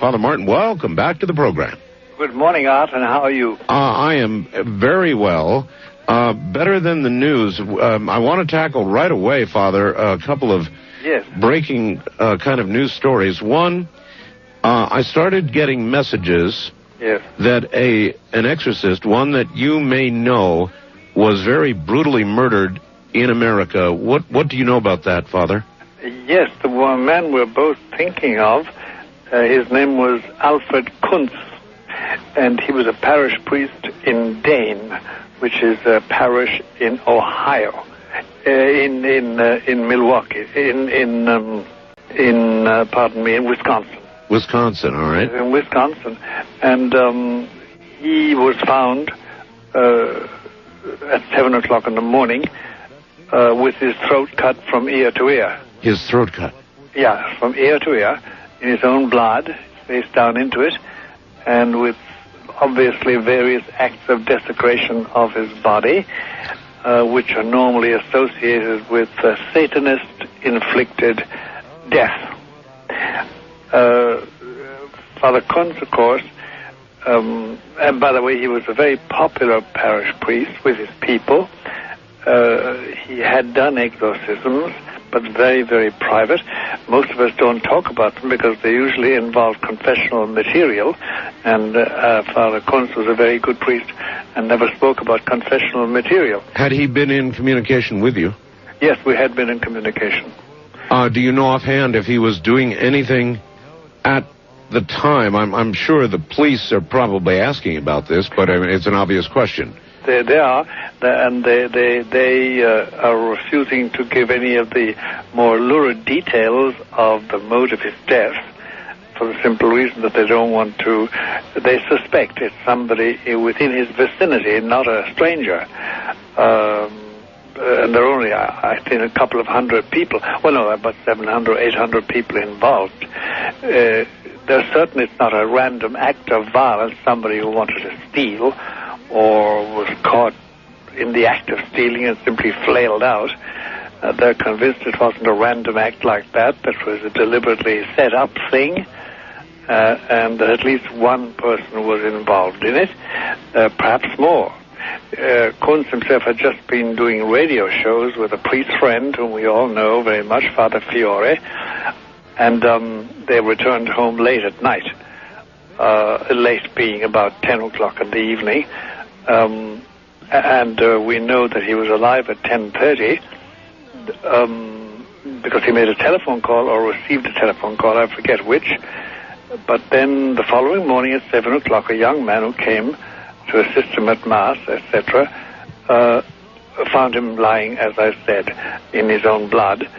Father Martin, welcome back to the program. Good morning, Art, and how are you? I am very well. Better than the news. I want to tackle right away, Father, a couple of breaking kind of news stories. One, I started getting messages that an exorcist, one that you may know, was very brutally murdered in America. What do you know about that, Father? Yes, the one man we're both thinking of, his name was Alfred Kuntz, and he was a parish priest in Dane, which is a parish in Ohio, in Milwaukee, in Wisconsin. Wisconsin, all right. In Wisconsin, and he was found at 7 o'clock in the morning with his throat cut from ear to ear. His throat cut? Yeah, from ear to ear, in his own blood, face down into it, and with obviously various acts of desecration of his body, which are normally associated with Satanist-inflicted death. Father Kuntz, of course, and by the way, he was a very popular parish priest with his people. He had done exorcisms, but very, very private. Most of us don't talk about them because they usually involve confessional material, and Father Kuntz was a very good priest and never spoke about confessional material. Had he been in communication with you? Yes, we had been in communication. Do you know offhand if he was doing anything at the time? I'm sure the police are probably asking about this, but I mean, it's an obvious question. They are, and they are refusing to give any of the more lurid details of the mode of his death, for the simple reason that they don't want to. They suspect it's somebody within his vicinity, not a stranger. And there are only, I think, a couple of hundred people. Well, no, about 700, 800 people involved. There's certainly it's not a random act of violence, somebody who wanted to steal or was caught in the act of stealing and simply flailed out. They're convinced it wasn't a random act like that, that was a deliberately set up thing, and that at least one person was involved in it, perhaps more. Kuntz himself had just been doing radio shows with a priest friend whom we all know very much, Father Fiore, and they returned home late at night, late being about 10 o'clock in the evening, and we know that he was alive at 10:30 because he made a telephone call or received a telephone call, I forget which, but then the following morning at 7 o'clock, a young man who came to assist him at Mass, etc., found him lying, as I said, in his own blood,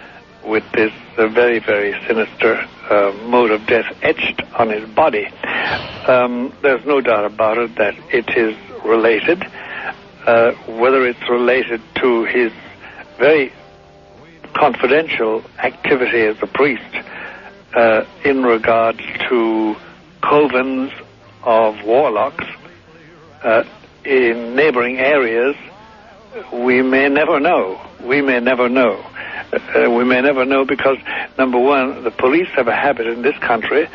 with this very, very sinister mode of death etched on his body. There's no doubt about it that it is related. Whether it's related to his very confidential activity as a priest in regards to covens of warlocks in neighboring areas, we may never know. We may never know. We may never know because, number one, the police have a habit in this country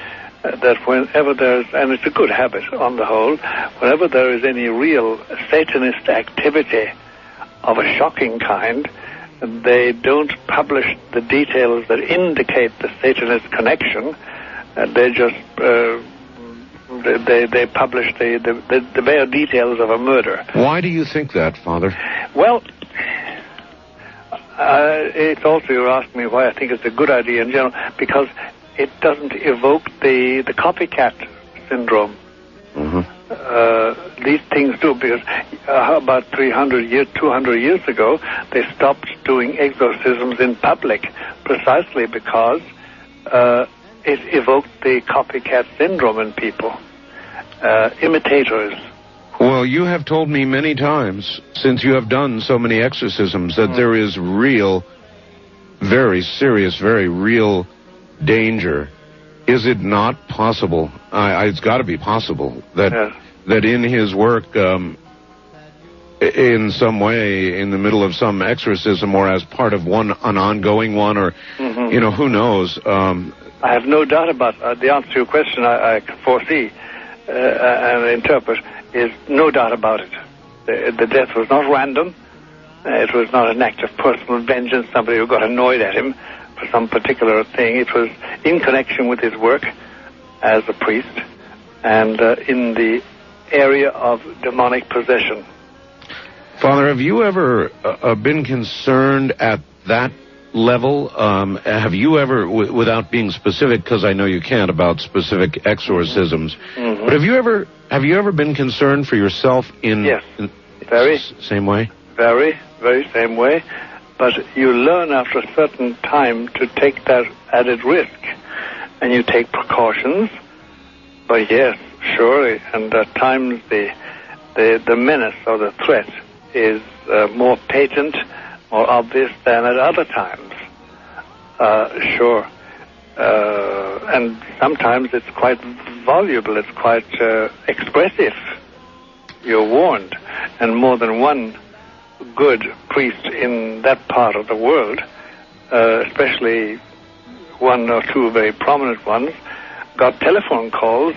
that whenever there's, and it's a good habit on the whole, whenever there is any real Satanist activity of a shocking kind, they don't publish the details that indicate the Satanist connection. They just they publish the bare details of a murder. Why do you think that, Father? Well, it's also, you're asking me why I think it's a good idea in general, because it doesn't evoke the copycat syndrome. Mm-hmm. These things do, because about 200 years ago, they stopped doing exorcisms in public precisely because it evoked the copycat syndrome in people, imitators. Well, you have told me many times, since you have done so many exorcisms, that there is real, very serious, very real danger. Is it not possible? It's got to be possible that that in his work, in some way, in the middle of some exorcism, or as part of an ongoing one, or you know, who knows, I have no doubt about the answer to your question. I can foresee and interpret is no doubt about it. The death was not random. It was not an act of personal vengeance, somebody who got annoyed at him for some particular thing. It was in connection with his work as a priest and in the area of demonic possession. Father, have you ever been concerned at that level? Have you ever, without being specific, because I know you can't about specific exorcisms, but have you ever been concerned for yourself in? Yes, very same way. Very same way. But you learn after a certain time to take that added risk, and you take precautions. But yes, surely, and at times the menace or the threat is more patent, more obvious than at other times. Sure. And sometimes it's quite voluble, it's quite expressive. You're warned. And more than one good priest in that part of the world, especially one or two very prominent ones, got telephone calls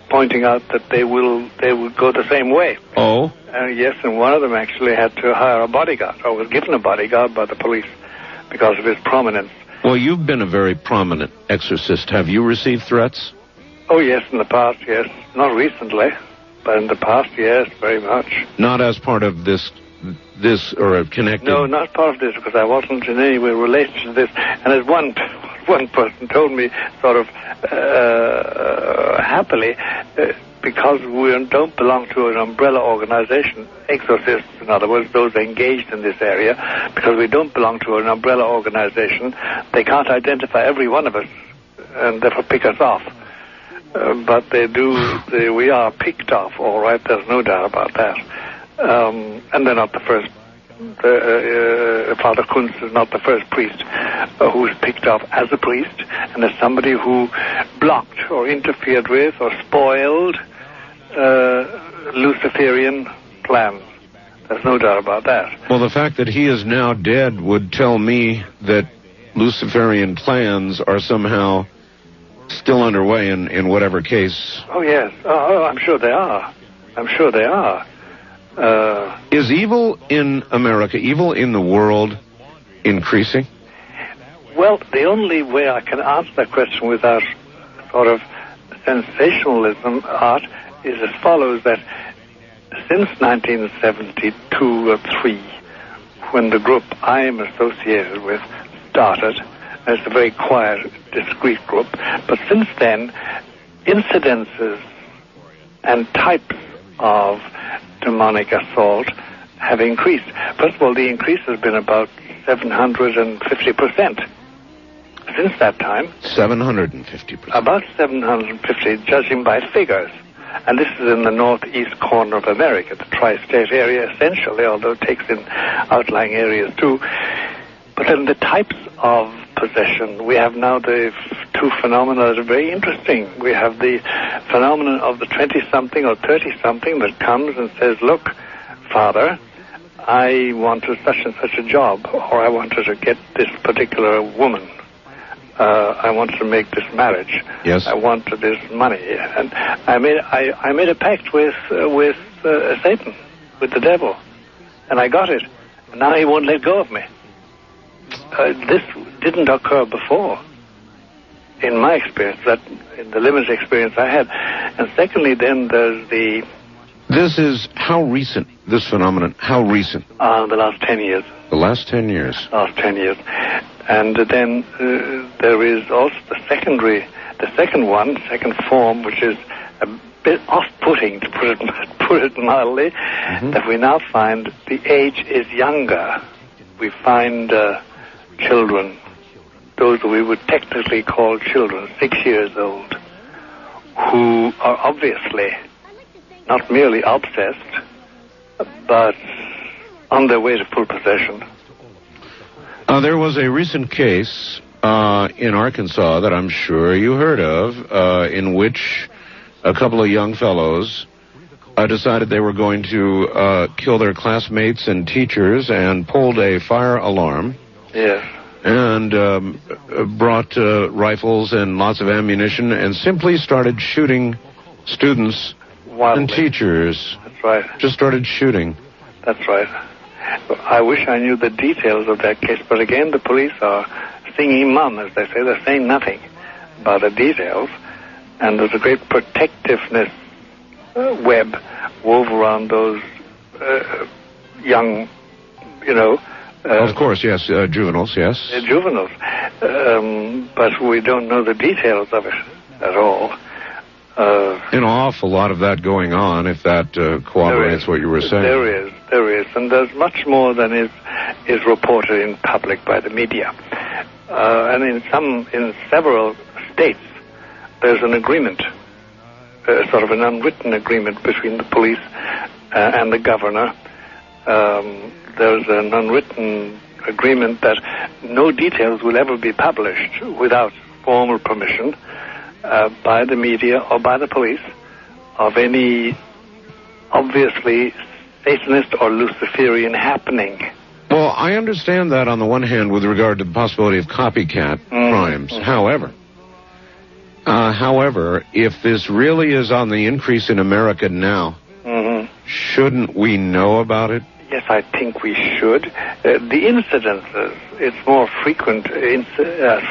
pointing out that they would go the same way. Oh? Yes, and one of them actually had to hire a bodyguard, or was given a bodyguard by the police because of his prominence. Well, you've been a very prominent exorcist. Have you received threats? Oh, yes, in the past, yes. Not recently, but in the past, yes, very much. Not as part of this or connected? No, not part of this, because I wasn't in any way related to this. And as one person told me, sort of happily, because we don't belong to an umbrella organization, exorcists, in other words, those engaged in this area, because we don't belong to an umbrella organization, they can't identify every one of us and therefore pick us off. But they do, we are picked off, all right, there's no doubt about that. And they're not the first. Father Kunz is not the first priest who's picked off as a priest, and as somebody who blocked or interfered with or spoiled Luciferian plans. There's no doubt about that. Well, the fact that he is now dead would tell me that Luciferian plans are somehow still underway in whatever case. Oh, yes. Oh, I'm sure they are. I'm sure they are. Is evil in America, evil in the world, increasing? Well, the only way I can answer that question without sort of sensationalism, Art, is as follows, that since 1972 or 3, when the group I am associated with started, it's a very quiet, discreet group, but since then, incidences and types of demonic assault have increased. First of all, the increase has been about 750% since that time. 750%? About 750, judging by figures. And this is in the northeast corner of America, the tri-state area essentially, although it takes in outlying areas too. But then the types of possession, we have now the two phenomena that are very interesting. We have the phenomenon of the 20-something or 30-something that comes and says, look, Father, I wanted such and such a job, or I wanted to get this particular woman. I wanted to make this marriage. Yes. I wanted this money. And I made a pact with Satan, with the devil, and I got it. And now he won't let go of me. This didn't occur before, in my experience, in the limited experience I had. And secondly, then there's the... This is how recent, this phenomenon, how recent? The last 10 years. The last 10 years. Last 10 years. And then there is also the second form, which is a bit off-putting, to put it mildly, that we now find the age is younger. We find children, those we would technically call children, 6 years old, who are obviously not merely obsessed, but on their way to full possession. There was a recent case in Arkansas that I'm sure you heard of, in which a couple of young fellows decided they were going to kill their classmates and teachers and pulled a fire alarm. Yes. and brought rifles and lots of ammunition and simply started shooting students and teachers. That's right. Just started shooting. That's right. I wish I knew the details of that case, but again, the police are singing mum, as they say. They're saying nothing about the details, and there's a great protectiveness web wove around those young, of course, yes, juveniles, yes. Juveniles. But we don't know the details of it at all. An awful lot of that going on, if that corroborates what you were saying. There is. And there's much more than is reported in public by the media. And in several states, there's an agreement, sort of an unwritten agreement between the police and the governor. There's an unwritten agreement that no details will ever be published without formal permission by the media or by the police of any obviously Satanist or Luciferian happening. Well, I understand that on the one hand with regard to the possibility of copycat crimes. However, if this really is on the increase in America now, shouldn't we know about it? Yes, I think we should. The incidences, it's more frequent as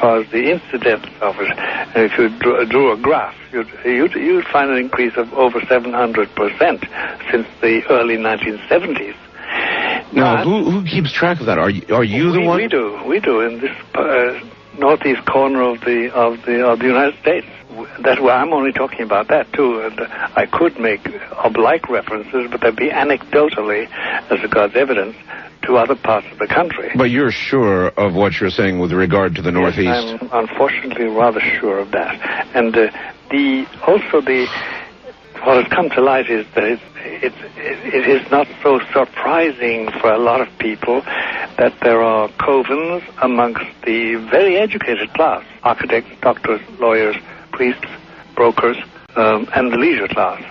far as the incidence of it. And if you drew a graph, you'd find an increase of over 700% since the early 1970s. Now, who keeps track of that? Are you the one? We do in this northeast corner of the United States. That's where I'm only talking about that too, and I could make oblique references, but they'd be anecdotally, as regards evidence, to other parts of the country. But you're sure of what you're saying with regard to the Northeast? Yes, I'm unfortunately rather sure of that. And what has come to light is that it is not so surprising for a lot of people that there are covens amongst the very educated class, architects, doctors, lawyers, priests, brokers, and the leisure class.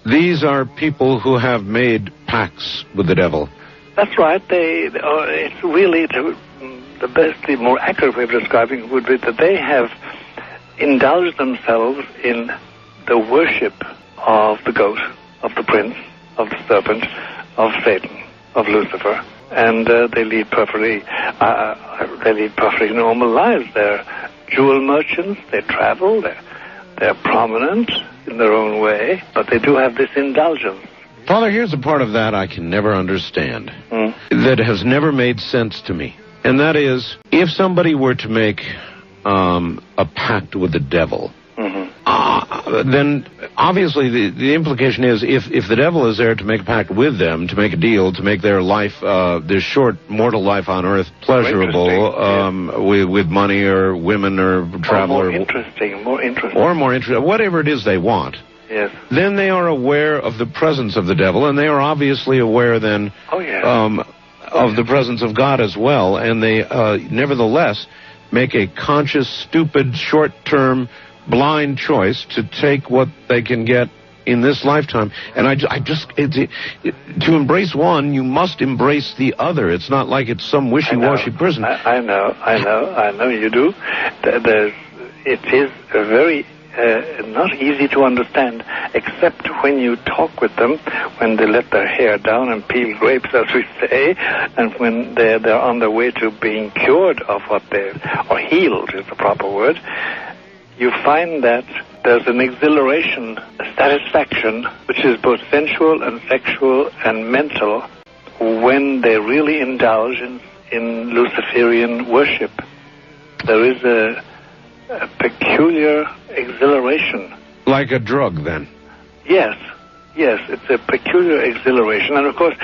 These are people who have made pacts with the devil. That's right. It's really the best, the more accurate way of describing it would be that they have indulged themselves in the worship of the goat, of the prince, of the serpent, of Satan, of Lucifer, and they lead perfectly normal lives. They're jewel merchants. They travel. They're prominent in their own way, but they do have this indulgence. Father, here's a part of that I can never understand, that has never made sense to me. And that is, if somebody were to make a pact with the devil, then obviously the implication is if the devil is there to make a pact with them, to make a deal, to make their life, their short mortal life on earth pleasurable, with money or women or travel, or more interesting, whatever it is they want. Yes. Then they are aware of the presence of the devil, and they are obviously aware then of the presence of God as well, and they nevertheless make a conscious, stupid, short-term, blind choice to take what they can get in this lifetime. And to embrace one, you must embrace the other. It's not like it's some wishy-washy prison. I know you do. It is a very not easy to understand, except when you talk with them, when they let their hair down and peel grapes, as we say, and when they're on their way to being cured of or healed is the proper word. You find that there's an exhilaration, a satisfaction, which is both sensual and sexual and mental, when they really indulge in Luciferian worship. There is a peculiar exhilaration. Like a drug, then? Yes, it's a peculiar exhilaration. And of course,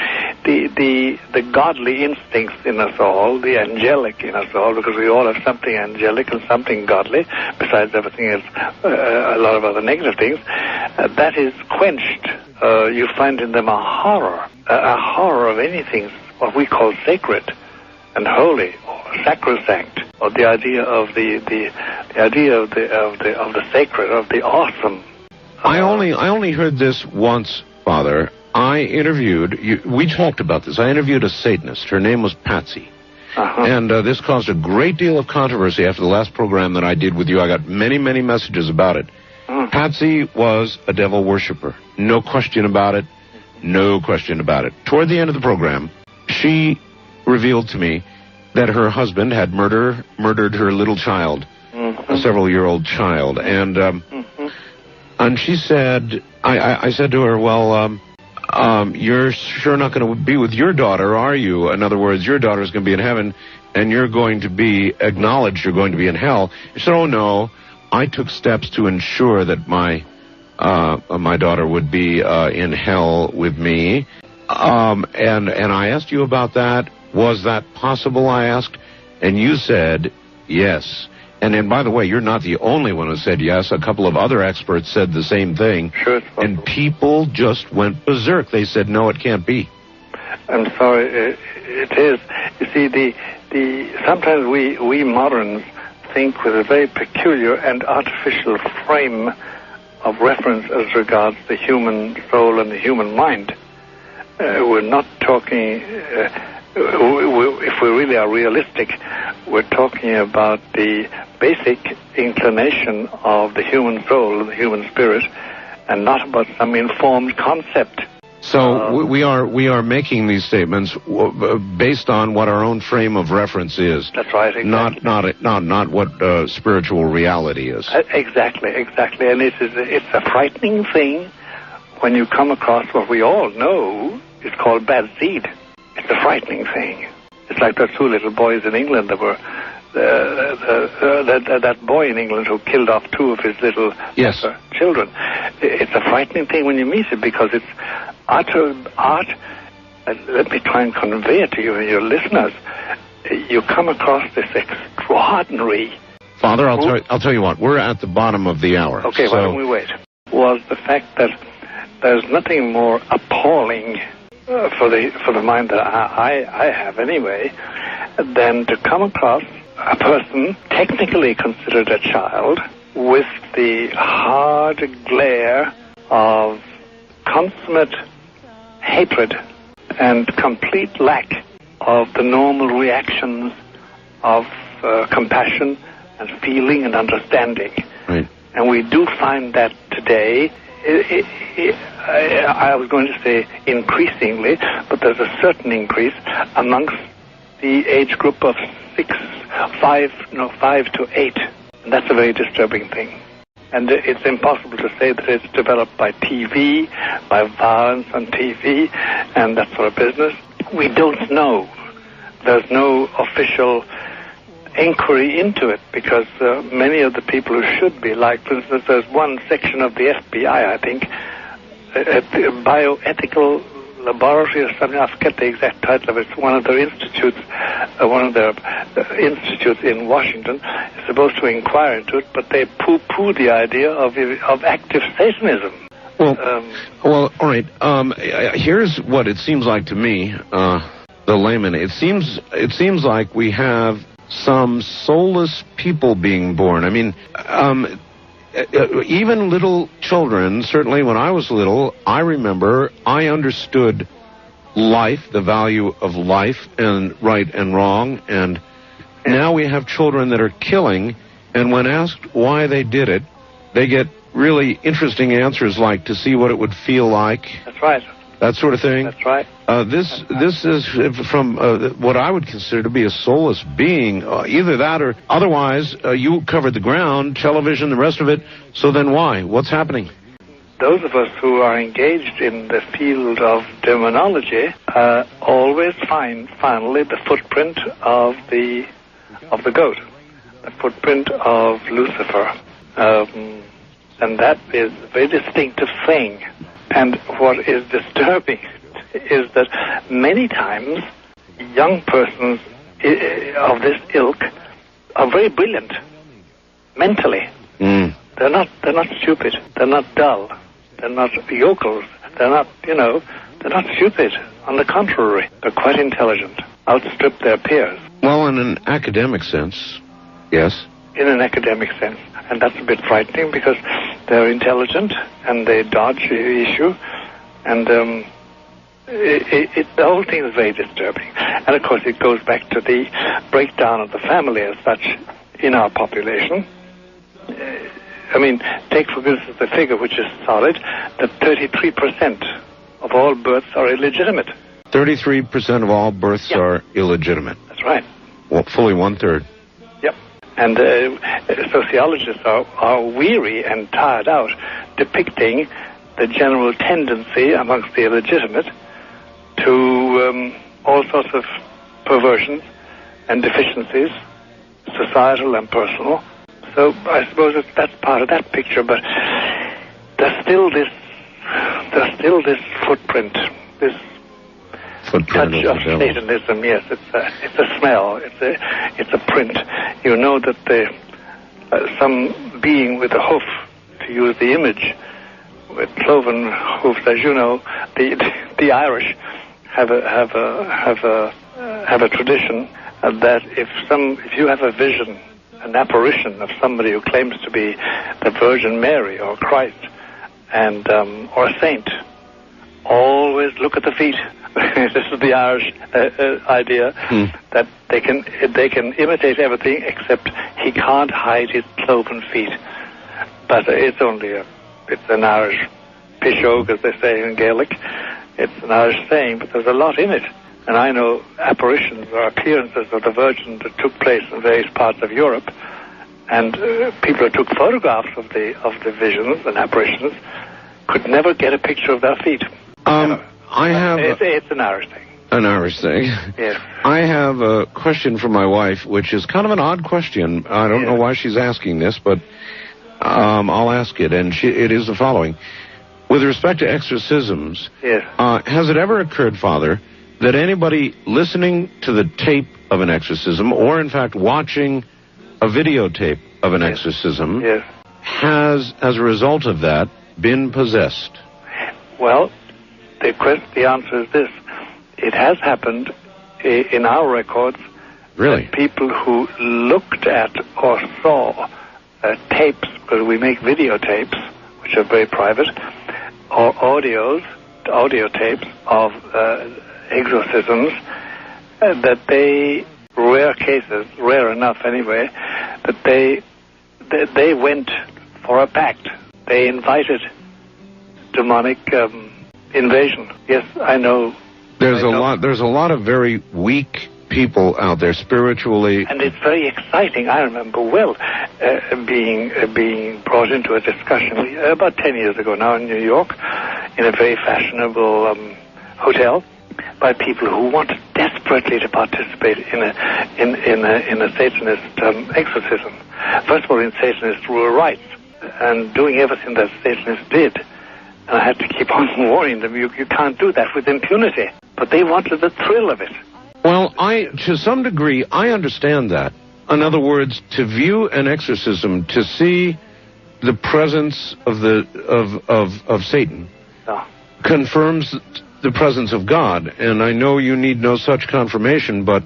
the godly instincts in us all, the angelic in us all, because we all have something angelic and something godly, besides everything else, a lot of other negative things, that is quenched. You find in them a horror of anything what we call sacred and holy, or sacrosanct, or the idea of the sacred, of the awesome. I only heard this once, Father. We talked about this. I interviewed a Satanist. Her name was Patsy. And this caused a great deal of controversy after the last program that I did with you. I got many, many messages about it. Patsy was a devil worshiper. No question about it. No question about it. Toward the end of the program, she revealed to me that her husband had murdered her little child, a several-year-old child. And she said, I said to her, well, you're sure not going to be with your daughter, are you? In other words, your daughter's going to be in heaven, and you're going to be acknowledged you're going to be in hell. She said, oh, no, I took steps to ensure that my daughter would be in hell with me. And I asked you about that. Was that possible, I asked? And you said yes. And then, by the way, you're not the only one who said yes. A couple of other experts said the same thing. Sure. And people just went berserk. They said, no, it can't be. I'm sorry, it is. You see, sometimes we moderns think with a very peculiar and artificial frame of reference as regards the human soul and the human mind. We're not talking... if we really are realistic, we're talking about the basic inclination of the human soul and the human spirit, and not about some informed concept. So we are making these statements based on what our own frame of reference is. That's right. Exactly. Not what spiritual reality is. Exactly, and it's a frightening thing when you come across what we all know is called bad seed. It's a frightening thing. It's like those two little boys in England that were that boy in England who killed off two of his little children. It's a frightening thing when you meet it, because it's art. Let me try and convey it to you and your listeners. You come across this extraordinary... Father, I'll tell you what. We're at the bottom of the hour. Okay, why don't we wait? Was the fact that there's nothing more appalling for the mind that I have anyway, than to come across a person technically considered a child with the hard glare of consummate hatred and complete lack of the normal reactions of compassion and feeling and understanding. Right. And we do find that today. I was going to say increasingly, but there's a certain increase amongst the age group of 5 to 8. And that's a very disturbing thing. And it's impossible to say that it's developed by TV, by violence on TV, and that sort of business. We don't know. There's no official inquiry into it, because many of the people who should be, like, for instance, there's one section of the FBI, I think, a bioethical laboratory or something. I forget the exact title of it. It's one of their institutes, institutes in Washington is supposed to inquire into it, but they poo-poo the idea of active Satanism. Well, all right. Here's what it seems like to me, the layman. It seems like we have some soulless people being born. I mean, even little children, certainly when I was little, I remember I understood life, the value of life and right and wrong, and now we have children that are killing, and when asked why they did it, they get really interesting answers like to see what it would feel like. That's right. That sort of thing. That's right. This is from what I would consider to be a soulless being. Either that or otherwise, you covered the ground, television, the rest of it. So then why? What's happening? Those of us who are engaged in the field of demonology always find finally the footprint of the goat, the footprint of Lucifer, and that is a very distinctive thing. And what is disturbing is that many times young persons of this ilk are very brilliant mentally. They're not stupid. They're not dull. They're not yokels. They're not stupid. On the contrary, they're quite intelligent, outstrip their peers. Well, in an academic sense, yes. In an academic sense. And that's a bit frightening, because they're intelligent and they dodge the issue. And The whole thing is very disturbing. And, of course, it goes back to the breakdown of the family as such in our population. I mean, take, for instance, the figure, which is solid, that 33% of all births are illegitimate. 33% of all births are illegitimate. That's right. Well, fully one-third. Yep. And sociologists are weary and tired out depicting the general tendency amongst the illegitimate to all sorts of perversions and deficiencies, societal and personal. So I suppose that's part of that picture, but there's still this footprint, this touch of Satanism. Yes, it's a smell, it's a print. You know that some being with a hoof, to use the image, with cloven hoofs, as you know, the Irish have a tradition that if you have a vision, an apparition of somebody who claims to be the Virgin Mary or Christ and or a saint, always look at the feet. This is the Irish idea that they can imitate everything except he can't hide his cloven feet. But it's an Irish pishogue, as they say in Gaelic. It's an Irish saying, but there's a lot in it. And I know apparitions or appearances of the Virgin that took place in various parts of Europe, and people who took photographs of the visions and apparitions could never get a picture of their feet. It's an Irish thing. An Irish thing. Yes. I have a question from my wife, which is kind of an odd question. I don't know why she's asking this, but I'll ask it, and it is the following. With respect to exorcisms, has it ever occurred, Father, that anybody listening to the tape of an exorcism, or in fact watching a videotape of an exorcism, has, as a result of that, been possessed? Well, the answer is this. It has happened in our records. Really? People who looked at or saw tapes, because we make videotapes, which are very private, or audio tapes of exorcisms, that they, rare enough anyway, that they went for a pact. They invited demonic invasion. Yes, I know. There's a lot of very weak people out there spiritually, and it's very exciting. I remember well being brought into a discussion about 10 years ago now in New York, in a very fashionable hotel, by people who wanted desperately to participate in a Satanist exorcism. First of all, in Satanist rule rites, and doing everything that Satanists did. And I had to keep on warning them, you can't do that with impunity. But they wanted the thrill of it. Well, to some degree, I understand that. In other words, to view an exorcism, to see the presence of Satan, confirms the presence of God. And I know you need no such confirmation, but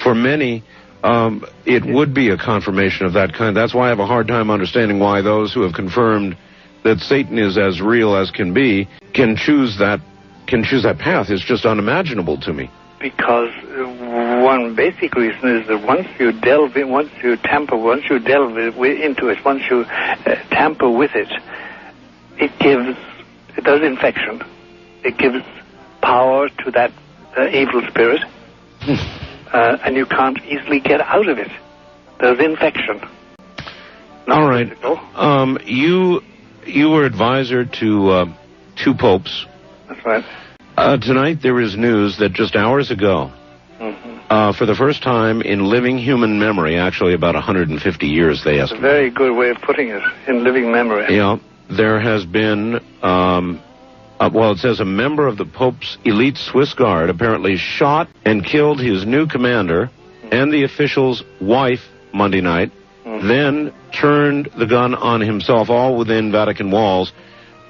for many, it would be a confirmation of that kind. That's why I have a hard time understanding why those who have confirmed that Satan is as real as can be can choose that path. It's just unimaginable to me. Because one basic reason is that once you delve into it, it does infection. It gives power to that evil spirit, and you can't easily get out of it. There's infection. All right. You were advisor to two popes. That's right. Tonight there is news that just hours ago, for the first time in living human memory, actually about 150 years, they estimate. That's a very good way of putting it, in living memory. Yeah, there has been, it says a member of the Pope's elite Swiss Guard apparently shot and killed his new commander and the official's wife Monday night, then turned the gun on himself, all within Vatican walls.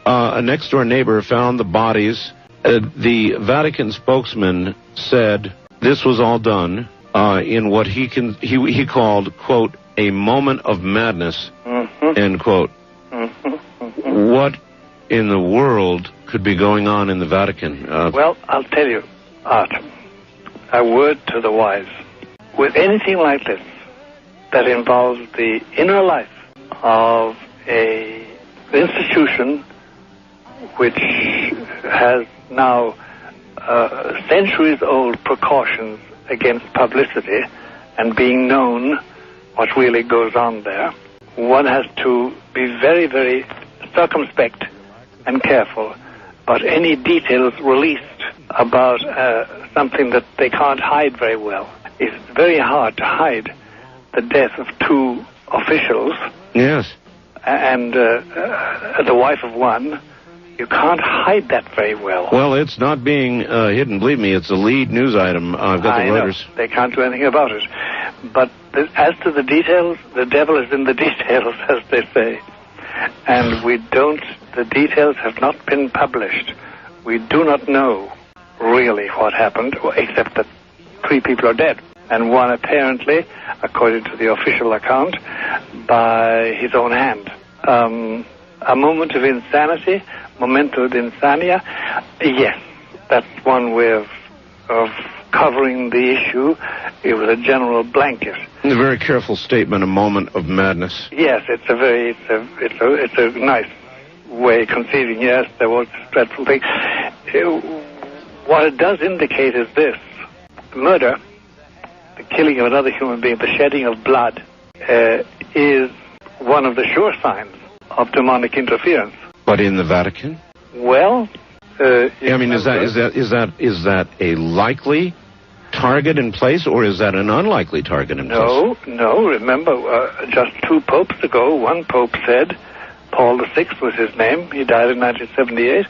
A next-door neighbor found the bodies. The Vatican spokesman said this was all done in what he called, quote, a moment of madness, end quote. What in the world could be going on in the Vatican? Well, I'll tell you, Art, a word to the wise. With anything like this that involves the inner life of an institution which has now centuries-old precautions against publicity and being known what really goes on there, one has to be very, very circumspect and careful about any details released about something that they can't hide very well. It's very hard to hide the death of two officials. Yes. And the wife of one. You can't hide that very well. Well, it's not being hidden. Believe me, it's a lead news item. I've got the Reuters. They can't do anything about it. But as to the details, the devil is in the details, as they say. And the details have not been published. We do not know really what happened, except that 3 people are dead. And one apparently, according to the official account, by his own hand. A moment of insanity, momento d'insania, yes, that's one way of covering the issue. It was a general blanket. A very careful statement, a moment of madness. Yes, it's a nice way of conceiving. Yes, there was this dreadful thing. What it does indicate is this: murder, the killing of another human being, the shedding of blood, is one of the sure signs of demonic interference. But in the Vatican? Well, I mean, is that a likely target in place, or is that an unlikely target in place? No. Remember, just 2 popes ago, one pope said, Paul VI was his name. He died in 1978,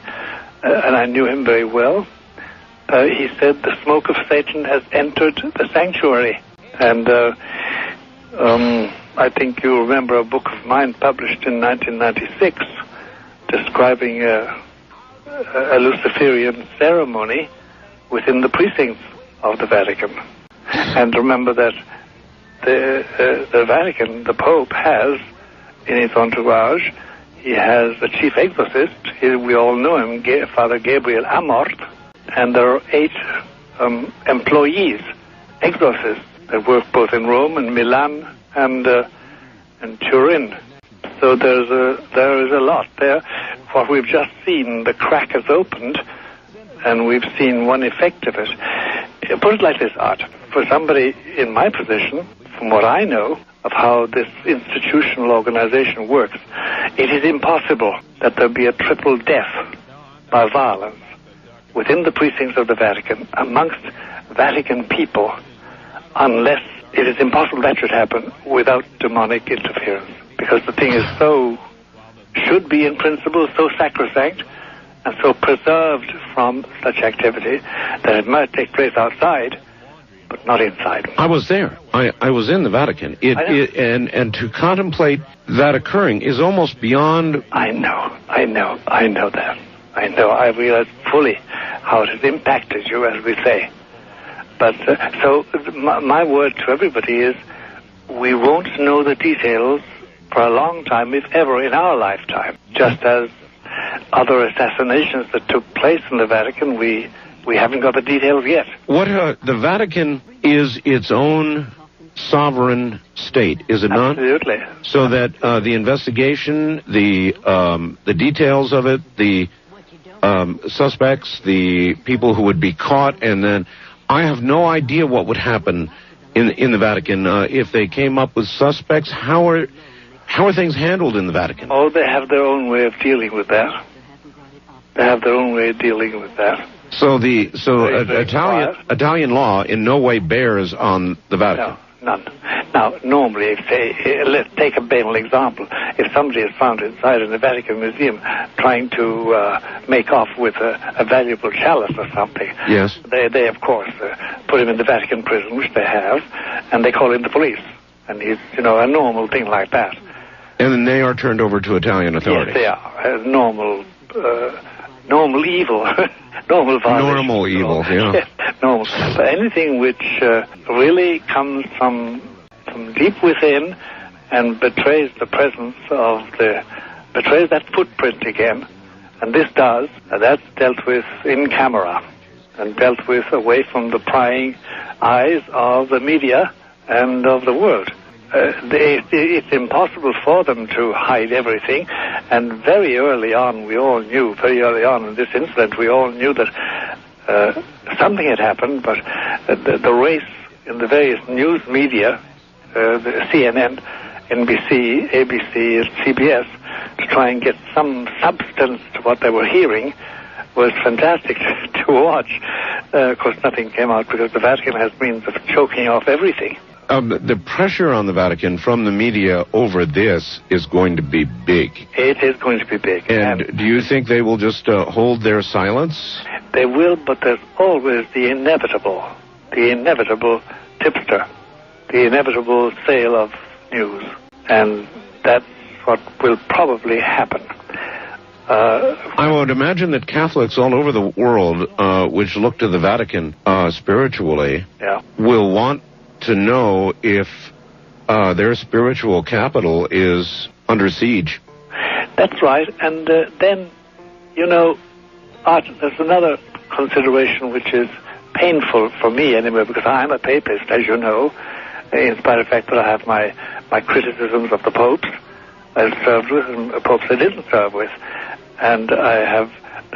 and I knew him very well. He said the smoke of Satan has entered the sanctuary, and I think you remember a book of mine published in 1996 describing a Luciferian ceremony within the precincts of the Vatican. And remember that the Vatican, the Pope, has in his entourage, he has a chief exorcist. We all know him, Father Gabriel Amort, and there are 8 employees, exorcists, that work both in Rome and Milan and Turin. So there is a lot there. What we've just seen, the crack has opened, and we've seen one effect of it. Put it like this, Art. For somebody in my position, from what I know of how this institutional organization works, it is impossible that there be a triple death by violence within the precincts of the Vatican, amongst Vatican people, unless it is impossible that should happen without demonic interference. Because the thing is should be in principle so sacrosanct and so preserved from such activity that it might take place outside, but not inside. I was there. I was in the Vatican. And to contemplate that occurring is almost beyond... I know that. I realize fully how it has impacted you, as we say. But so my word to everybody is we won't know the details for a long time, if ever, in our lifetime. Just as other assassinations that took place in the Vatican, we haven't got the details yet. The Vatican is its own sovereign state, is it not? Absolutely. So that the investigation, the details of it, the suspects, the people who would be caught, and then I have no idea what would happen in the Vatican if they came up with suspects. How are things handled in the Vatican? Oh, they have their own way of dealing with that. So Italian law in no way bears on the Vatican. No, none. Now, normally, let's take a banal example. If somebody is found inside in the Vatican Museum trying to make off with a valuable chalice or something, yes, they of course put him in the Vatican prison, which they have, and they call in the police, and he's a normal thing like that. And then they are turned over to Italian authorities. Yes, they are. Normal evil. Normal violation. Normal evil, yeah. Normal. But anything which really comes from deep within and betrays the presence of betrays that footprint again And this does, that's dealt with in camera and dealt with away from the prying eyes of the media and of the world. It's impossible for them to hide everything, and very early on in this incident, we all knew that something had happened, but the race in the various news media, the CNN, NBC, ABC, and CBS, to try and get some substance to what they were hearing was fantastic to watch. Of course, nothing came out because the Vatican has means of choking off everything. The pressure on the Vatican from the media over this is going to be big. It is going to be big. And do you think they will just hold their silence? They will, but there's always the inevitable tipster, the inevitable sale of news. And that's what will probably happen. I would imagine that Catholics all over the world, which look to the Vatican spiritually, will want to know if their spiritual capital is under siege. That's right. And then, Art, there's another consideration which is painful for me anyway, because I'm a papist, as you know, in spite of the fact that I have my criticisms of the popes. I've served with popes I didn't serve with. And I have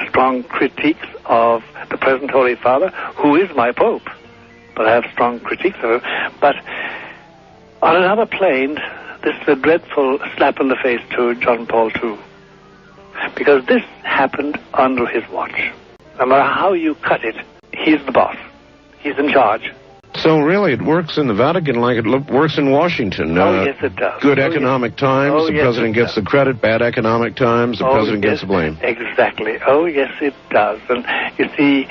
strong critiques of the present Holy Father, who is my pope. But I have strong critiques of him. But on another plane, this is a dreadful slap in the face to John Paul II. Because this happened under his watch. No matter how you cut it, he's the boss. He's in charge. So really it works in the Vatican like it works in Washington. Yes, it does. Good economic times, the president gets the credit. Bad economic times, the president gets the blame. Exactly. Oh, yes, it does. And you see,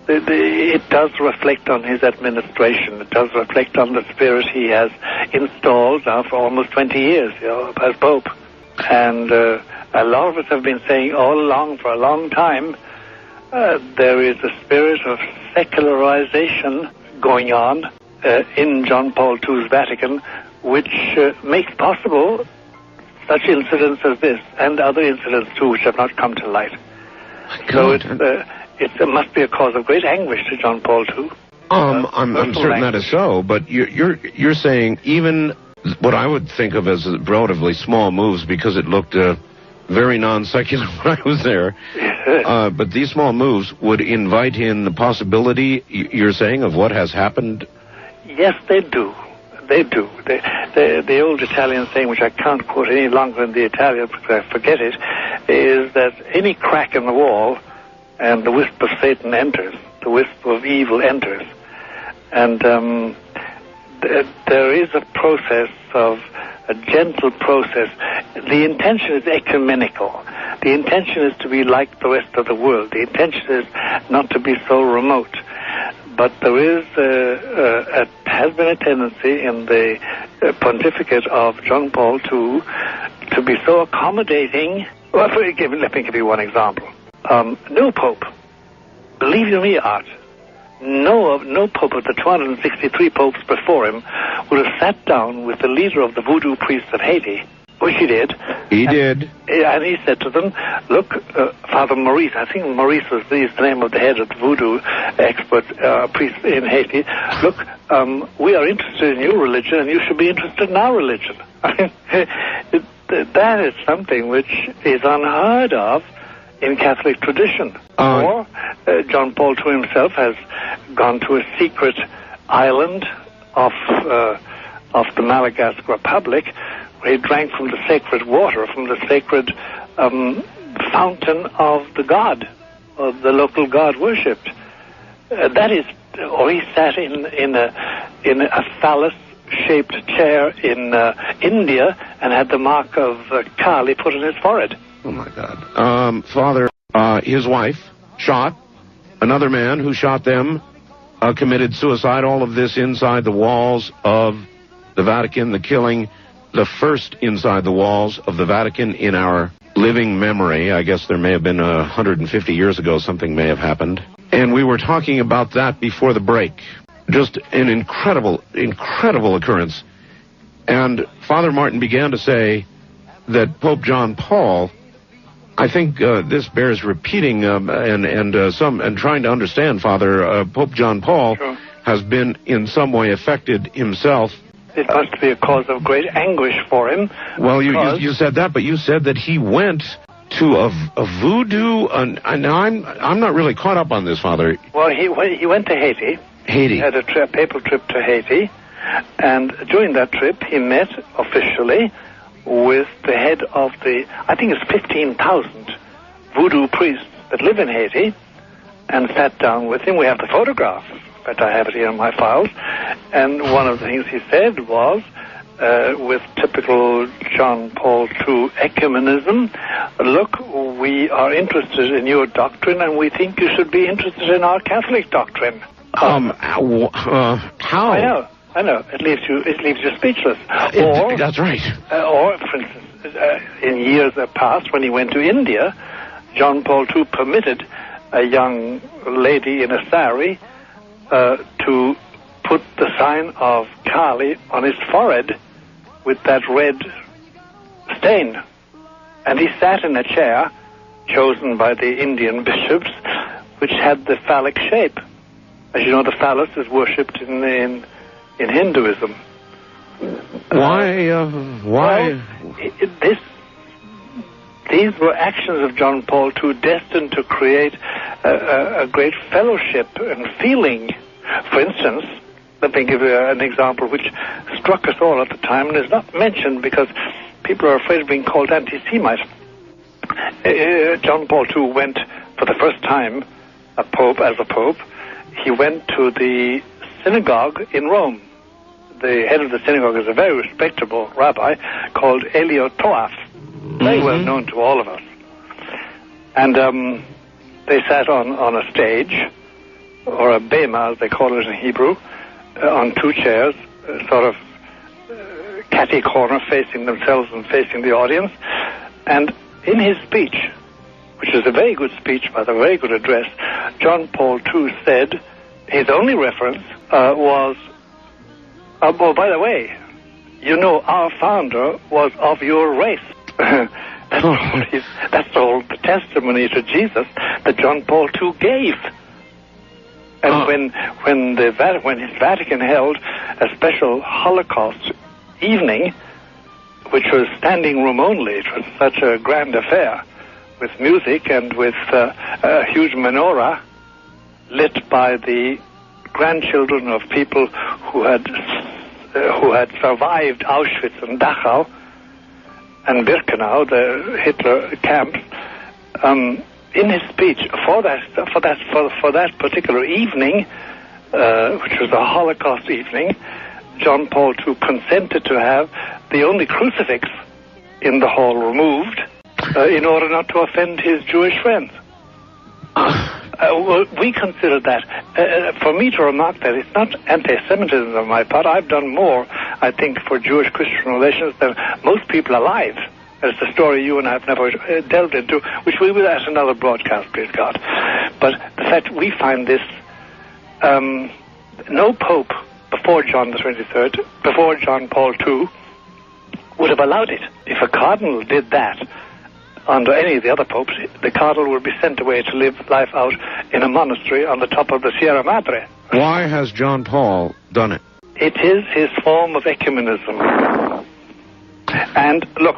it does reflect on his administration. It does reflect on the spirit he has installed now for almost 20 years, as Pope. And a lot of us have been saying all along, for a long time, there is a spirit of secularization going on in John Paul II's Vatican, which makes possible such incidents as this, and other incidents too, which have not come to light. So it must be a cause of great anguish to John Paul II. I'm certain that is so, but you're saying even what I would think of as relatively small moves, because it looked very non-secular when I was there, but these small moves would invite in the possibility, you're saying, of what has happened? Yes, they do. They do. The old Italian saying, which I can't quote any longer in the Italian because I forget it, is that any crack in the wall and the wisp of Satan enters, the wisp of evil enters. And there is a process a gentle process. The intention is ecumenical. The intention is to be like the rest of the world. The intention is not to be so remote. But there is has been a tendency in the pontificate of John Paul II to be so accommodating. Well, let me give you one example. No pope, believe you me, Art, no pope of the 263 popes before him would have sat down with the leader of the voodoo priests of Haiti, which he did. He did. And he said to them, look, Father Maurice, I think Maurice was the name of the head of the voodoo expert priest in Haiti, look, we are interested in your religion and you should be interested in our religion. That is something which is unheard of in Catholic tradition. Or John Paul II himself has gone to a secret island off the Malagasy Republic, where he drank from the sacred water, from the sacred fountain of the god, of the local god worshipped. That is, or he sat in a phallus-shaped chair in India and had the mark of Kali put on his forehead. Oh my God. Father, his wife shot another man who shot them, committed suicide. All of this inside the walls of the Vatican, the killing, the first inside the walls of the Vatican in our living memory. I guess there may have been 150 years ago something may have happened. And we were talking about that before the break. Just an incredible, incredible occurrence. And Father Martin began to say that Pope John Paul I think this bears repeating and trying to understand, Father. Pope John Paul has been in some way affected himself. It must be a cause of great anguish for him. Well, you said that, but you said that he went to a voodoo. And I'm not really caught up on this, Father. Well, he went to Haiti. Haiti. He had a papal trip to Haiti, and during that trip, he met officially with the head of I think it's 15,000 voodoo priests that live in Haiti, and sat down with him. We have the photograph, but I have it here in my files. And one of the things he said was, with typical John Paul II ecumenism, look, we are interested in your doctrine, and we think you should be interested in our Catholic doctrine. How? I know. It leaves you speechless. That's right. Or, for instance, in years past, when he went to India, John Paul II permitted a young lady in a sari to put the sign of Kali on his forehead with that red stain. And he sat in a chair chosen by the Indian bishops, which had the phallic shape. As you know, the phallus is worshipped in Hinduism. Why? Well, these were actions of John Paul II destined to create a great fellowship and feeling. For instance, let me give you an example which struck us all at the time and is not mentioned because people are afraid of being called anti-Semite. John Paul II went for the first time as a pope. He went to the synagogue in Rome. The head of the synagogue is a very respectable rabbi called Elio Toaf, very well known to all of us. And they sat on a stage, or a bema, as they call it in Hebrew, on two chairs, sort of catty corner, facing themselves and facing the audience. And in his speech, which is a very good speech, by the very good address, John Paul II said, his only reference was, oh, by the way, you know, our founder was of your race. That's all the testimony to Jesus that John Paul II gave. And when his Vatican held a special Holocaust evening, which was standing room only, it was such a grand affair, with music and with a huge menorah lit by the grandchildren of people who had survived Auschwitz and Dachau and Birkenau, the Hitler camps. In his speech for that particular evening, which was a Holocaust evening, John Paul II consented to have the only crucifix in the hall removed in order not to offend his Jewish friends. Well, we consider that, for me to remark that, it's not anti-Semitism on my part. I've done more, I think, for Jewish-Christian relations than most people alive. It's a story you and I have never delved into, which we will at another broadcast, please God. But the fact we find this, no pope before John the 23rd, before John Paul II, would have allowed it. If a cardinal did that under any of the other popes, the cardinal would be sent away to live life out in a monastery on the top of the Sierra Madre. Why has John Paul done it? It is his form of ecumenism. And look,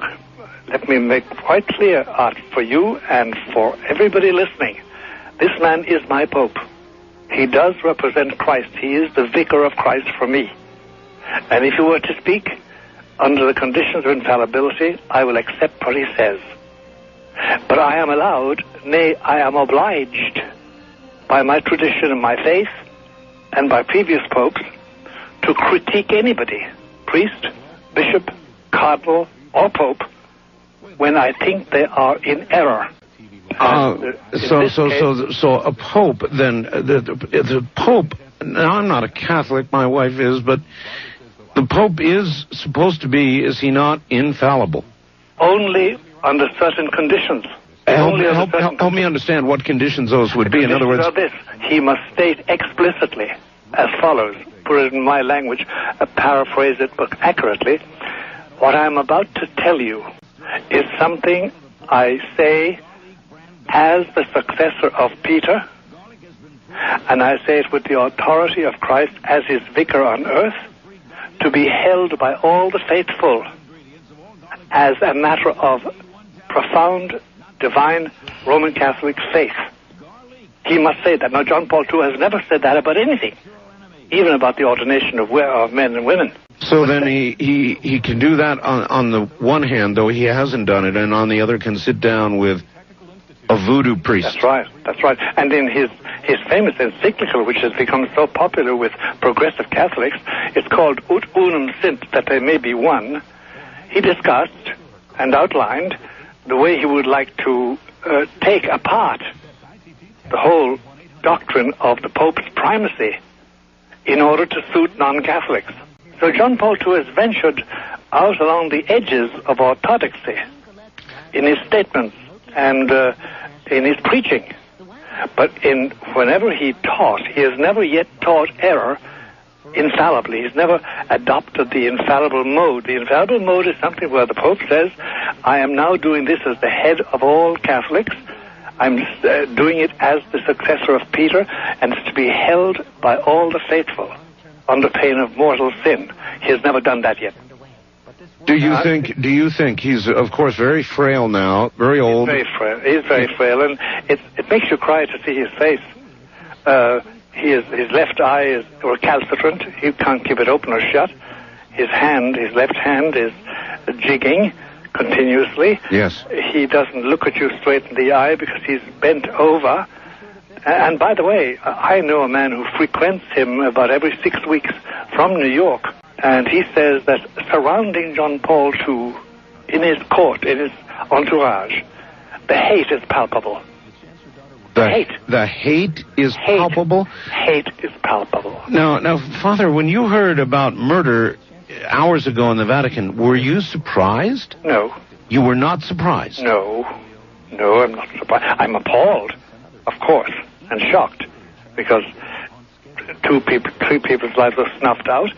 let me make quite clear, Art, for you and for everybody listening, this man is my pope. He does represent Christ. He is the vicar of Christ for me. And if he were to speak under the conditions of infallibility, I will accept what he says. But I am allowed, nay, I am obliged by my tradition and my faith and by previous popes to critique anybody, priest, bishop, cardinal, or pope, when I think they are in error. So a pope, then, the pope, now I'm not a Catholic, my wife is, but the pope is supposed to be, is he not, infallible? Only under certain conditions. Help me understand what conditions those would be. In other words, this, he must state explicitly as follows, put it in my language, paraphrase it but accurately. What I'm about to tell you is something I say as the successor of Peter, and I say it with the authority of Christ as his vicar on earth, to be held by all the faithful as a matter of profound, divine Roman Catholic faith. He must say that. Now, John Paul II has never said that about anything, even about the ordination of men and women. So then he can do that on the one hand, though he hasn't done it, and on the other can sit down with a voodoo priest. That's right. And in his famous encyclical, which has become so popular with progressive Catholics, it's called Ut Unum Sint, that they may be one. He discussed and outlined the way he would like to take apart the whole doctrine of the Pope's primacy in order to suit non-Catholics. So John Paul II has ventured out along the edges of orthodoxy in his statements and in his preaching. But whenever he taught, he has never yet taught error infallibly. He's never adopted the infallible mode. The infallible mode is something where the Pope says, I am now doing this as the head of all Catholics. I'm doing it as the successor of Peter, and it's to be held by all the faithful under pain of mortal sin. He has never done that yet. Do you think he's, of course, very frail now, very old? He's very frail, and it makes you cry to see his face. His left eye is recalcitrant. He can't keep it open or shut. His left hand is jigging continuously. Yes. He doesn't look at you straight in the eye because he's bent over. And by the way, I know a man who frequents him about every 6 weeks from New York, and he says that surrounding John Paul II, in his court, in his entourage, the hate is palpable. The hate is palpable? Hate is palpable. Now, Father, when you heard about murder hours ago in the Vatican, were you surprised? No. You were not surprised? No, I'm not surprised. I'm appalled, of course, and shocked, because three people's lives were snuffed out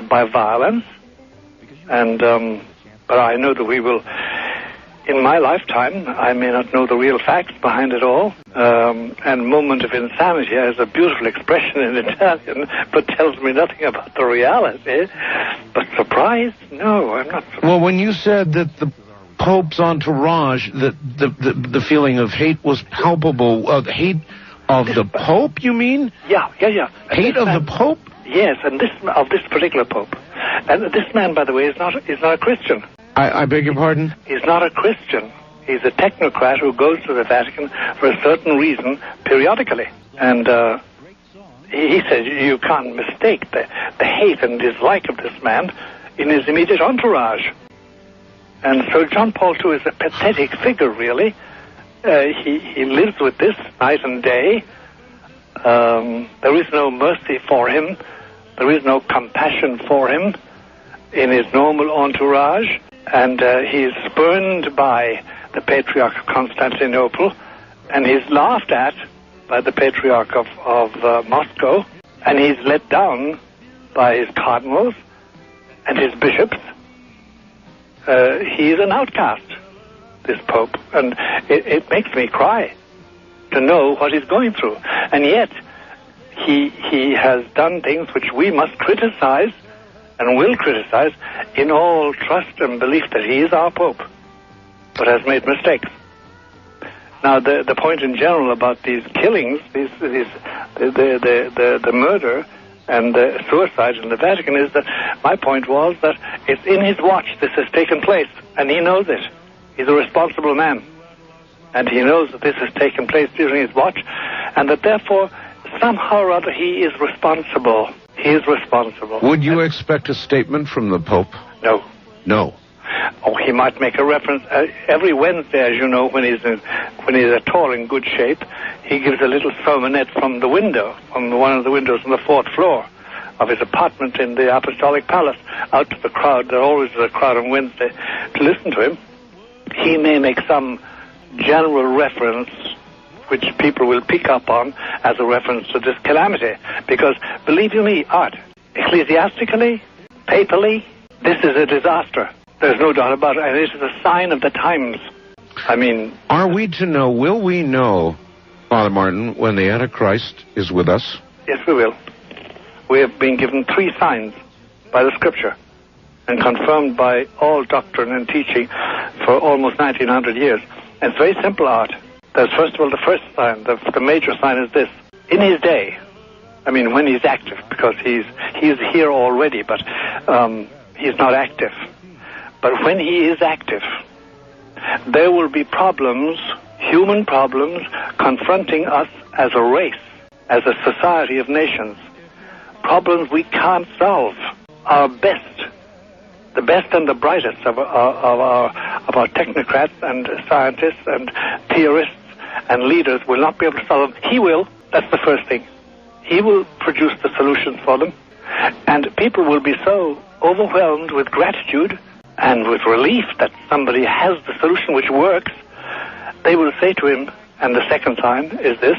by violence, and but I know that we will, in my lifetime, I may not know the real facts behind it all, and moment of insanity has a beautiful expression in Italian, but tells me nothing about the reality. But surprised? No, I'm not surprised. Well, when you said that the Pope's entourage, that the feeling of hate was palpable, hate of the Pope, you mean? Yeah. Hate of the Pope? Yes, and of this particular Pope. And this man, by the way, is not a Christian. I beg your pardon? He's not a Christian. He's a technocrat who goes to the Vatican for a certain reason periodically. And he says you can't mistake the hate and dislike of this man in his immediate entourage. And so John Paul II is a pathetic figure, really. He lives with this night and day. There is no mercy for him. There is no compassion for him in his normal entourage. And he's spurned by the Patriarch of Constantinople, and he's laughed at by the Patriarch of Moscow, and he's let down by his cardinals and his bishops. He's an outcast, this Pope, and it makes me cry to know what he's going through. And yet, he has done things which we must criticize and will criticize in all trust and belief that he is our Pope, but has made mistakes. Now, the point in general about these killings, the murder and the suicide in the Vatican is that my point was that it's in his watch this has taken place, and he knows it. He's a responsible man, and he knows that this has taken place during his watch, and that therefore, somehow or other, he is responsible. He is responsible. Would you expect a statement from the Pope? No. No. Oh, he might make a reference every Wednesday, as you know, when he's at all in good shape. He gives a little sermonette from the window, from one of the windows on the 4th floor of his apartment in the Apostolic Palace, out to the crowd. There always is a crowd on Wednesday to listen to him. He may make some general reference which people will pick up on as a reference to this calamity. Because, believe you me, Art, ecclesiastically, papally, this is a disaster. There's no doubt about it, and this is a sign of the times. I mean... Are we to know, will we know, Father Martin, when the Antichrist is with us? Yes, we will. We have been given 3 signs by the Scripture and confirmed by all doctrine and teaching for almost 1900 years. And it's very simple, Art. There's, first of all, the first sign, the major sign is this. In his day, I mean, when he's active, because he's here already, but he's not active. But when he is active, there will be problems, human problems, confronting us as a race, as a society of nations. Problems we can't solve. Our best, the best and the brightest of our technocrats and scientists and theorists and leaders will not be able to solve them. He will. That's the first thing. He will produce the solutions for them. And people will be so overwhelmed with gratitude and with relief that somebody has the solution which works, they will say to him, and the second sign is this,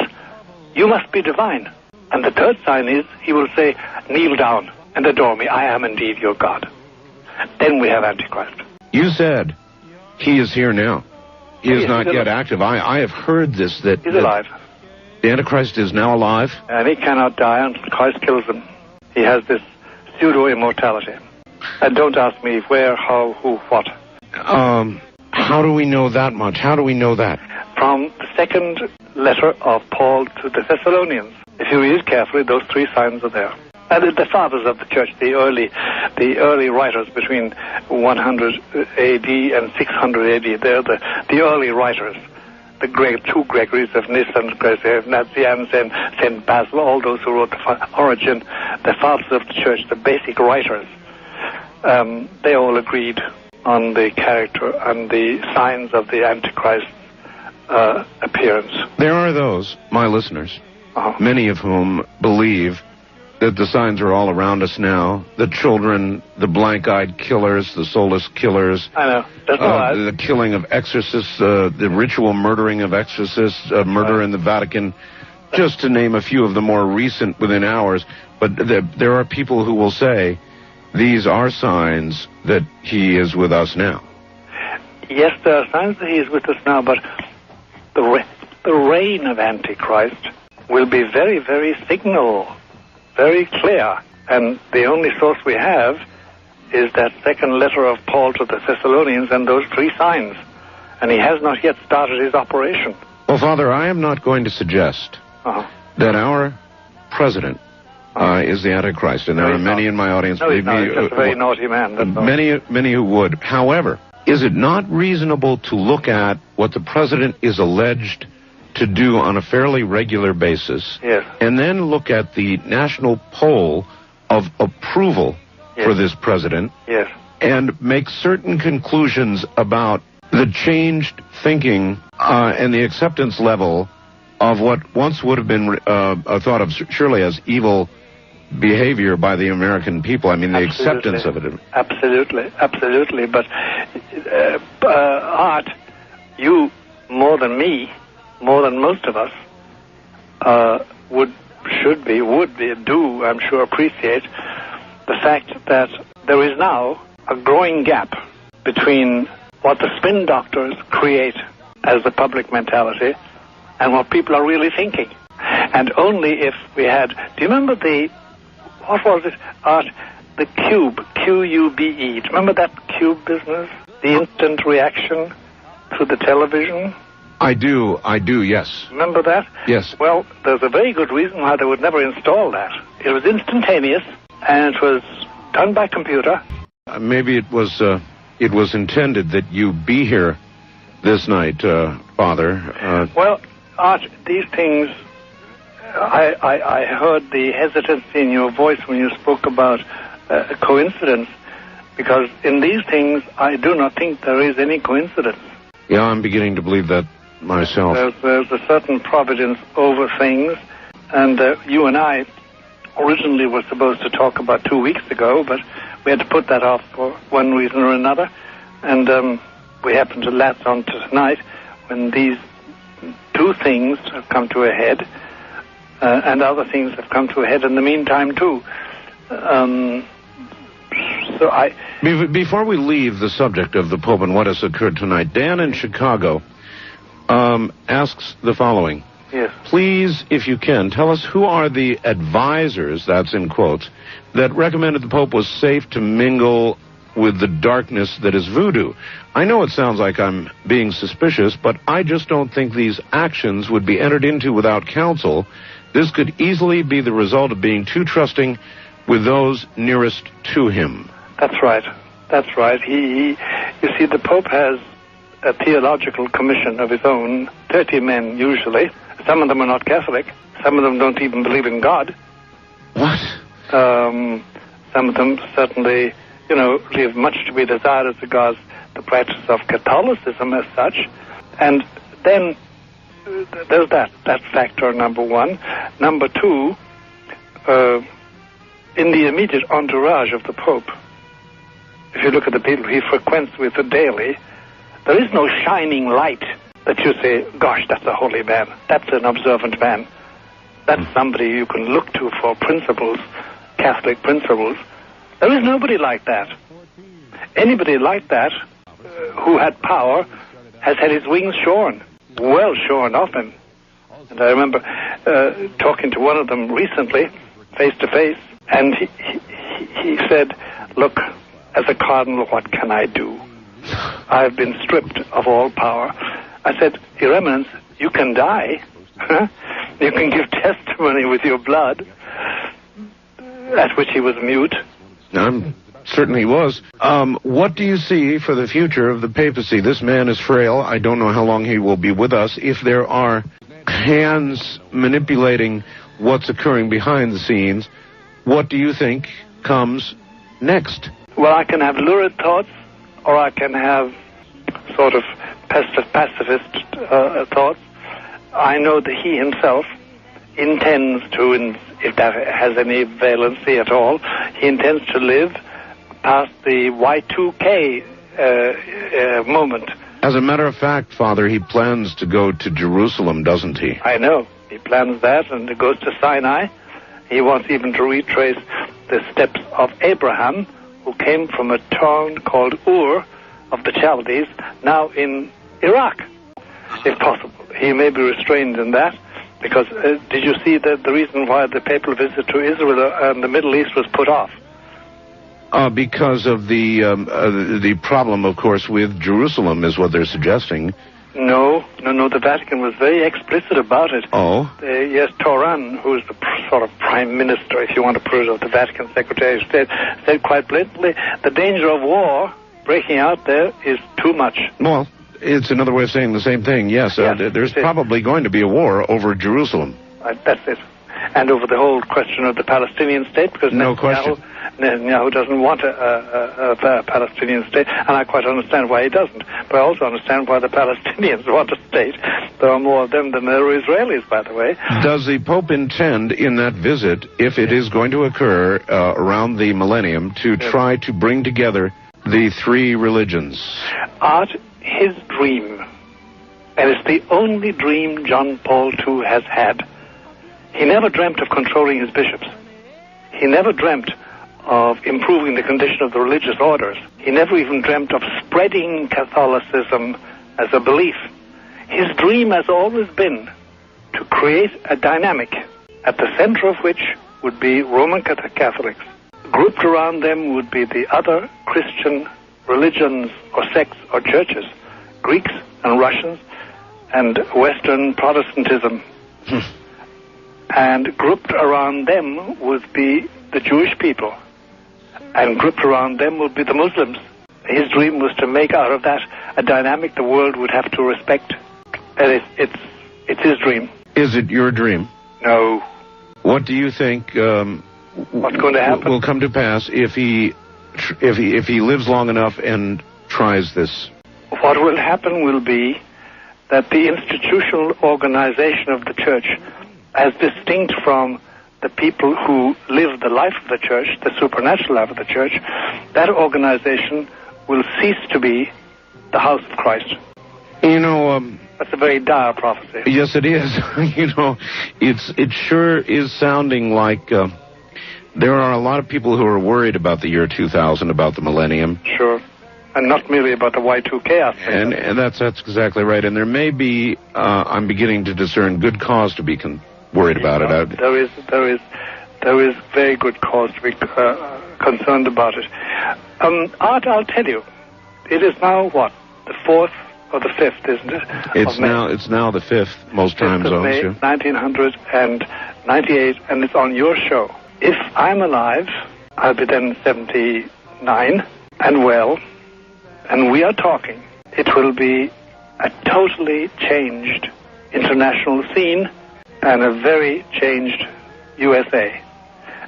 you must be divine. And the third sign is, he will say, kneel down and adore me. I am indeed your God. Then we have Antichrist. You said he is here now. He is not yet active. I have heard this, that... He's alive. The Antichrist is now alive? And he cannot die until Christ kills him. He has this pseudo-immortality. And don't ask me where, how, who, what. How do we know that much? How do we know that? From the second letter of Paul to the Thessalonians. If you read carefully, those 3 signs are there. And the fathers of the church, the early writers between 100 AD and 600 AD, they're the early writers. The 2 Gregories of Nyssa and Nazianz and St. Basil, all those who wrote the Origin, the fathers of the church, the basic writers, they all agreed on the character and the signs of the Antichrist appearance. There are those, my listeners, many of whom believe that the signs are all around us now. The children, the blank-eyed killers, the soulless killers. I know. That's the killing of exorcists, the ritual murdering of exorcists, murder in the Vatican, just to name a few of the more recent within hours. But there are people who will say, these are signs that he is with us now. Yes, there are signs that he is with us now, but the reign of Antichrist will be very, very signal, very clear. And the only source we have is that second letter of Paul to the Thessalonians and those 3 signs. And he has not yet started his operation. Well, Father, I am not going to suggest that our president is the Antichrist, and there are many in my audience. No, he's not. He's just a very naughty man. That's many who would. However, is it not reasonable to look at what the president is alleged to do on a fairly regular basis, and then look at the national poll of approval for this president, and make certain conclusions about the changed thinking and the acceptance level of what once would have been thought of surely as evil behavior by the American people? I mean, the acceptance of it. Absolutely. But Art, you more than me, more than most of us, would I'm sure, appreciate the fact that there is now a growing gap between what the spin doctors create as the public mentality and what people are really thinking. And only if we had... Do you remember what was it, Art? The Cube, Q-U-B-E. Do you remember that Cube business? The instant reaction to the television? I do, yes. Remember that? Yes. Well, there's a very good reason why they would never install that. It was instantaneous, and it was done by computer. Maybe it was intended that you be here this night, Father. Well, Art, these things, I heard the hesitancy in your voice when you spoke about a coincidence, because in these things, I do not think there is any coincidence. Yeah, I'm beginning to believe that myself. There's a certain providence over things, and you and I originally were supposed to talk about 2 weeks ago, but we had to put that off for one reason or another, and we happened to latch on to tonight when these 2 things have come to a head, and other things have come to a head in the meantime too. So Before we leave the subject of the Pope and what has occurred tonight, Dan in Chicago asks the following. Yes. Please, if you can, tell us who are the advisors, that's in quotes, that recommended the Pope was safe to mingle with the darkness that is voodoo. I know it sounds like I'm being suspicious, but I just don't think these actions would be entered into without counsel. This could easily be the result of being too trusting with those nearest to him. That's right. That's right. You see, the Pope has a theological commission of his own, 30 men usually. Some of them are not Catholic. Some of them don't even believe in God. What? Some of them certainly, leave much to be desired as regards the practice of Catholicism as such. And then there's that factor, number one. Number two, in the immediate entourage of the Pope, if you look at the people he frequents with daily, there is no shining light that you say, gosh, that's a holy man, that's an observant man, that's somebody you can look to for principles, Catholic principles. There is nobody like that. Anybody like that who had power has had his wings shorn, well shorn off him. And I remember talking to one of them recently, face to face, and he said, look, as a cardinal, what can I do? I've been stripped of all power. I said, Your Eminence, you can die. You can give testimony with your blood. At which he was mute. Certainly was. What do you see for the future of the papacy? This man is frail. I don't know how long he will be with us. If there are hands manipulating what's occurring behind the scenes, what do you think comes next? Well, I can have lurid thoughts, or I can have sort of pacifist thoughts. I know that he himself intends to, if that has any valency at all, he intends to live past the Y2K moment. As a matter of fact, Father, he plans to go to Jerusalem, doesn't he? I know. He plans that, and he goes to Sinai. He wants even to retrace the steps of Abraham, who came from a town called Ur of the Chaldees, now in Iraq, if possible. He may be restrained in that, because did you see the reason why the papal visit to Israel and the Middle East was put off? Because of the problem, of course, with Jerusalem, is what they're suggesting. No, the Vatican was very explicit about it. Oh? Yes, Toran, who's the sort of prime minister, if you want to put it, of the Vatican Secretary of State, said quite blatantly, the danger of war breaking out there is too much. Well, it's another way of saying the same thing, yes. There's probably going to be a war over Jerusalem. That's it. And over the whole question of the Palestinian state, because Netanyahu doesn't want a Palestinian state, and I quite understand why he doesn't. But I also understand why the Palestinians want a state. There are more of them than there are Israelis, by the way. Does the Pope intend in that visit, if it is going to occur around the millennium, to try to bring together the three religions? Art, his dream, and it's the only dream John Paul II has had. He never dreamt of controlling his bishops. He never dreamt of improving the condition of the religious orders. He never even dreamt of spreading Catholicism as a belief. His dream has always been to create a dynamic at the center of which would be Roman Catholics. Grouped around them would be the other Christian religions or sects or churches, Greeks and Russians and Western Protestantism. And grouped around them would be the Jewish people. And grouped around them would be the Muslims. His dream was to make out of that a dynamic the world would have to respect. And it's his dream. Is it your dream? No. What do you think what's going to happen will come to pass if he lives long enough and tries this? What will happen will be that the institutional organization of the church, as distinct from the people who live the life of the church, the supernatural life of the church, that organization will cease to be the house of Christ. That's a very dire prophecy. Yes, it is. It sure is sounding like There are a lot of people who are worried about the year 2000, about the millennium. Sure. And not merely about the Y2K aspect. And that's exactly right. And there may be, I'm beginning to discern good cause to be worried about it. There is very good cause to be concerned about it. Art, I'll tell you, it is now what, the 4th or the 5th, isn't it? It's now the 5th, most time zones. May, 1998, and it's on your show. If I'm alive, I'll be then 79 and well, and we are talking. It will be a totally changed international scene and a very changed USA.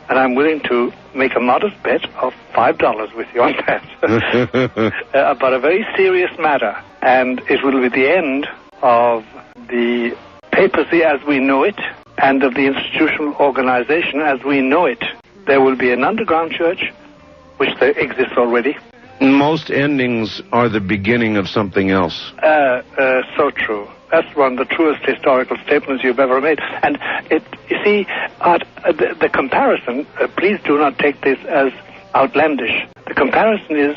And I'm willing to make a modest bet of $5 with you on that. About a very serious matter. And it will be the end of the papacy as we know it and of the institutional organization as we know it. There will be an underground church, which there exists already. Most endings are the beginning of something else. So true. That's one of the truest historical statements you've ever made. And you see, the comparison, please do not take this as outlandish. The comparison is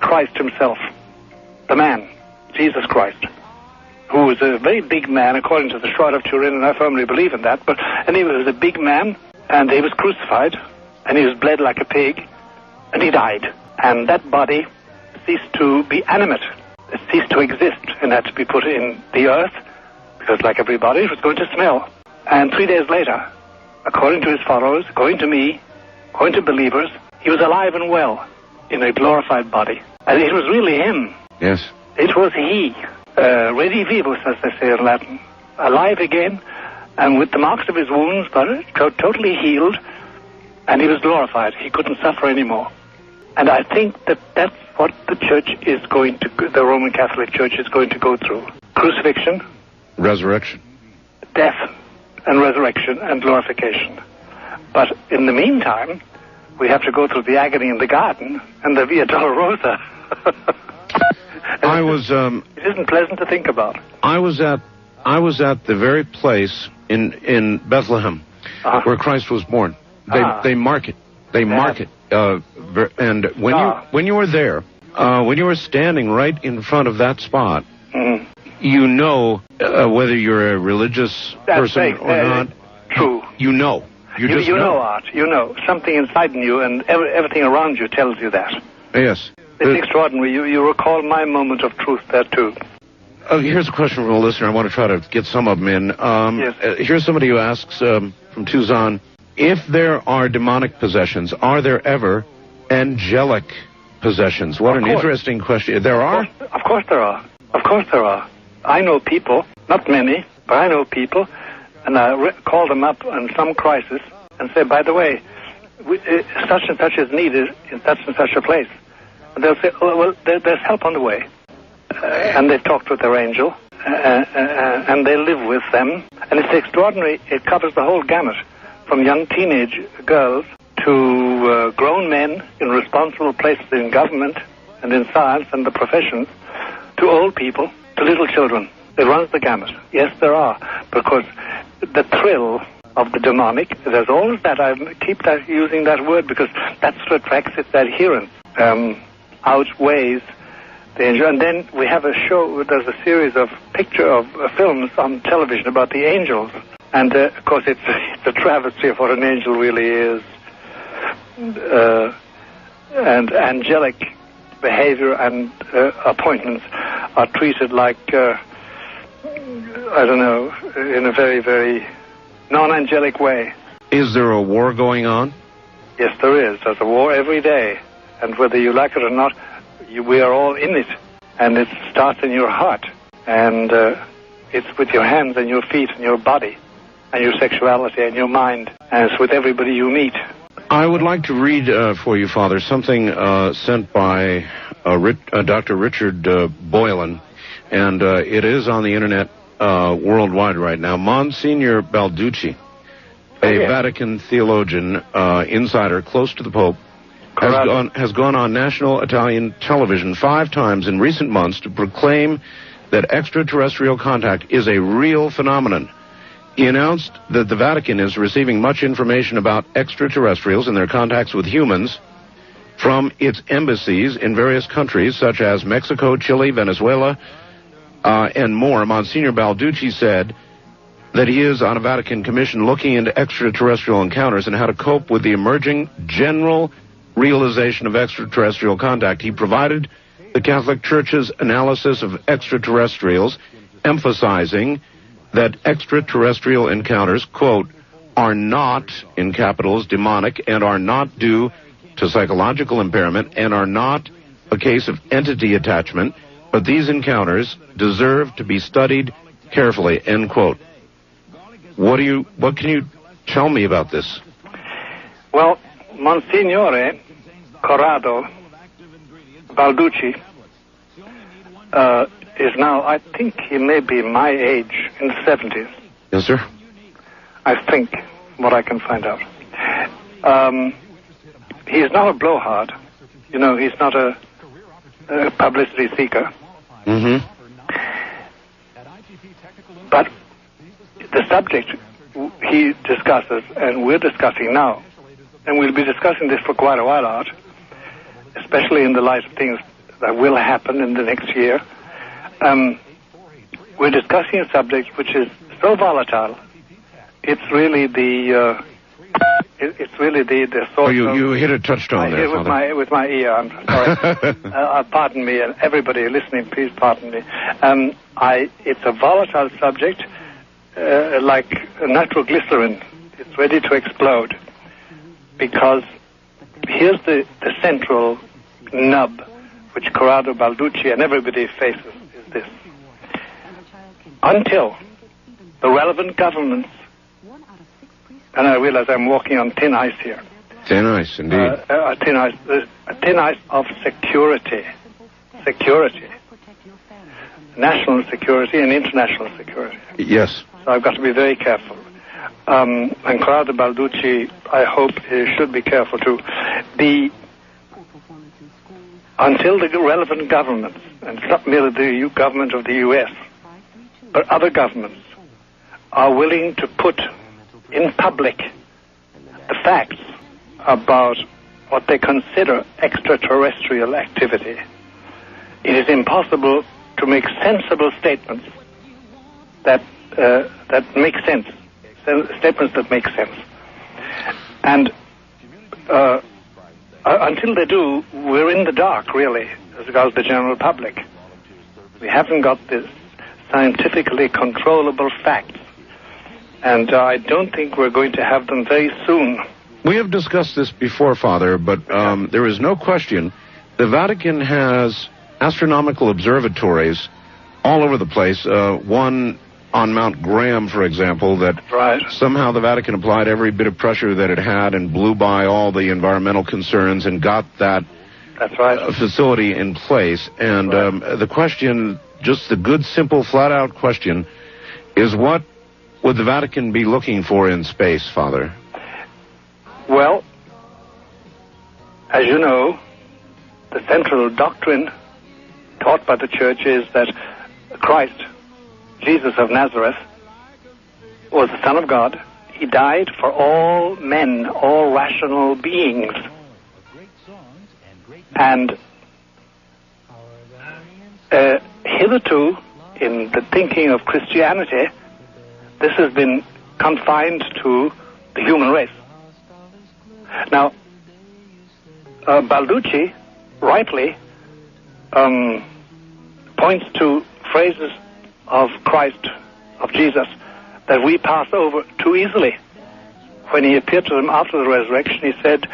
Christ himself, the man, Jesus Christ, who was a very big man, according to the Shroud of Turin, and I firmly believe in that. But anyway, he was a big man, and he was crucified, and he was bled like a pig, and he died. And that body ceased to be animate. It ceased to exist and had to be put in the earth because, like everybody, it was going to smell. And 3 days later, according to his followers, according to me, according to believers, he was alive and well in a glorified body. And it was really him. Yes. It was he, redivivus, as they say in Latin, alive again, and with the marks of his wounds, but totally healed, and he was glorified. He couldn't suffer anymore. And I think that that's what the church is going to, the Roman Catholic Church is going to go through. Crucifixion. Resurrection. Death and resurrection and glorification. But in the meantime, we have to go through the agony in the garden and the Via Dolorosa. It isn't pleasant to think about. I was at the very place in Bethlehem where Christ was born. They mark it. They mark it. And when you were there, when you were standing right in front of that spot, you know whether you're a religious person or not. True. You know. You just know, Art. You know. Something inside in you and everything around you tells you that. Yes. It's extraordinary. You recall my moment of truth there, too. Here's a question from a listener. I want to try to get some of them in. Yes. Here's somebody who asks from Tucson, if there are demonic possessions, are there ever angelic possessions? What an interesting question. There are? Of course there are. Of course there are. I know people, not many, but I know people, and I call them up in some crisis and say, by the way, such and such is needed in such and such a place. And they'll say, oh, well, there's help on the way. And they've talked with their angel, and they live with them. And it's extraordinary. It covers the whole gamut, from young teenage girls to grown men in responsible places in government and in science and the professions, to old people, to little children. It runs the gamut. Yes, there are, because the thrill of the demonic, there's always that. I keep using that word because that's what attracts its adherents, outweighs the angel. And then we have a show, there's a series of films on television about the angels. And, of course, it's a travesty of what an angel really is. And angelic behavior and appointments are treated like, I don't know, in a very, very non-angelic way. Is there a war going on? Yes, there is. There's a war every day. And whether you like it or not, we are all in it. And it starts in your heart. And it's with your hands and your feet and your body and your sexuality and your mind. And it's with everybody you meet. I would like to read for you, Father, something sent by Dr. Richard Boylan. And it is on the Internet worldwide right now. Monsignor Balducci, a Vatican theologian, insider close to the Pope, has gone on national Italian television 5 times in recent months to proclaim that extraterrestrial contact is a real phenomenon. He announced that the Vatican is receiving much information about extraterrestrials and their contacts with humans from its embassies in various countries such as Mexico, Chile, Venezuela, and more. Monsignor Balducci said that he is on a Vatican commission looking into extraterrestrial encounters and how to cope with the emerging general realization of extraterrestrial contact. He provided the Catholic Church's analysis of extraterrestrials, emphasizing that extraterrestrial encounters, quote, are not, in capitals, demonic, and are not due to psychological impairment, and are not a case of entity attachment, but these encounters deserve to be studied carefully, end quote. What can you tell me about this? Well, Monsignore Corrado Balducci is now, I think he may be my age, in the 70s. Yes, sir. I think, what I can find out. He's not a blowhard. You know, he's not a publicity seeker. Mm-hmm. But the subject he discusses, and we're discussing now, and we'll be discussing this for quite a while out, especially in the light of things that will happen in the next year. We're discussing a subject which is so volatile. It's really the source. You hit a touchstone there, Father. With my ear. I'm sorry. Pardon me, and everybody listening, please pardon me. It's a volatile subject, like nitroglycerin. It's ready to explode, because here's the central nub which Corrado Balducci and everybody faces, is this. Until the relevant governments, and I realize I'm walking on thin ice here. Thin ice, indeed. Thin ice of security. Security. National security and international security. Yes. So I've got to be very careful. And Corrado Balducci, I hope, should be careful too. Until the relevant governments, and it's not merely the government of the U.S., but other governments, are willing to put in public the facts about what they consider extraterrestrial activity, it is impossible to make sensible statements that make sense, statements that make sense. And until they do, we're in the dark, really, as regards the general public. We haven't got this scientifically controllable facts, and I don't think we're going to have them very soon. We have discussed this before, Father, but there is no question the Vatican has astronomical observatories all over the place. One on Mount Graham, for example, that somehow the Vatican applied every bit of pressure that it had and blew by all the environmental concerns and got that facility in place. And the question, just the good, simple, flat-out question, is what would the Vatican be looking for in space, Father? Well, as you know, the central doctrine taught by the Church is that Christ, Jesus of Nazareth, was the Son of God. He died for all men, all rational beings. And hitherto, in the thinking of Christianity, this has been confined to the human race. Now, Balducci, rightly, points to phrases of Christ, of Jesus, that we pass over too easily. When he appeared to them after the resurrection, he said,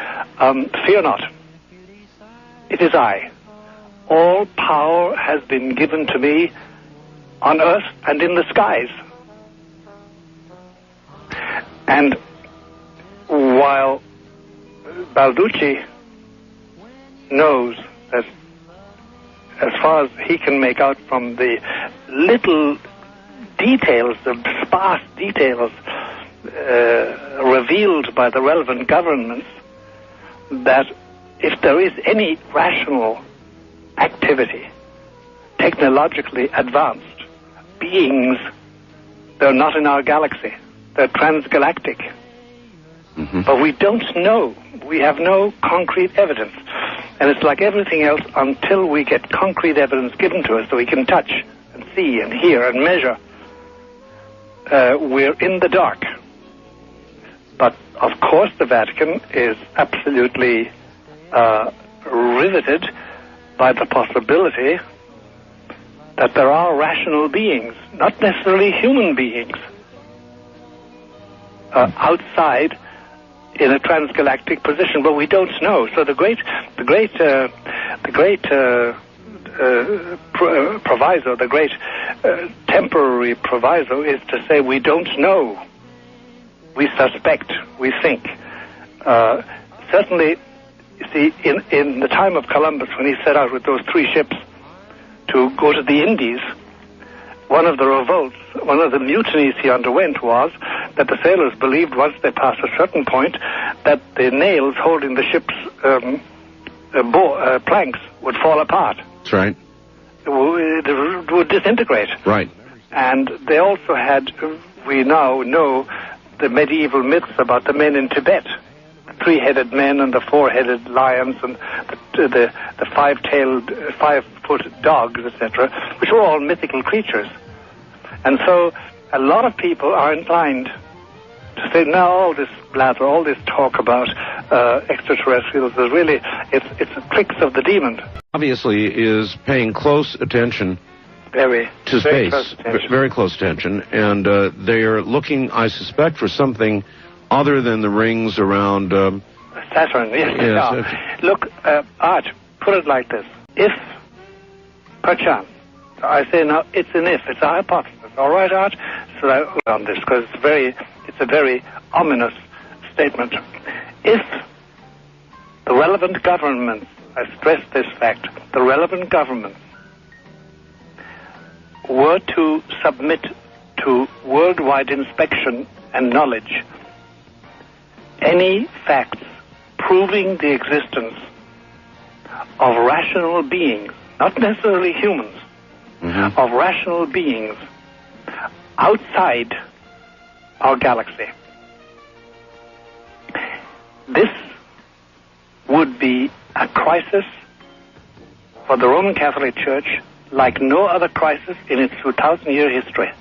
"Fear not, it is I. All power has been given to me on earth and in the skies." And while Balducci knows that, as far as he can make out from the little details, the sparse details revealed by the relevant governments, that if there is any rational activity, technologically advanced beings, they're not in our galaxy. They're transgalactic. But we don't know. We have no concrete evidence. And it's like everything else, until we get concrete evidence given to us so we can touch and see and hear and measure, we're in the dark. But, of course, the Vatican is absolutely riveted by the possibility that there are rational beings, not necessarily human beings, outside in a transgalactic position, but we don't know. So the great proviso, the great temporary proviso, is to say we don't know. We suspect. We think. Certainly, you see, in the time of Columbus, when he set out with those 3 ships to go to the Indies, one of the revolts, one of the mutinies he underwent was that the sailors believed once they passed a certain point that the nails holding the ship's planks would fall apart. That's right. It would disintegrate. Right. And they also had, we now know, the medieval myths about the men in Tibet, the 3-headed men and the 4-headed lions and the 5-tailed, 5-foot dogs, etc., which were all mythical creatures. And so a lot of people are inclined to say, now all this blather, all this talk about extraterrestrials is really, it's tricks of the demon. Obviously is paying close attention to space, very close attention, and they are looking, I suspect, for something other than the rings around Saturn. Yes. Look, Art, put it like this: if, perchance, I say now, it's an if, it's a hypothesis. All right, Art. So I on this because it's a very ominous statement. If the relevant governments, I stress this fact, the relevant governments were to submit to worldwide inspection and knowledge any facts proving the existence of rational beings, not necessarily humans, of rational beings outside our galaxy, this would be a crisis for the Roman Catholic Church like no other crisis in its 2,000-year history.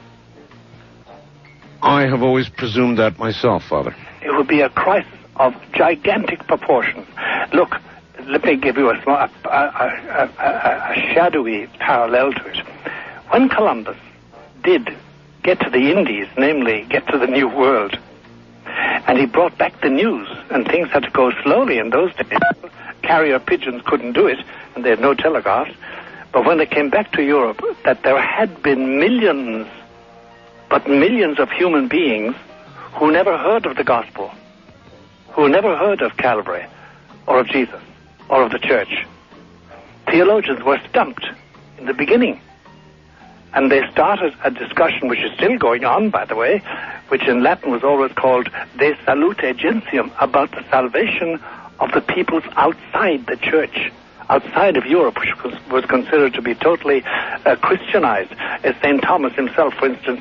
I have always presumed that myself, Father. It would be a crisis of gigantic proportions. Look, let me give you a shadowy parallel to it. When Columbus did get to the Indies, namely get to the New World, and he brought back the news, and things had to go slowly in those days. Carrier pigeons couldn't do it, and they had no telegraphs. But when they came back to Europe, that there had been millions, but millions of human beings who never heard of the gospel, who never heard of Calvary, or of Jesus, or of the church. Theologians were stumped in the beginning. And they started a discussion, which is still going on, by the way, which in Latin was always called De Salute Gentium, about the salvation of the peoples outside the church, outside of Europe, which was considered to be totally Christianized. As St. Thomas himself, for instance,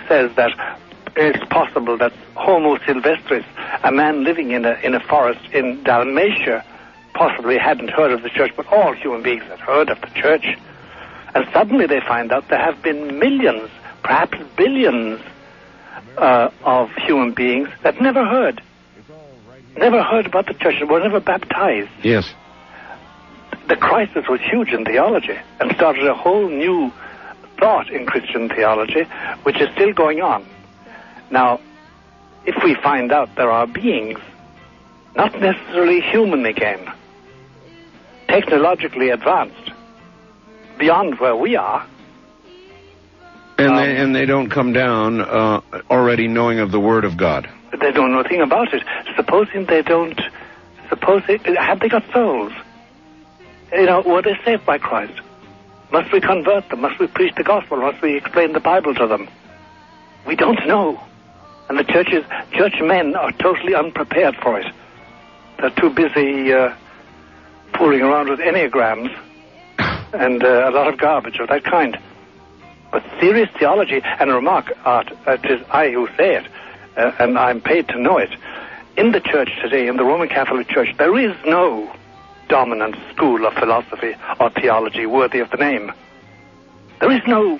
says that it's possible that Homo Silvestris, a man living in a forest in Dalmatia, possibly hadn't heard of the church, but all human beings had heard of the church. And suddenly they find out there have been millions, perhaps billions, of human beings that never heard about the church, and were never baptized. Yes. The crisis was huge in theology and started a whole new thought in Christian theology, which is still going on. Now, if we find out there are beings, not necessarily human again, technologically advanced, beyond where we are. And they don't come down already knowing of the Word of God. They don't know a thing about it. Supposing they don't, have they got souls? Were they saved by Christ? Must we convert them? Must we preach the gospel? Must we explain the Bible to them? We don't know. And the churchmen are totally unprepared for it. They're too busy fooling around with enneagrams and a lot of garbage of that kind. But serious theology, and remark, Art, it is I who say it, and I'm paid to know it. In the Church today, in the Roman Catholic Church, there is no dominant school of philosophy or theology worthy of the name. There is no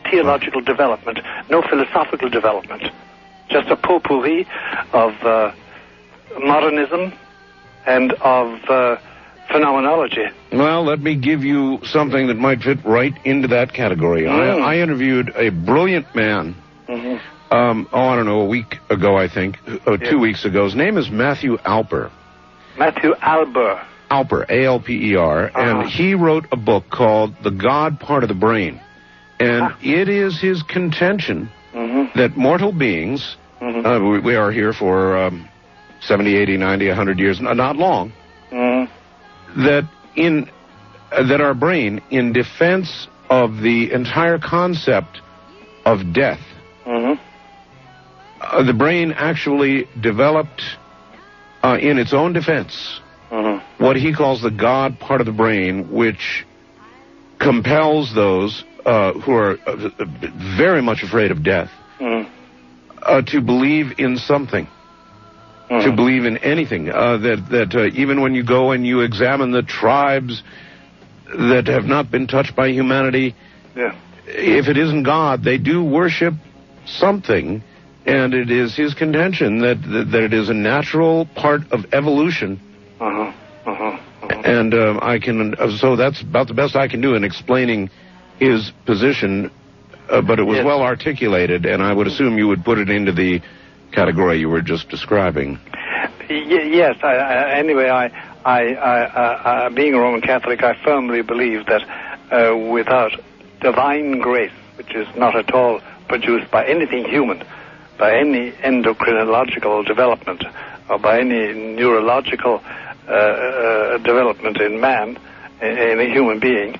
theological development, no philosophical development. Just a potpourri of modernism and of phenomenology. Well, let me give you something that might fit right into that category. I interviewed a brilliant man, I don't know, a week ago, I think, 2 weeks ago. His name is Matthew Alper. Matthew Alper. Alper, A-L-P-E-R, and he wrote a book called The God Part of the Brain. And it is his contention that mortal beings, we are here for 70, 80, 90, 100 years, not long, that our brain, in defense of the entire concept of death, the brain actually developed in its own defense what he calls the God part of the brain, which compels those who are very much afraid of death to believe in something, to believe in anything. That even when you go and you examine the tribes that have not been touched by humanity, if it isn't God, they do worship something, and it is his contention that it is a natural part of evolution. And so that's about the best I can do in explaining his position, but it was well articulated, and I would assume you would put it into the category you were just describing. Yes. Anyway, I being a Roman Catholic, I firmly believe that without divine grace, which is not at all produced by anything human, by any endocrinological development, or by any neurological development in man, in a human being,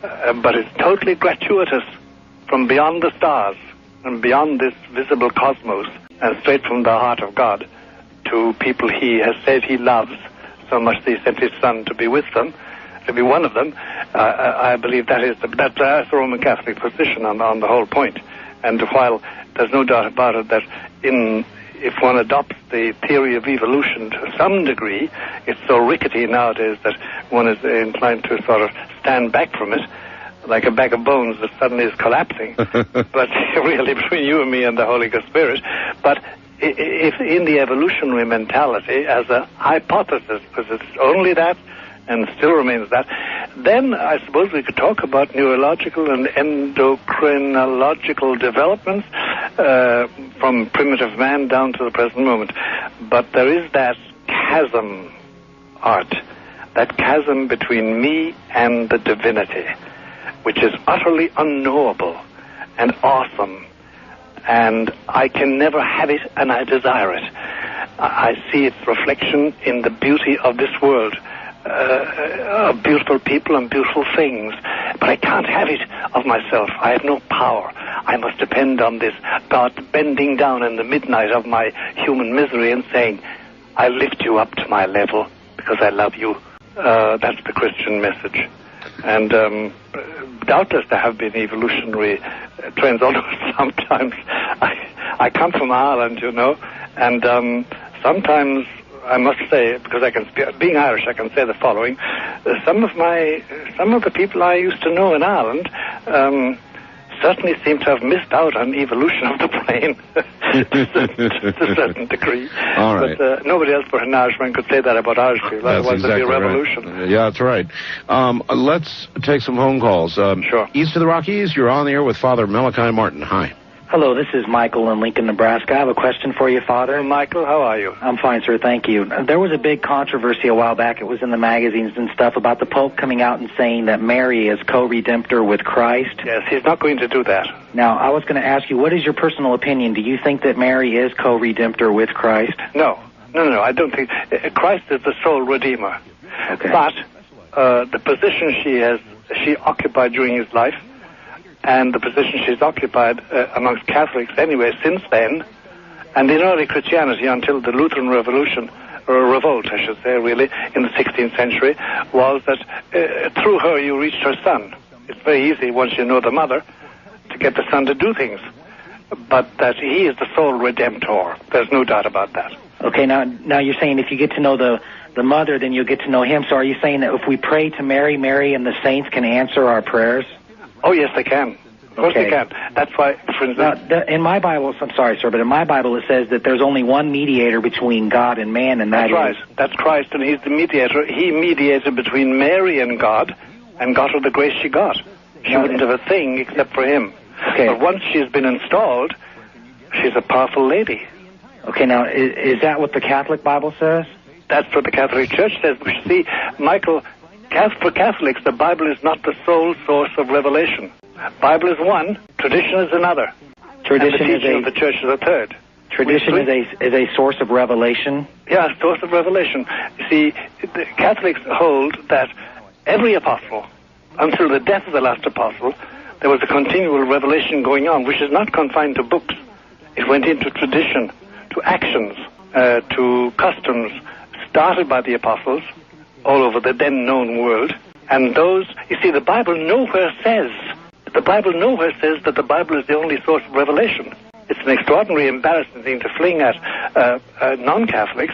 but it's totally gratuitous from beyond the stars and beyond this visible cosmos, and straight from the heart of God to people he has said he loves so much that he sent his Son to be with them, to be one of them. I believe that's the Roman Catholic position on the whole point. And while there's no doubt about it that if one adopts the theory of evolution to some degree, it's so rickety nowadays that one is inclined to sort of stand back from it, like a bag of bones that suddenly is collapsing. But really, between you and me and the Holy Spirit. But if in the evolutionary mentality, as a hypothesis, because it's only that and still remains that, then I suppose we could talk about neurological and endocrinological developments from primitive man down to the present moment. But there is that chasm, Art, that chasm between me and the divinity, which is utterly unknowable and awesome, and I can never have it, and I desire it. I see its reflection in the beauty of this world, of beautiful people and beautiful things, but I can't have it of myself. I have no power. I must depend on this God bending down in the midnight of my human misery and saying, I lift you up to my level because I love you. That's the Christian message. And doubtless there have been evolutionary trends, although sometimes I come from Ireland, you know, and sometimes I must say, because I can being Irish, I can say the following: some of the people I used to know in Ireland certainly seem to have missed out on evolution of the brain to a certain degree. All right. But nobody else but an Irishman could say that about Irish people. Otherwise exactly there'd be a revolution. Right. Yeah, that's right. Let's take some phone calls. Sure. East of the Rockies, you're on the air with Father Malachi Martin. Hi. Hello, this is Michael in Lincoln, Nebraska. I have a question for you, Father. Michael, how are you? I'm fine, sir. Thank you. There was a big controversy a while back. It was in the magazines and stuff about the Pope coming out and saying that Mary is co-redemptor with Christ. Yes, he's not going to do that. Now, I was going to ask you, what is your personal opinion? Do you think that Mary is co-redemptor with Christ? No, I don't think. Christ is the sole redeemer. Okay. But the position she occupied during his life, and the position she's occupied amongst Catholics anyway since then, and in early Christianity until the Lutheran Revolution, or revolt, I should say, really, in the 16th century, was that through her you reached her son. It's very easy, once you know the mother, to get the son to do things. but that he is the sole Redemptor. There's no doubt about that. Okay, now you're saying if you get to know the mother, then you'll get to know him. So are you saying that if we pray to Mary, Mary and the saints can answer our prayers? Oh, yes, they can. Of course they can. That's why, for instance... Now, in my Bible, I'm sorry, sir, but in my Bible it says that there's only one mediator between God and man, and that's right. That's Christ, and he's the mediator. He mediated between Mary and got her the grace she got. She wouldn't have a thing except for him. Okay. But once she's been installed, she's a powerful lady. Okay, now, is that what the Catholic Bible says? That's what the Catholic Church says. But you see, Michael, for Catholics, the Bible is not the sole source of revelation. Bible is one, tradition is another. Tradition and the teaching of the Church is a third. Tradition is a source of revelation? Yeah, a source of revelation. You see, the Catholics hold that every apostle, until the death of the last apostle, there was a continual revelation going on, which is not confined to books. It went into tradition, to actions, to customs, started by the apostles all over the then known world. And those, you see, the Bible nowhere says that the Bible is the only source of revelation. It's an extraordinarily embarrassing thing to fling at non-Catholics,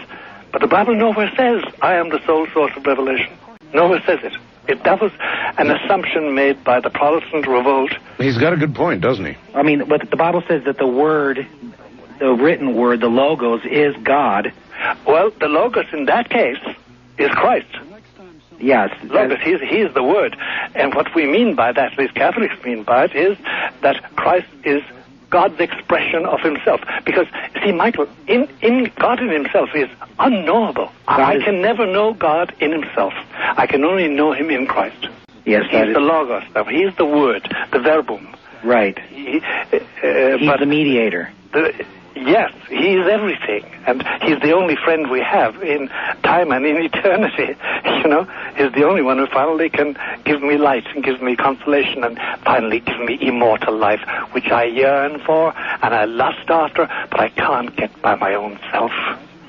but the Bible nowhere says, I am the sole source of revelation. Nowhere says it. That was an assumption made by the Protestant revolt. He's got a good point, doesn't he? I mean, but the Bible says that the word, the written word, the Logos, is God. Well, the Logos in that case is Christ. Yes. Logos, he is the Word. And what we mean by that, at least Catholics mean by it, is that Christ is God's expression of himself. Because, see, Michael, in God in himself is unknowable. I can never know God in himself. I can only know him in Christ. Yes, he's the Logos. He's the Word, the Verbum. Right. He's the mediator. Yes, he is everything, and he's the only friend we have in time and in eternity. You know, he's the only one who finally can give me light and give me consolation and finally give me immortal life, which I yearn for and I lust after, but I can't get by my own self.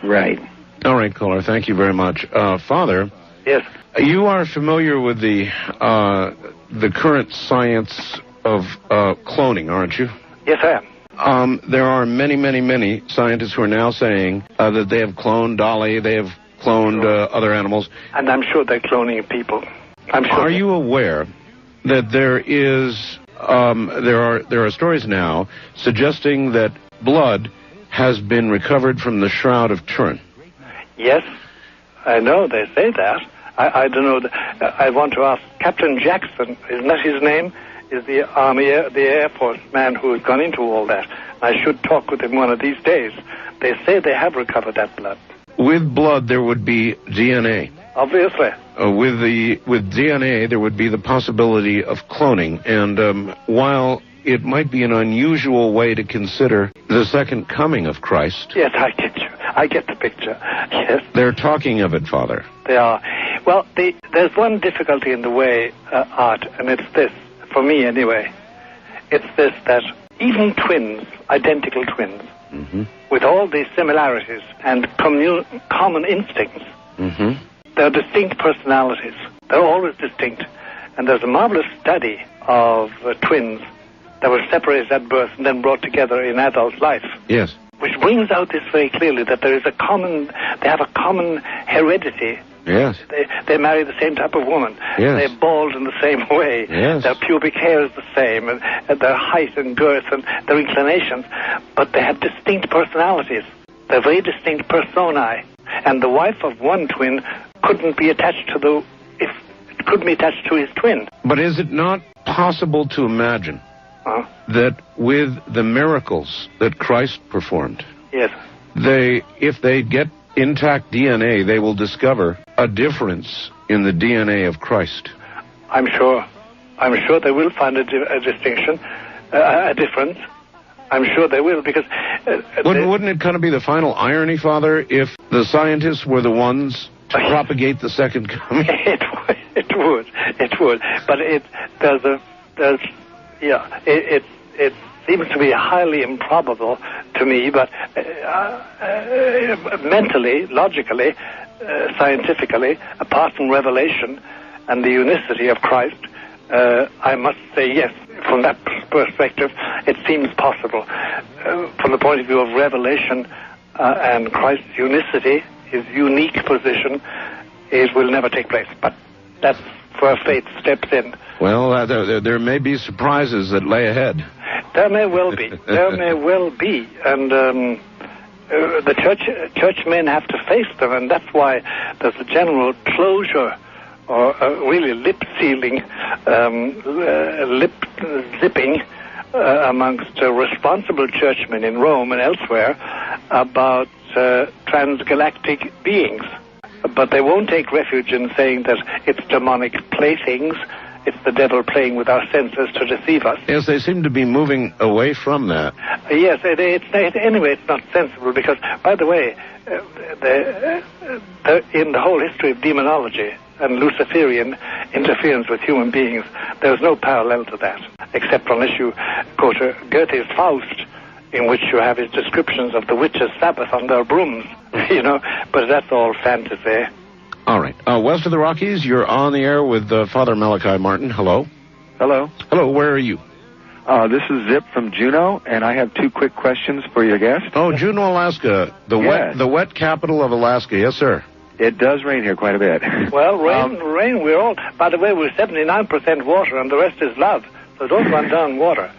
Right. All right, caller, thank you very much. Father? Yes? You are familiar with the current science of cloning, aren't you? Yes, I am. There are many scientists who are now saying that they have cloned Dolly, they have cloned other animals. And I'm sure they're cloning people. I'm sure. Are you aware that there are stories now suggesting that blood has been recovered from the Shroud of Turin? Yes, I know they say that. I don't know. I want to ask Captain Jackson, isn't that his name? Is the Army, the Air Force man who has gone into all that. I should talk with him one of these days. They say they have recovered that blood. With blood, there would be DNA. Obviously. With DNA, there would be the possibility of cloning. And while it might be an unusual way to consider the second coming of Christ... Yes, I get you. I get the picture. Yes. They're talking of it, Father. They are. Well, there's one difficulty in the way, Art, and it's this. For me, anyway, it's this, that even twins, identical twins, with all these similarities and common instincts, they're distinct personalities. They're always distinct. And there's a marvelous study of twins that were separated at birth and then brought together in adult life. Yes. Which brings out this very clearly, that they have a common heredity. Yes. They marry the same type of woman. Yes. They're bald in the same way. Yes. Their pubic hair is the same, and their height and girth and their inclinations. But they have distinct personalities. They're very distinct personae. And the wife of one twin couldn't be attached to his twin. But is it not possible to imagine that with the miracles that Christ performed, yes, if they get intact DNA, they will discover a difference in the DNA of Christ? I'm sure they will find a distinction, a difference. I'm sure they will, because... Wouldn't it kind of be the final irony, Father, if the scientists were the ones to propagate the second coming? It would. But it seems to be highly improbable to me, but mentally, logically, scientifically, apart from revelation and the unicity of Christ, I must say yes. From that perspective, it seems possible. From the point of view of revelation and Christ's unicity, his unique position, it will never take place. But that's where faith steps in. Well, there may be surprises that lay ahead. There may well be. There may well be. And the churchmen have to face them, and that's why there's a general closure or really lip-sealing, lip-zipping amongst responsible churchmen in Rome and elsewhere about transgalactic beings. But they won't take refuge in saying that it's demonic playthings, it's the devil playing with our senses to deceive us. Yes, they seem to be moving away from that. Yes, anyway, it's not sensible because, by the way, in the whole history of demonology and Luciferian interference with human beings, there's no parallel to that, except unless you go to Goethe's Faust, in which you have his descriptions of the witches' Sabbath on their brooms, but that's all fantasy. All right. West of the Rockies, you're on the air with Father Malachi Martin. Hello. Hello. Hello, where are you? This is Zip from Juneau, and I have two quick questions for your guest. Oh, Juneau, Alaska, the wet capital of Alaska. Yes, sir. It does rain here quite a bit. Well, rain, we're all... By the way, we're 79% water, and the rest is love, so don't run down water.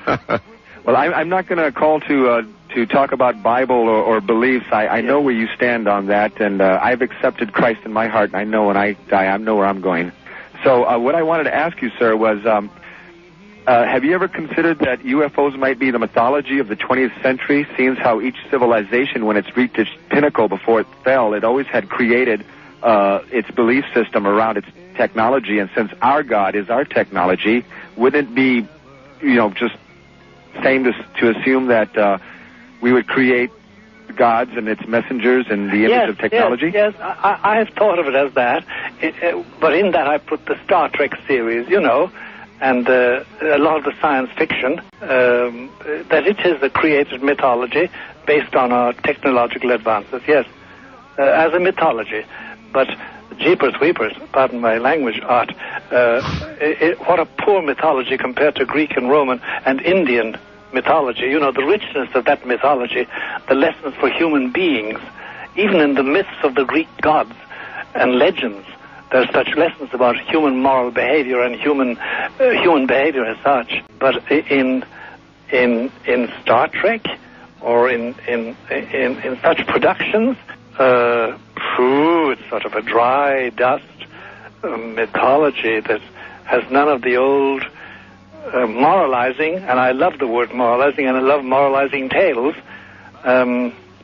Well, I'm not going to call to talk about Bible or beliefs. I know where you stand on that, and I've accepted Christ in my heart, and I know when I die, I know where I'm going. So what I wanted to ask you, sir, was have you ever considered that UFOs might be the mythology of the 20th century, seeing how each civilization, when it's reached its pinnacle before it fell, it always had created its belief system around its technology, and since our God is our technology, wouldn't it be, just same to assume that we would create gods and its messengers and the image of technology? Yes, I have thought of it as that, but in that I put the Star Trek series, and a lot of the science fiction, that it is a created mythology based on our technological advances, yes, as a mythology. But jeepers weepers, pardon my language, Art, what a poor mythology compared to Greek and Roman and Indian mythology. The richness of that mythology, the lessons for human beings, even in the myths of the Greek gods and legends, there's such lessons about human moral behavior and human behavior as such. But in Star Trek or in such productions, it's sort of a dry dust mythology that has none of the old moralizing, and I love the word moralizing, and I love moralizing tales.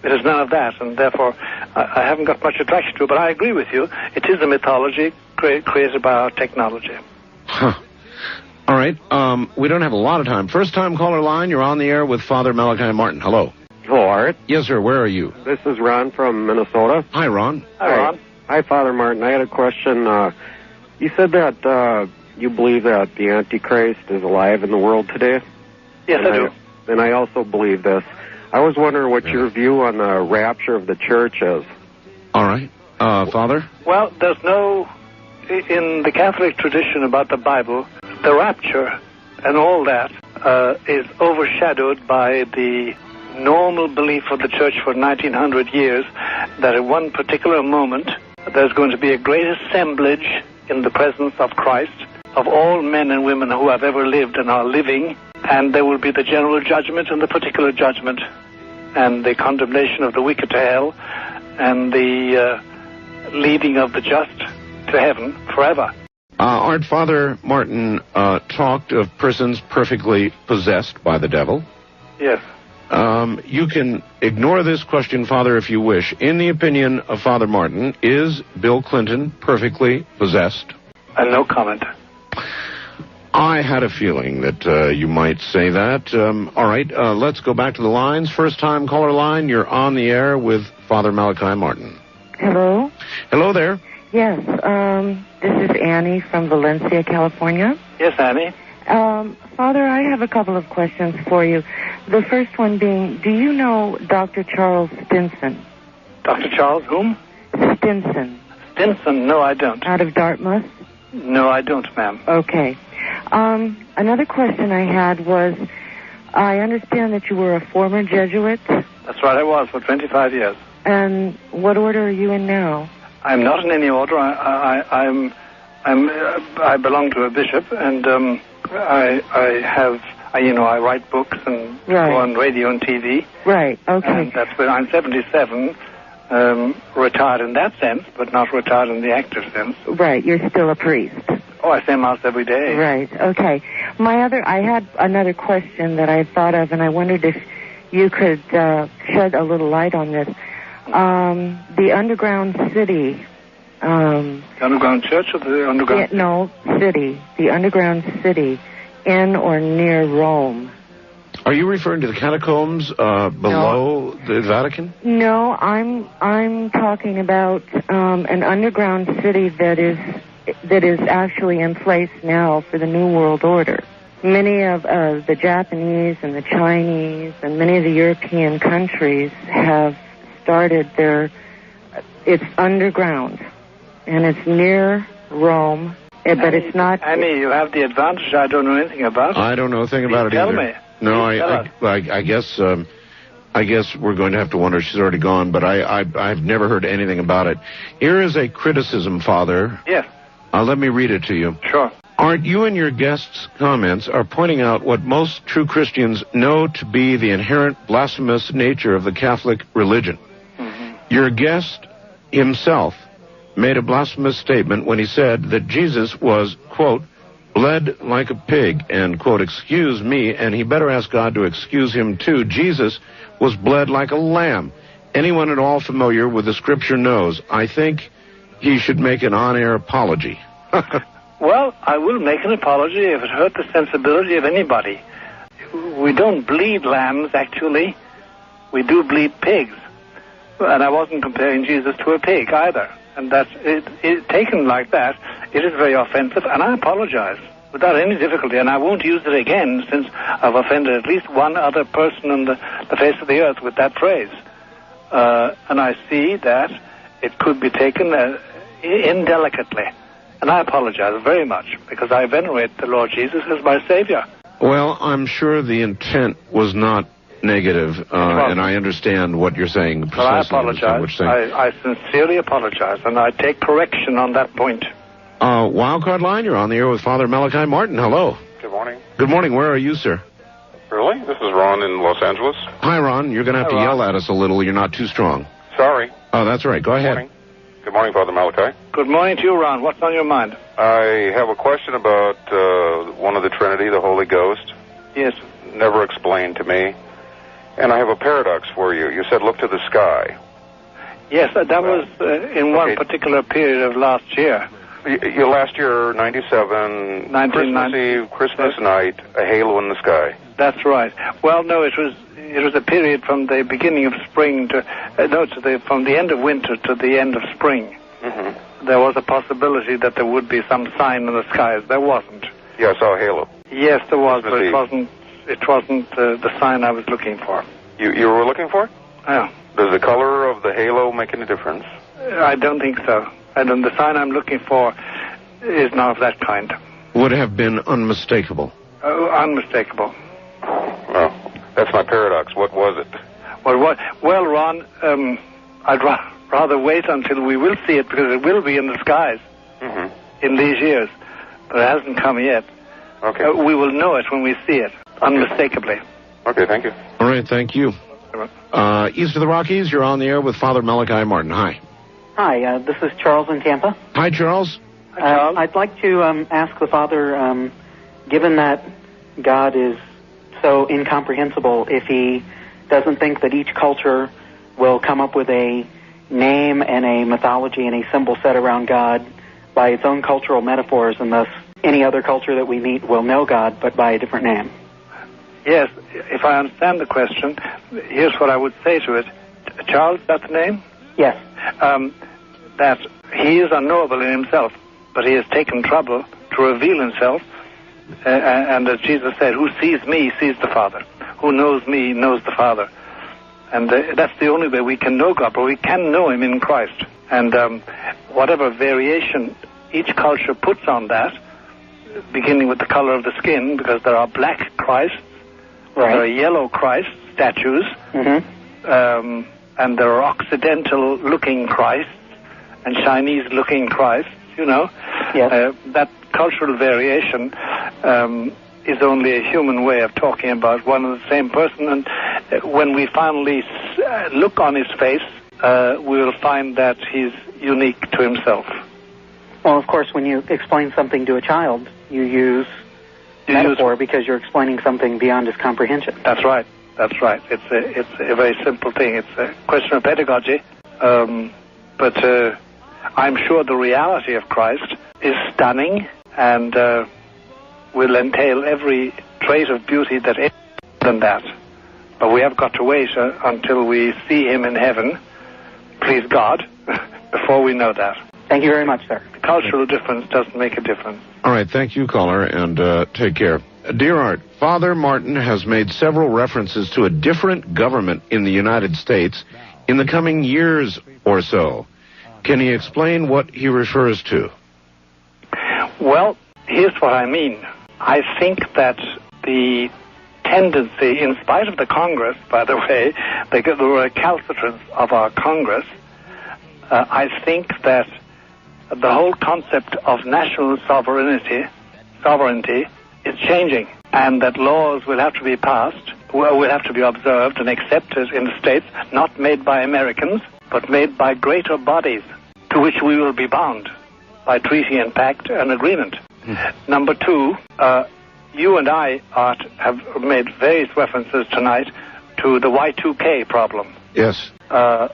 It is none of that, and therefore I haven't got much attraction to it, but I agree with you. It is a mythology created by our technology. Huh. All right. We don't have a lot of time. First time caller line, you're on the air with Father Malachi Martin. Hello. Hello, Art. Yes, sir. Where are you? This is Ron from Minnesota. Hi, Ron. Hi, Ron. Hi, Father Martin. I had a question. You said that you believe that the Antichrist is alive in the world today? Yes, I do. And I also believe this. I was wondering what your view on the rapture of the church is. All right. Father? Well, there's in the Catholic tradition about the Bible, the rapture and all that is overshadowed by the normal belief of the church for 1900 years that at one particular moment there's going to be a great assemblage in the presence of Christ, of all men and women who have ever lived and are living, and there will be the general judgment and the particular judgment, and the condemnation of the wicked to hell, and the leading of the just to heaven forever. Aren't Father Martin talked of persons perfectly possessed by the devil? Yes. You can ignore this question, Father, if you wish. In the opinion of Father Martin, is Bill Clinton perfectly possessed? No comment. I had a feeling that you might say that. All right, let's go back to the lines. First time caller line, you're on the air with Father Malachi Martin. Hello? Hello there. Yes, this is Annie from Valencia, California. Yes, Annie. Father, I have a couple of questions for you. The first one being, do you know Dr. Charles Stinson? Dr. Charles whom? Stinson. Stinson? No, I don't. Out of Dartmouth? No, I don't, ma'am. Okay. Another question I had was, I understand that you were a former Jesuit. That's right, I was for 25 years. And what order are you in now? I'm not in any order. I belong to a bishop, and I write books and go on radio and TV. Right. Okay. And that's when I'm 77, retired in that sense, but not retired in the active sense. Right. You're still a priest. Oh, I say Mass every day. Right. Okay. I had another question that I thought of, and I wondered if you could shed a little light on this. The underground city. The underground church or the underground? City. The underground city in or near Rome. Are you referring to the catacombs below the Vatican? No, I'm talking about an underground city that is actually in place now for the New World Order. Many of the Japanese and the Chinese and many of the European countries have started it's underground, and it's near Rome, but it's not... Annie, you have the advantage I don't know anything about. I don't know a thing about it either. Tell me. No, I guess we're going to have to wonder. She's already gone, but I've never heard anything about it. Here is a criticism, Father. Yes. Let me read it to you. Sure. Aren't you and your guests' comments are pointing out what most true Christians know to be the inherent blasphemous nature of the Catholic religion? Mm-hmm. Your guest himself made a blasphemous statement when he said that Jesus was, quote, bled like a pig, and, quote, excuse me, and he better ask God to excuse him too. Jesus was bled like a lamb. Anyone at all familiar with the scripture knows. I think he should make an on-air apology. Well, I will make an apology if it hurt the sensibility of anybody. We don't bleed lambs, actually. We do bleed pigs. And I wasn't comparing Jesus to a pig either. And that's it taken like that, it is very offensive, and I apologize without any difficulty, and I won't use it again since I've offended at least one other person on the face of the earth with that phrase. And I see that it could be taken indelicately. And I apologize very much, because I venerate the Lord Jesus as my Savior. Well, I'm sure the intent was not negative, and I understand what you're saying. Well, I apologize. I sincerely apologize, and I take correction on that point. Wildcard Line, you're on the air with Father Malachi Martin. Hello. Good morning. Good morning. Where are you, sir? Really? This is Ron in Los Angeles. Hi, Ron. You're going to have to yell at us a little. You're not too strong. Sorry. Oh, that's all right. Go ahead. Good morning, Father Malachi. Good morning to you, Ron. What's on your mind? I have a question about one of the Trinity, the Holy Ghost. Yes. Never explained to me. And I have a paradox for you. You said look to the sky. Yes, that was in one particular period of last year. Last year, 97, Christmas Eve, Christmas night, a halo in the sky. That's right. Well, no, it was a period from the beginning of spring from the end of winter to the end of spring. Mm-hmm. There was a possibility that there would be some sign in the skies. There wasn't. Yeah, I saw a halo. Yes, there was, but it wasn't the sign I was looking for. You were looking for it? Yeah. Does the color of the halo make any difference? I don't think so. The sign I'm looking for is not of that kind. Would have been unmistakable. Unmistakable. Well, that's my paradox. What was it? Well, Ron, I'd rather wait until we will see it, because it will be in the skies in these years. But it hasn't come yet. Okay. We will know it when we see it, unmistakably. Okay, thank you. All right, thank you. East of the Rockies, you're on the air with Father Malachi Martin. Hi. Hi, this is Charles in Tampa. Hi, Charles. Hi, Charles. I'd like to ask the Father, given that God is so incomprehensible, if he doesn't think that each culture will come up with a name and a mythology and a symbol set around God by its own cultural metaphors, and thus any other culture that we meet will know God, but by a different name. Yes, if I understand the question, here's what I would say to it. Charles, that's the name? Yes. That he is unknowable in himself, but he has taken trouble to reveal himself, and as Jesus said, who sees me sees the Father. Who knows me knows the Father. And that's the only way we can know God, but we can know him in Christ. And whatever variation each culture puts on that, beginning with the color of the skin, because there are black Christs, Right. there are yellow Christ statues, and there are Occidental-looking Christs and Chinese-looking Christs, you know. Yes. That cultural variation is only a human way of talking about one and the same person, and when we finally look on his face, we will find that he's unique to himself. Well, of course, when you explain something to a child, you use metaphor because you're explaining something beyond his comprehension. That's right. That's right. It's a very simple thing. It's a question of pedagogy. But I'm sure the reality of Christ is stunning and will entail every trait of beauty that is than that. But we have got to wait until we see him in heaven, please God, before we know that. Thank you very much, sir. The cultural difference doesn't make a difference. All right, thank you, caller, and take care. Dear Art, Father Martin has made several references to a different government in the United States in the coming years or so. Can he explain what he refers to? Well, here's what I mean. I think that the tendency, in spite of the Congress, by the way, the recalcitrance of our Congress, I think that the whole concept of national sovereignty is changing, and that laws will have to be passed, will have to be observed and accepted in the states, not made by Americans, but made by greater bodies, to which we will be bound by treaty and pact and agreement. Number two, you and I, Art, have made various references tonight to the Y2K problem. Yes.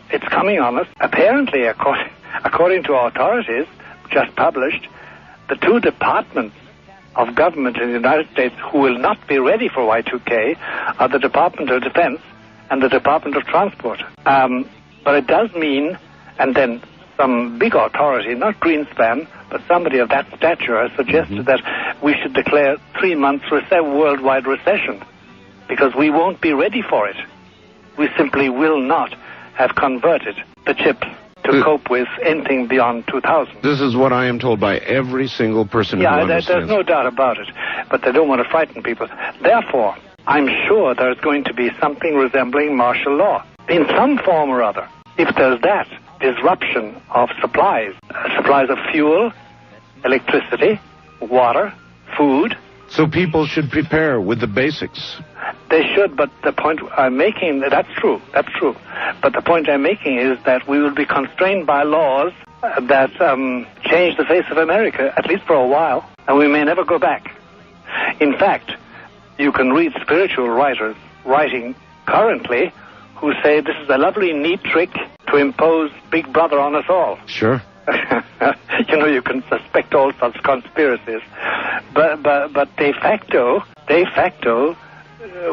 It's coming on us. Apparently, according to authorities just published, the two departments of government in the United States who will not be ready for Y2K are the Department of Defense and the Department of Transport. But it does mean, and then some big authority, not Greenspan, but somebody of that stature has suggested that we should declare 3 months worldwide recession because we won't be ready for it. We simply will not have converted the chips to cope with anything beyond 2000. This is what I am told by every single person who understands. There's no doubt about it, but they don't want to frighten people. Therefore, I'm sure there's going to be something resembling martial law in some form or other. If there's that disruption of supplies of fuel, electricity, water, food. So people should prepare with the basics. They should, but the point I'm making, that's true. But the point I'm making is that we will be constrained by laws that change the face of America, at least for a while, and we may never go back. In fact, you can read spiritual writers writing currently who say this is a lovely, neat trick to impose Big Brother on us all. Sure. You know, you can suspect all such conspiracies. But de facto,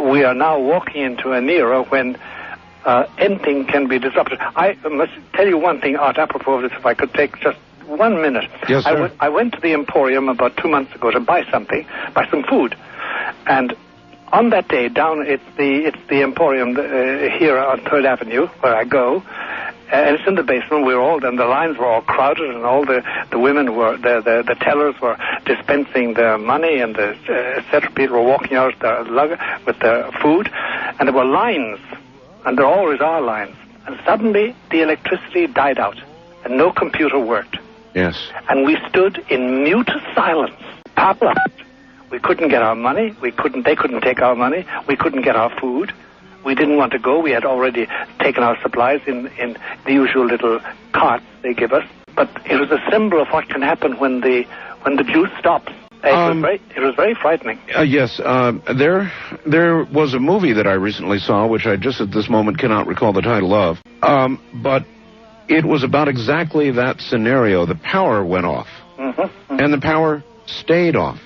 we are now walking into an era when anything can be disrupted. I must tell you one thing, Art, apropos of this, if I could take just 1 minute. Yes, sir. I went to the Emporium about 2 months ago to buy some food. And on that day, it's the Emporium here on 3rd Avenue, where I go, and it's in the basement. And the lines were all crowded, and all the women were, the tellers were dispensing their money, and the etc. People were walking out with their food, and there were lines, and there always are lines. And suddenly, the electricity died out, and no computer worked. Yes. And we stood in mute silence, paralyzed. We couldn't get our money. They couldn't take our money. We couldn't get our food. We didn't want to go. We had already taken our supplies in the usual little carts they give us. But it was a symbol of what can happen when the juice stops. It was very frightening. Yes. There was a movie that I recently saw, which I just at this moment cannot recall the title of. But it was about exactly that scenario. The power went off, and the power stayed off.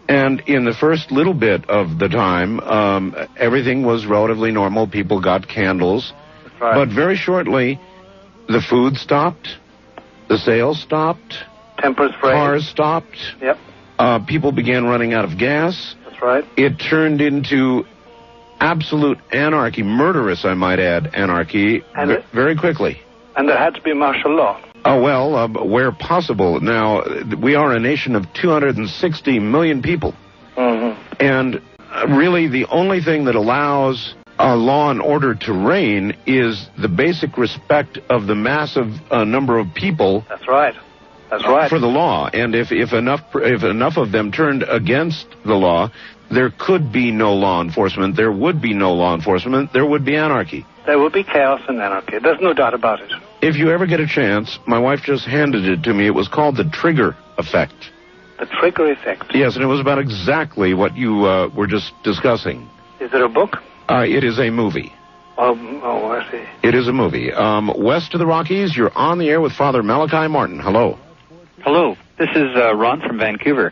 And in the first little bit of the time, everything was relatively normal. People got candles. That's right. But very shortly, the food stopped, the sales stopped, tempers frayed, cars stopped. Yep. People began running out of gas. That's right. It turned into absolute anarchy, murderous, I might add, anarchy, very quickly. And there had to be martial law. Where possible. Now, we are a nation of 260 million people. Mm-hmm. And really the only thing that allows law and order to reign is the basic respect of the massive number of people. That's right. That's right. For the law. And if enough of them turned against the law, there could be no law enforcement. There would be no law enforcement. There would be anarchy. There will be chaos and anarchy. There's no doubt about it. If you ever get a chance, my wife just handed it to me. It was called the trigger effect. The trigger effect? Yes, and it was about exactly what you were just discussing. Is it a book? It is a movie. Oh, I see. It is a movie. West of the Rockies, you're on the air with Father Malachi Martin. Hello. Hello. This is Ron from Vancouver.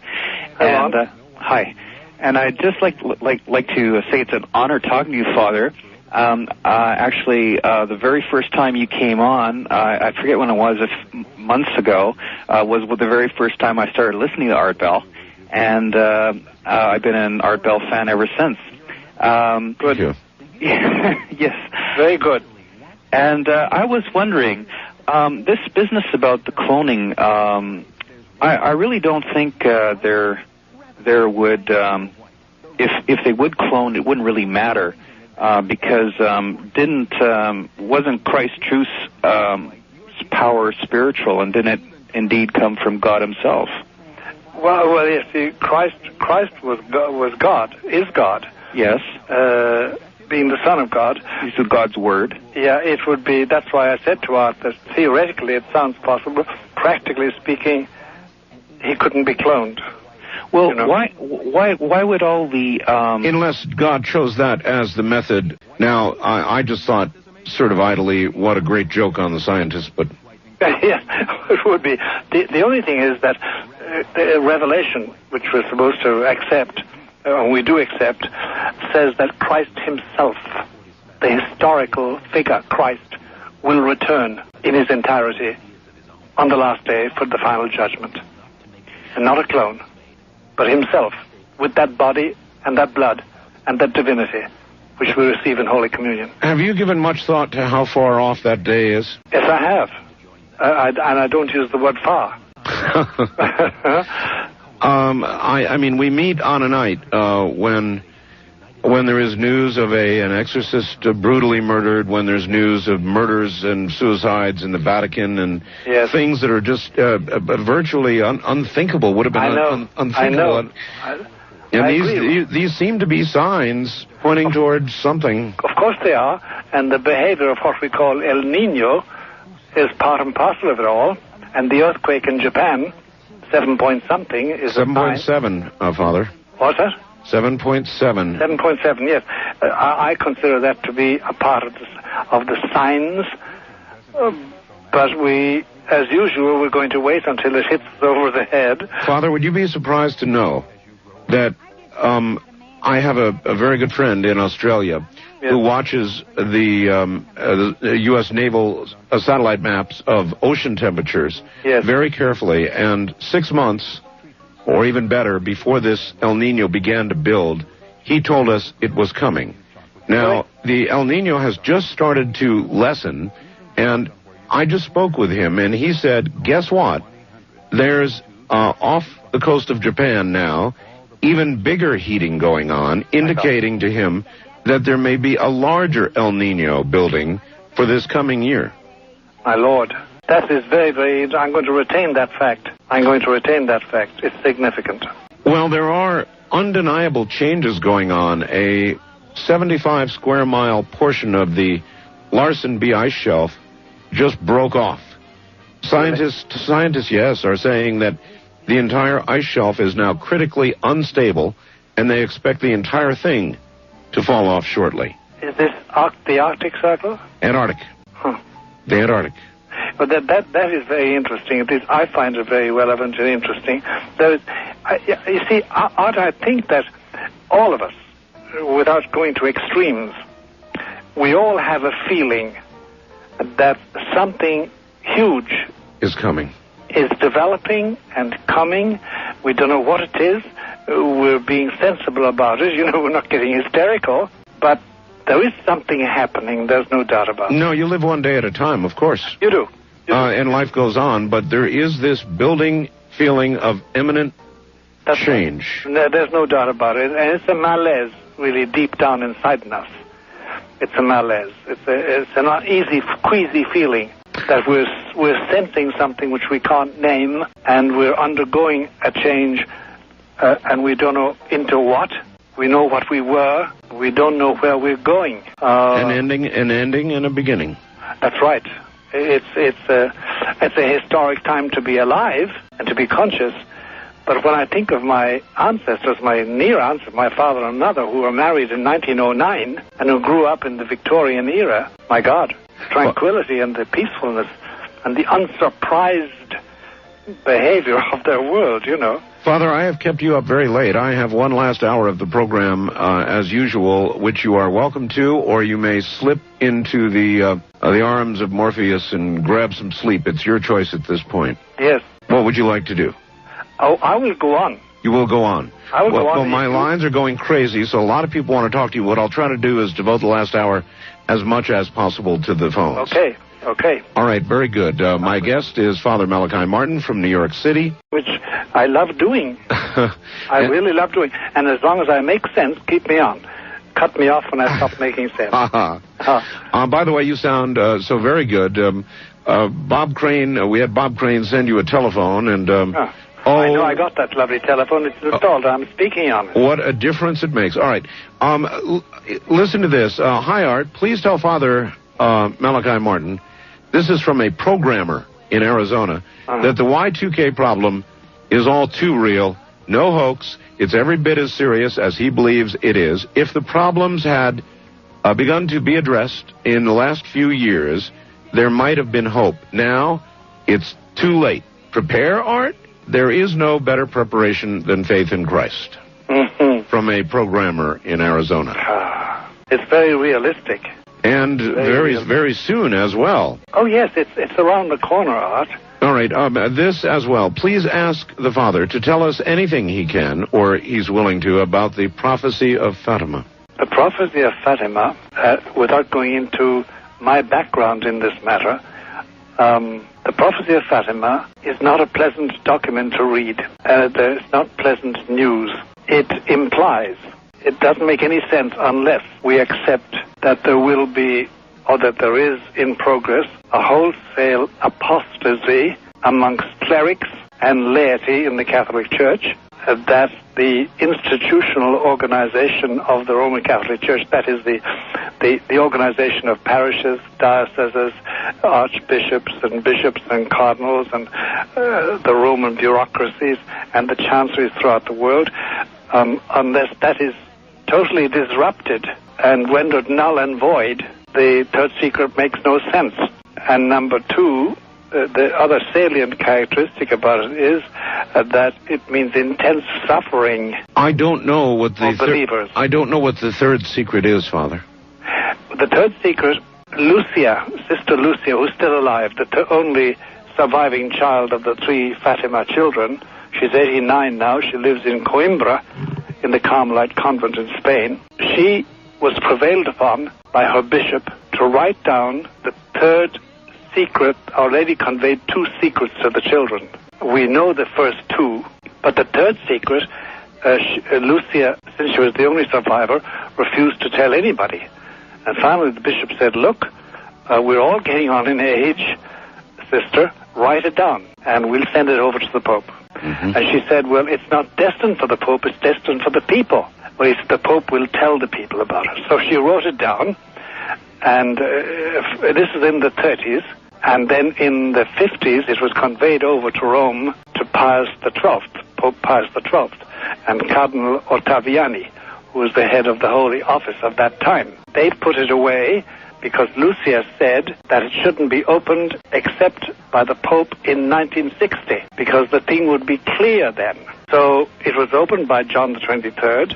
Hello. And, hi. And I'd just like to say it's an honor talking to you, Father. Actually, the very first time you came on, I forget when it was, months ago, was the very first time I started listening to Art Bell. And I've been an Art Bell fan ever since. Good. Thank you. Yes. Very good. And I was wondering, this business about the cloning, I really don't think there would, if they would clone, it wouldn't really matter, because wasn't Christ's truth power spiritual, and didn't it indeed come from God Himself? Well, you see, Christ was God, is God. Yes. Being the Son of God. He's God's Word. Yeah, it would be. That's why I said to Art that theoretically it sounds possible. Practically speaking, he couldn't be cloned. Well, you know? why would all the unless God chose that as the method? Now, I just thought, sort of idly, what a great joke on the scientists, but yeah, it would be. The only thing is that the revelation, which we're supposed to accept, we do accept, says that Christ Himself, the historical figure Christ, will return in His entirety on the last day for the final judgment, and not a clone, but Himself, with that body and that blood and that divinity, which we receive in Holy Communion. Have you given much thought to how far off that day is? Yes, I have. And I don't use the word far. I mean, we meet on a night when there is news of an exorcist brutally murdered, when there's news of murders and suicides in the Vatican, and yes. Things that are just virtually unthinkable, would have been unthinkable. I know. And these seem to be signs pointing towards something. Of course they are, and the behavior of what we call El Nino is part and parcel of it all. And the earthquake in Japan, 7-point-something, is 7.7, Father. What's that? 7.7. 7.7, yes. I consider that to be a part of the signs, but we, as usual, we're going to wait until it hits us over the head. Father, would you be surprised to know that I have a very good friend in Australia who watches the U.S. naval satellite maps of ocean temperatures very carefully, and 6 months, or even better, before this El Nino began to build, he told us it was coming. Now, the El Nino has just started to lessen, and I just spoke with him, and he said, guess what? There's off the coast of Japan now, even bigger heating going on, indicating to him that there may be a larger El Nino building for this coming year. My Lord, that is very, very... I'm going to retain that fact. It's significant. Well, there are undeniable changes going on. A 75-square-mile portion of the Larsen B ice shelf just broke off. Scientists, yes, are saying that the entire ice shelf is now critically unstable, and they expect the entire thing to fall off shortly. Is this the Arctic Circle? Antarctic. Huh. The Antarctic. But that is very interesting. I find it very relevant and interesting. You see, Art, I think that all of us, without going to extremes, we all have a feeling that something huge is coming. Is developing and coming. We don't know what it is. We're being sensible about it. We're not getting hysterical. But there is something happening. There's no doubt about it. No, you live one day at a time, of course. You do. and life goes on, but there is this building feeling of imminent change. Right. There's no doubt about it. And it's a malaise really deep down inside us. It's a malaise. It's an uneasy, queasy feeling that we're sensing something which we can't name, and we're undergoing a change, and we don't know into what. We know what we were. We don't know where we're going. An ending and a beginning. That's right. It's a historic time to be alive and to be conscious. But when I think of my ancestors, my near ancestors, my father and mother, who were married in 1909 and who grew up in the Victorian era, my God, the tranquility and the peacefulness and the unsurprised behavior of their world, you know. Father, I have kept you up very late. I have one last hour of the program, as usual, which you are welcome to, or you may slip into the arms of Morpheus and grab some sleep. It's your choice at this point. Yes. What would you like to do? Oh, I will go on. You will go on. I will go on. Well, my lines are going crazy, so a lot of people want to talk to you. What I'll try to do is devote the last hour as much as possible to the phones. Okay. All right, very good. My guest is Father Malachi Martin from New York City. Which I love doing. I really love doing. And as long as I make sense, keep me on. Cut me off when I stop making sense. By the way, you sound so very good. Bob Crane, we had Bob Crane send you a telephone, and... I know, I got that lovely telephone. It's installed. I'm speaking on it. What a difference it makes. All right. Listen to this. Hi, Art. Please tell Father Malachi Martin, this is from a programmer in Arizona, that the Y2K problem is all too real. No hoax. It's every bit as serious as he believes it is. If the problems had begun to be addressed in the last few years, there might have been hope. Now, it's too late. Prepare, Art? There is no better preparation than faith in Christ. Mm-hmm. From a programmer in Arizona. It's very realistic. And very soon as well. Oh, yes, it's around the corner, Art. All right, this as well. Please ask the Father to tell us anything he can, or he's willing to, about the prophecy of Fatima. The prophecy of Fatima, without going into my background in this matter, the prophecy of Fatima is not a pleasant document to read. It's not pleasant news. It implies, it doesn't make any sense unless we accept that there will be, or that there is in progress, a wholesale apostasy amongst clerics and laity in the Catholic Church, that the institutional organization of the Roman Catholic Church, that is the organization of parishes, dioceses, archbishops and bishops and cardinals and the Roman bureaucracies and the chanceries throughout the world, unless that is totally disrupted and rendered null and void, the third secret makes no sense. And number two, the other salient characteristic about it is that it means intense suffering. I don't know what the believers. I don't know what the third secret is, Father. The third secret, Lucia, Sister Lucia, who's still alive, the only surviving child of the three Fatima children. She's 89 now. She lives in Coimbra, in the Carmelite convent in Spain. She was prevailed upon by her bishop to write down the third secret. Our Lady conveyed two secrets to the children. We know the first two, but the third secret, Lucia, since she was the only survivor, refused to tell anybody. And finally the bishop said, look, we're all getting on in age, sister, write it down, and we'll send it over to the Pope. Mm-hmm. And she said, well, it's not destined for the Pope, it's destined for the people. Well, the Pope will tell the people about it. So she wrote it down, and this is in the 30s, and then in the 50s it was conveyed over to Rome to Pius XII, Pope Pius XII, and Cardinal Ottaviani, who was the head of the Holy Office of that time. They put it away because Lucia said that it shouldn't be opened except by the Pope in 1960, because the thing would be clear then. So it was opened by John the 23rd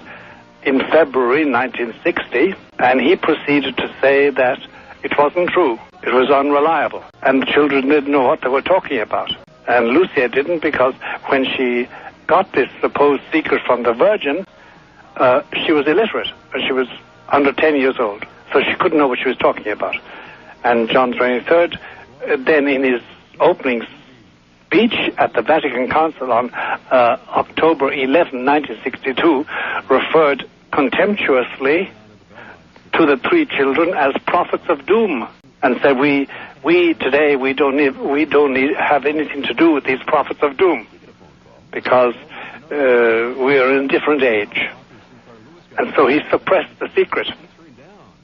in February 1960, and he proceeded to say that it wasn't true, it was unreliable, and the children didn't know what they were talking about. And Lucia didn't, because when she got this supposed secret from the Virgin, she was illiterate, and she was under 10 years old, so she couldn't know what she was talking about. And John 23rd, then in his opening speech at the Vatican Council on October 11, 1962, referred contemptuously to the three children as prophets of doom, and said, we today don't have anything to do with these prophets of doom, because we are in a different age. And so he suppressed the secret.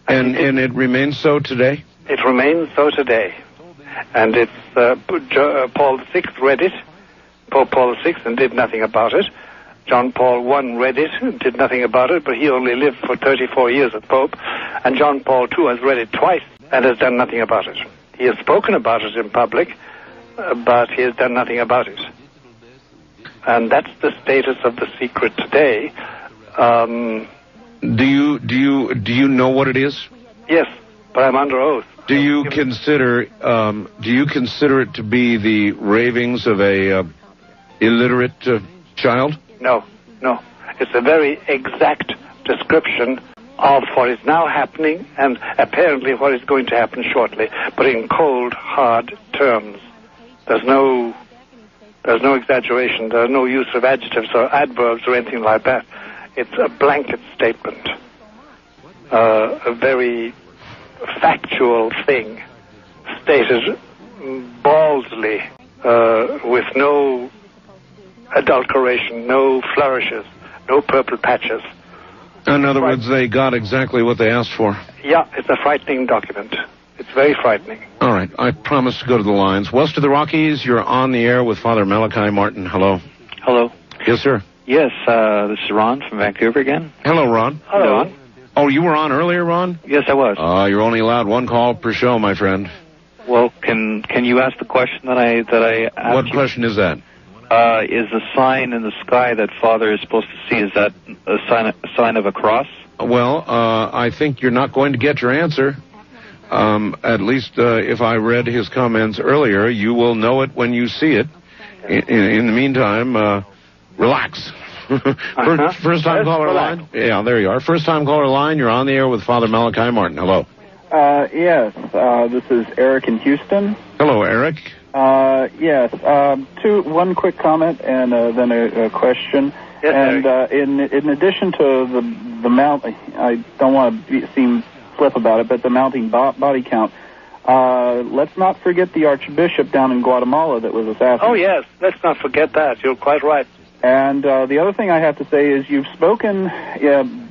And it remains so today? It remains so today. And it's Paul VI read it, Pope Paul VI, and did nothing about it. John Paul I read it and did nothing about it, but he only lived for 34 years as Pope. And John Paul II has read it twice and has done nothing about it. He has spoken about it in public, but he has done nothing about it. And that's the status of the secret today. Do you know what it is? Yes, but I'm under oath. Do you consider it to be the ravings of a illiterate child? No. It's a very exact description of what is now happening and apparently what is going to happen shortly, but in cold, hard terms. There's no exaggeration. There's no use of adjectives or adverbs or anything like that. It's a blanket statement, a very factual thing, stated baldly, with no adulteration, no flourishes, no purple patches. In other words, they got exactly what they asked for. Yeah, it's a frightening document. It's very frightening. All right, I promise to go to the lines. West of the Rockies, you're on the air with Father Malachi Martin. Hello. Hello. Yes, sir. Yes, this is Ron from Vancouver again. Hello, Ron. Hello, Ron. Oh, you were on earlier, Ron? Yes, I was. You're only allowed one call per show, my friend. Well, can you ask the question that I asked? What question is that? Is the sign in the sky that Father is supposed to see, is that a sign of a cross? Well, I think you're not going to get your answer. At least if I read his comments earlier, you will know it when you see it. In the meantime, relax. First time caller line? Yeah, there you are. First time caller line, you're on the air with Father Malachi Martin. Hello. Yes, this is Eric in Houston. Hello, Eric. Yes, one quick comment and then a question. Yes, and in addition to the mount, I don't want to seem flip about it, but the mounting body count. Let's not forget the Archbishop down in Guatemala that was assassinated. Oh yes, let's not forget that. You're quite right. And the other thing I have to say is you've spoken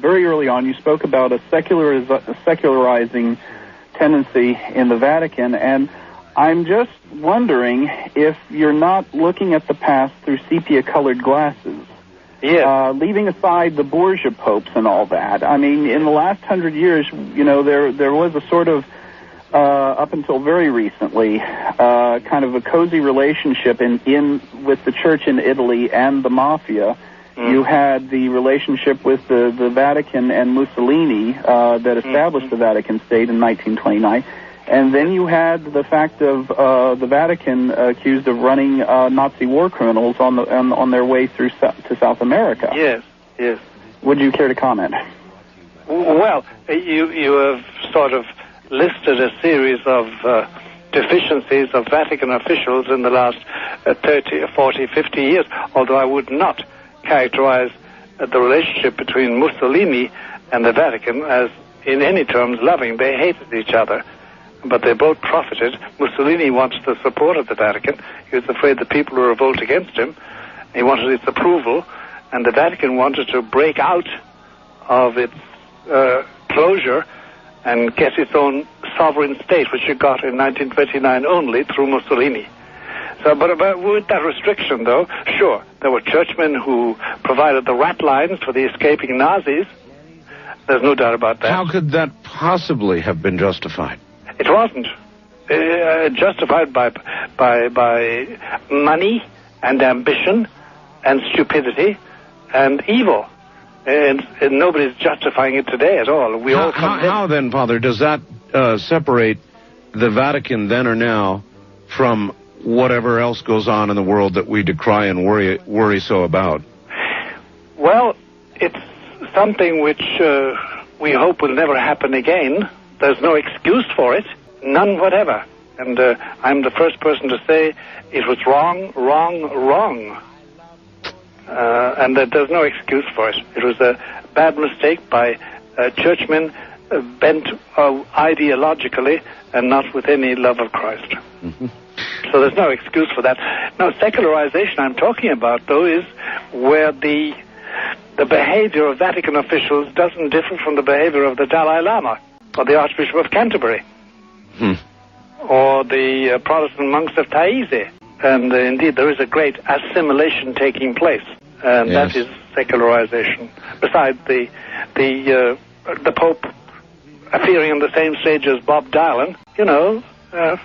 very early on. You spoke about a secularizing tendency in the Vatican, and I'm just wondering if you're not looking at the past through sepia-colored glasses. Yeah. Leaving aside the Borgia popes and all that. I mean, in the last 100 years, there was a sort of, up until very recently, kind of a cozy relationship with the church in Italy and the mafia. Mm. You had the relationship with the Vatican and Mussolini that established the Vatican State in 1929. And then you had the fact of the Vatican accused of running Nazi war criminals on their way through to South America. Yes. Would you care to comment? Well, you have sort of listed a series of deficiencies of Vatican officials in the last 30, 40, 50 years, although I would not characterize the relationship between Mussolini and the Vatican as in any terms loving. They hated each other, but they both profited. Mussolini wanted the support of the Vatican. He was afraid the people would revolt against him. He wanted its approval, and the Vatican wanted to break out of its closure and get its own sovereign state, which it got in 1929 only through Mussolini. So, but with that restriction, though, sure, there were churchmen who provided the rat lines for the escaping Nazis. There's no doubt about that. How could that possibly have been justified? It wasn't. Justified by money and ambition and stupidity and evil. And nobody's justifying it today at all. How then, Father, does that separate the Vatican then or now from whatever else goes on in the world that we decry and worry so about? Well, it's something which we hope will never happen again. There's no excuse for it, none whatever. And I'm the first person to say it was wrong, wrong, wrong. And that there's no excuse for it. It was a bad mistake by churchmen bent ideologically and not with any love of Christ. Mm-hmm. So there's no excuse for that. Now, secularization I'm talking about, though, is where the behavior of Vatican officials doesn't differ from the behavior of the Dalai Lama or the Archbishop of Canterbury or the Protestant monks of Taizé. And indeed, there is a great assimilation taking place, and that is secularization. Besides the Pope appearing on the same stage as Bob Dylan, but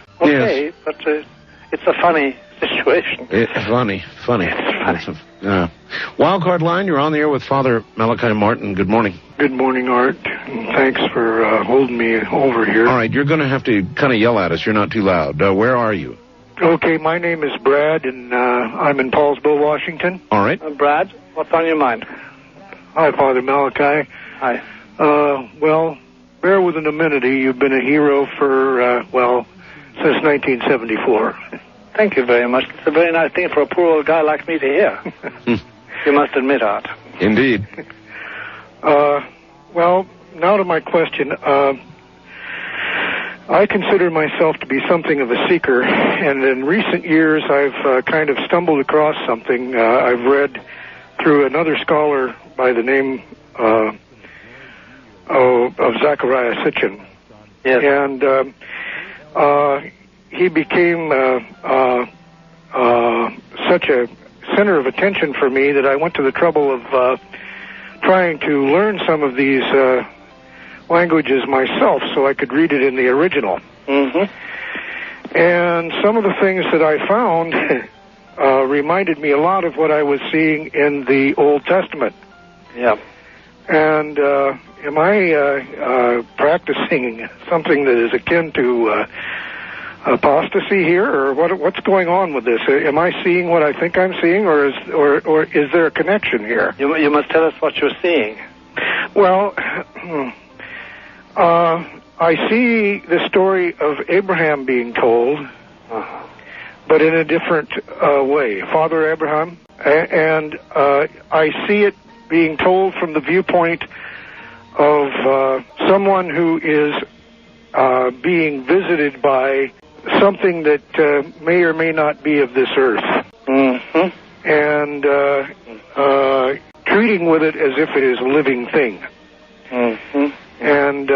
it's a funny situation. It's funny. It's funny. Wildcard line, you're on the air with Father Malachi Martin. Good morning. Good morning, Art. Thanks for holding me over here. All right, you're going to have to kind of yell at us. You're not too loud. Where are you? Okay, my name is Brad, and I'm in Paulsville, Washington. All right. Brad, what's on your mind? Hi, Father Malachi. Hi. Well, bear with an amenity. You've been a hero for, since 1974. Thank you very much. It's a very nice thing for a poor old guy like me to hear. You must admit, Art. Indeed. Well, now to my question. I consider myself to be something of a seeker, and in recent years I've kind of stumbled across something. I've read through another scholar by the name of Zachariah Sitchin. Yes. And he became such a center of attention for me that I went to the trouble of trying to learn some of these languages myself so I could read it in the original. Mm-hmm. And some of the things that I found reminded me a lot of what I was seeing in the Old Testament. Yeah. And am I practicing something that is akin to apostasy here, or what's going on with this? Am I seeing what I think I'm seeing, or is there a connection here? You must tell us what you're seeing. Well, I see the story of Abraham being told, but in a different way. Father Abraham, and I see it being told from the viewpoint of someone who is being visited by something that may or may not be of this earth. Mm-hmm. And treating with it as if it is a living thing. Mm-hmm. And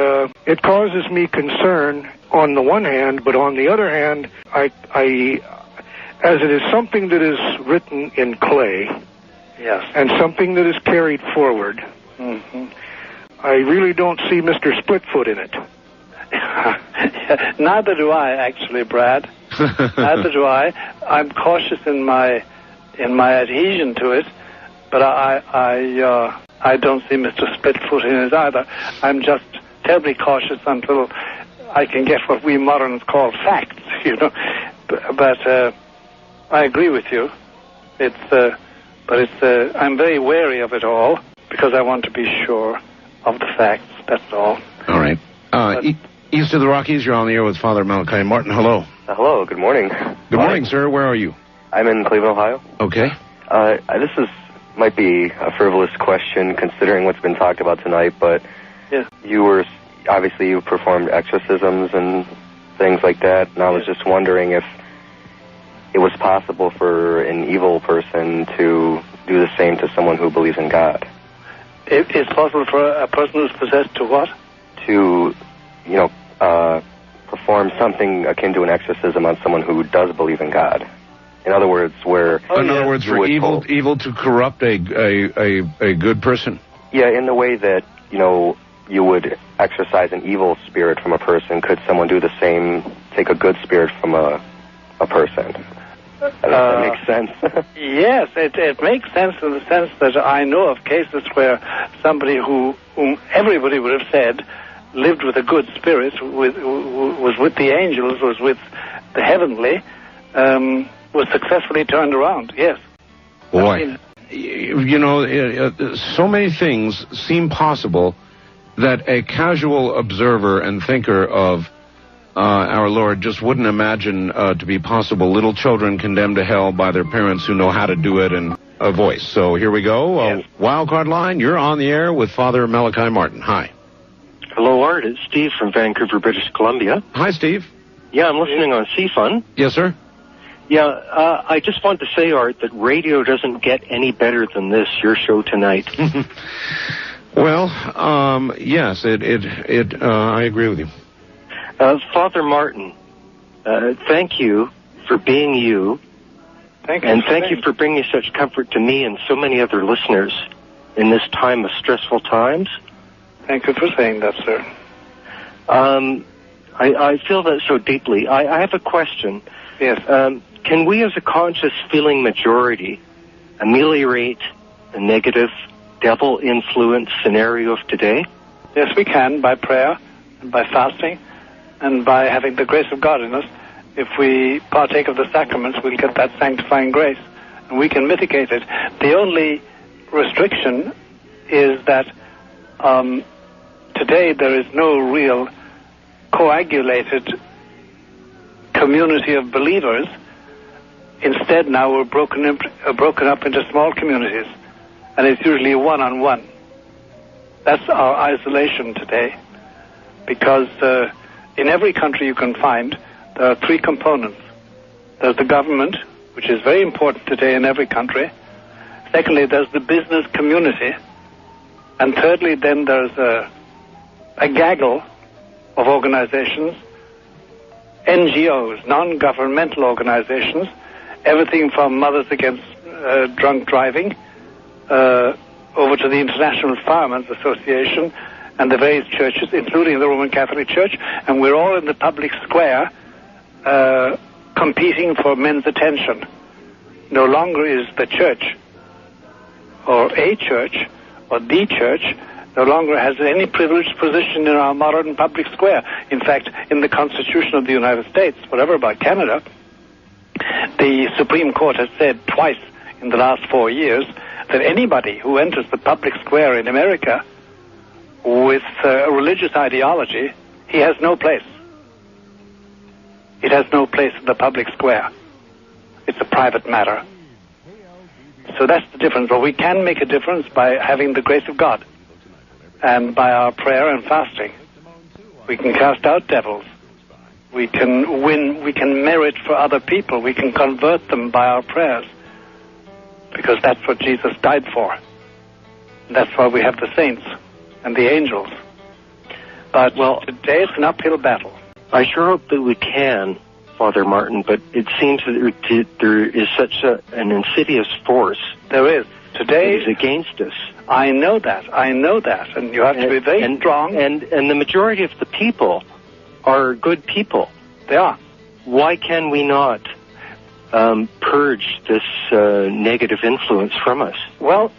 it causes me concern on the one hand, but on the other hand, I as it is something that is written in clay, yes, and something that is carried forward, I really don't see Mr. Splitfoot in it. Neither do I, actually, Brad. Neither do I. I'm cautious in my adhesion to it, but I don't see Mr. Splitfoot in it either. I'm just terribly cautious until I can get what we moderns call facts, But I agree with you. I'm very wary of it all because I want to be sure of the facts. That's all. All right. East of the Rockies, you're on the air with Father Malachi Martin. Hello. Hello. Good morning. Good morning, sir. Where are you? I'm in Cleveland, Ohio. Okay. This might be a frivolous question considering what's been talked about tonight, but you performed exorcisms and things like that, and I was just wondering if it was possible for an evil person to do the same to someone who believes in God. It's possible for a person who's possessed to what? To, perform something akin to an exorcism on someone who does believe in God. In other words, for evil to corrupt a good person. Yeah, in the way that you would exorcise an evil spirit from a person, could someone do the same? Take a good spirit from a person. Does that make sense? Yes, it makes sense in the sense that I know of cases where somebody whom everybody would have said lived with a good spirit, was with the angels, was with the heavenly, was successfully turned around, yes. Boy, so many things seem possible that a casual observer and thinker of our Lord just wouldn't imagine to be possible. Little children condemned to hell by their parents who know how to do it in a voice. So here we go. Yes. Wildcard line, you're on the air with Father Malachi Martin. Hi. Hello, Art. It's Steve from Vancouver, British Columbia. Hi, Steve. Yeah, I'm listening on CFUN. Yes, sir. Yeah, I just want to say, Art, that radio doesn't get any better than this, your show tonight. Well, yes, I agree with you. Father Martin, thank you for being you. Thank you. And thank you for bringing such comfort to me and so many other listeners in this time of stressful times. Thank you for saying that, sir. I feel that so deeply. I have a question. Yes. Can we as a conscious feeling majority ameliorate the negative devil-influenced scenario of today? Yes, we can, by prayer and by fasting and by having the grace of God in us. If we partake of the sacraments, we'll get that sanctifying grace, and we can mitigate it. The only restriction is that today there is no real coagulated community of believers. Instead, now we're broken up into small communities, and it's usually one-on-one. That's our isolation today, because in every country you can find, there are three components. There's the government, which is very important today in every country. Secondly, there's the business community. And thirdly, then there's a gaggle of organizations, NGOs, non-governmental organizations, everything from Mothers Against Drunk Driving over to the International Firemen's Association and the various churches, including the Roman Catholic Church, and we're all in the public square competing for men's attention. No longer is the church or a church or the church no longer has any privileged position in our modern public square. In fact, in the Constitution of the United States, whatever about Canada, the Supreme Court has said twice in the last 4 years that anybody who enters the public square in America with a religious ideology, he has no place. It has no place in the public square. It's a private matter. So that's the difference. But we can make a difference by having the grace of God and by our prayer and fasting. We can cast out devils. We can win. We can merit for other people. We can convert them by our prayers, because that's what Jesus died for. That's why we have the saints and the angels. But today it's an uphill battle. I sure hope that we can, Father Martin, but it seems that there is such an insidious force. There is. Today is against us. I know that, and you have to be very strong. And the majority of the people are good people. They are. Why can we not purge this negative influence from us? Well,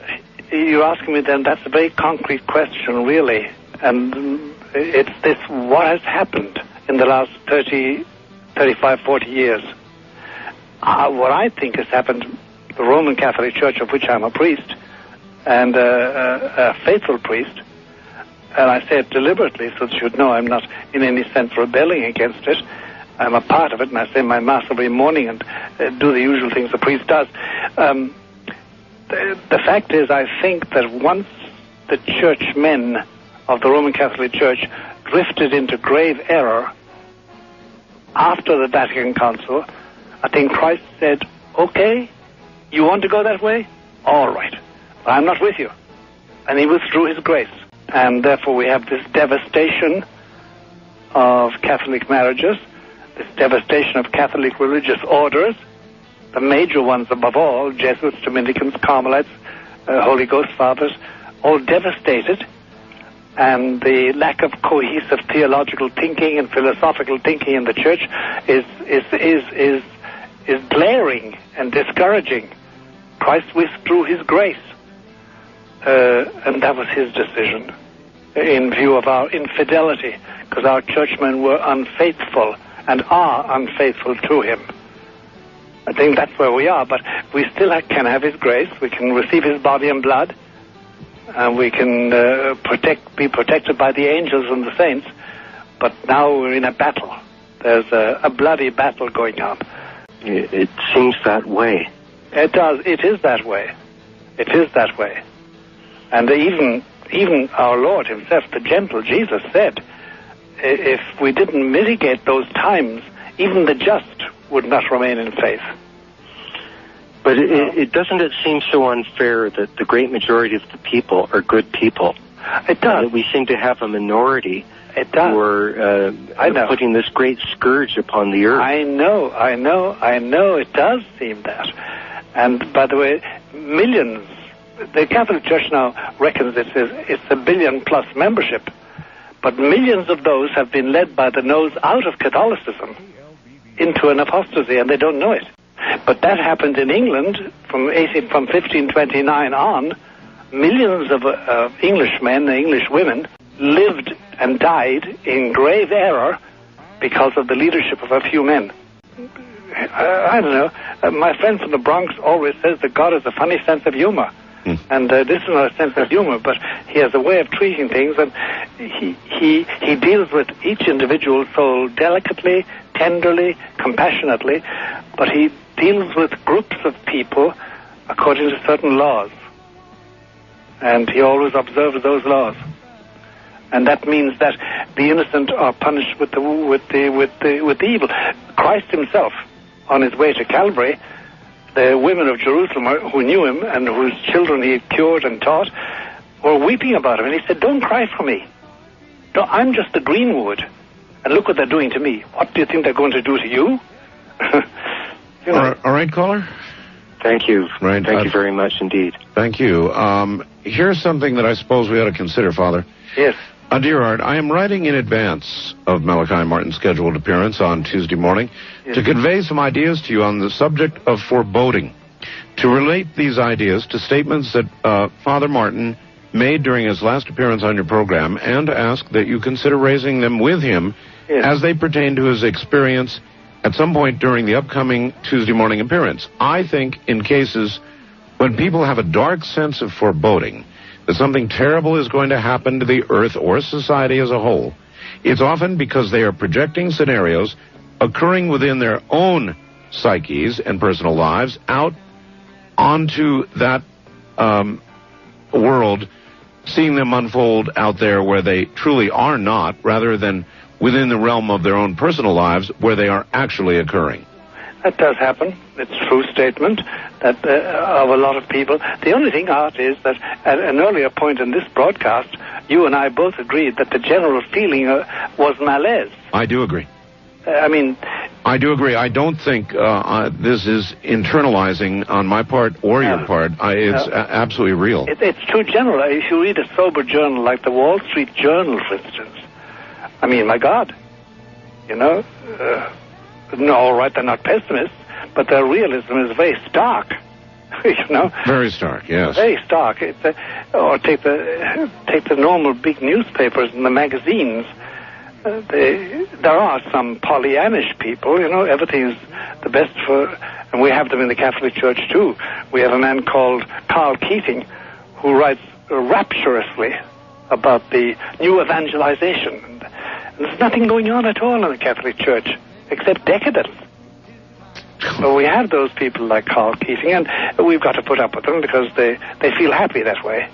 you're asking me then, that's a very concrete question, really. And it's this, what has happened in the last 30, 35, 40 years? What I think has happened, the Roman Catholic Church, of which I'm a priest, and a faithful priest, and I say it deliberately so that you know I'm not in any sense rebelling against it. I'm a part of it, and I say my Mass every morning and do the usual things the priest does. The fact is, I think that once the churchmen of the Roman Catholic Church drifted into grave error after the Vatican Council, I think Christ said, okay, you want to go that way? All right. But I'm not with you. And he withdrew his grace. And therefore we have this devastation of Catholic marriages, this devastation of Catholic religious orders, the major ones above all, Jesuits, Dominicans, Carmelites, Holy Ghost Fathers, all devastated. And the lack of cohesive theological thinking and philosophical thinking in the church is glaring and discouraging. Christ withdrew his grace, and that was his decision in view of our infidelity, because our churchmen were unfaithful and are unfaithful to him. I think that's where we are, but we still can have his grace. We can receive his body and blood, and we can be protected by the angels and the saints. But now we're in a battle, There's a bloody battle going on. It seems that way. It does. It is that way. It is that way. And even our Lord himself, the gentle Jesus, said, if we didn't mitigate those times, even the just would not remain in faith. But doesn't it seem so unfair that the great majority of the people are good people? It does. That we seem to have a minority it does. who are putting this great scourge upon the earth. I know. It does seem that. And by the way, millions. The Catholic Church now reckons it's a billion-plus membership. But millions of those have been led by the nose out of Catholicism into an apostasy, and they don't know it. But that happened in England from 1529 on. Millions of Englishmen and English women lived and died in grave error because of the leadership of a few men. I don't know. My friend from the Bronx always says that God has a funny sense of humor. And this is not a sense of humor, but he has a way of treating things, and he deals with each individual soul delicately, tenderly, compassionately, but he deals with groups of people according to certain laws. And he always observes those laws. And that means that the innocent are punished with the evil. Christ himself, on his way to Calvary, the women of Jerusalem who knew him and whose children he had cured and taught were weeping about him. And he said, don't cry for me. No, I'm just the greenwood. And look what they're doing to me. What do you think they're going to do to you? You know. All right, caller. Thank you. Right. Thank you very much indeed. Thank you. Here's something that I suppose we ought to consider, Father. Yes. Dear Art, I am writing in advance of Malachi Martin's scheduled appearance on Tuesday morning to convey some ideas to you on the subject of foreboding, to relate these ideas to statements that Father Martin made during his last appearance on your program, and to ask that you consider raising them with him as they pertain to his experience at some point during the upcoming Tuesday morning appearance. I think in cases when people have a dark sense of foreboding, that something terrible is going to happen to the earth or society as a whole, it's often because they are projecting scenarios occurring within their own psyches and personal lives out onto that world, seeing them unfold out there where they truly are not, rather than within the realm of their own personal lives where they are actually occurring. That does happen. It's a true statement that of a lot of people. The only thing, Art, is that at an earlier point in this broadcast, you and I both agreed that the general feeling was malaise. I do agree. I do agree. I don't think this is internalizing on my part or your part. It's absolutely real. It's too general. If you read a sober journal like the Wall Street Journal, for instance, my God, no, all right, they're not pessimists, but their realism is very stark. Very stark, yes. Very stark. Or take the normal big newspapers and the magazines. There are some Pollyannish people, everything's the best for, and we have them in the Catholic Church too. We have a man called Carl Keating who writes rapturously about the new evangelization. And there's nothing going on at all in the Catholic Church except decadence. So we have those people like Carl Keating, and we've got to put up with them because they feel happy that way.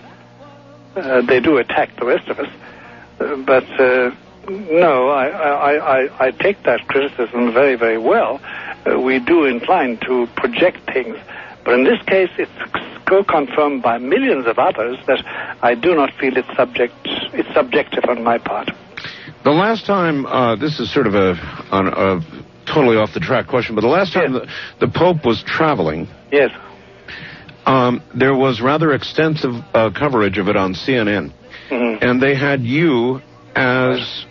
They do attack the rest of us. But no, I take that criticism very, very well. We do incline to project things. But in this case, it's confirmed by millions of others that I do not feel it's subjective on my part. The last time, this is sort of a totally off the track question, but the last time the Pope was traveling, there was rather extensive coverage of it on CNN, and they had you as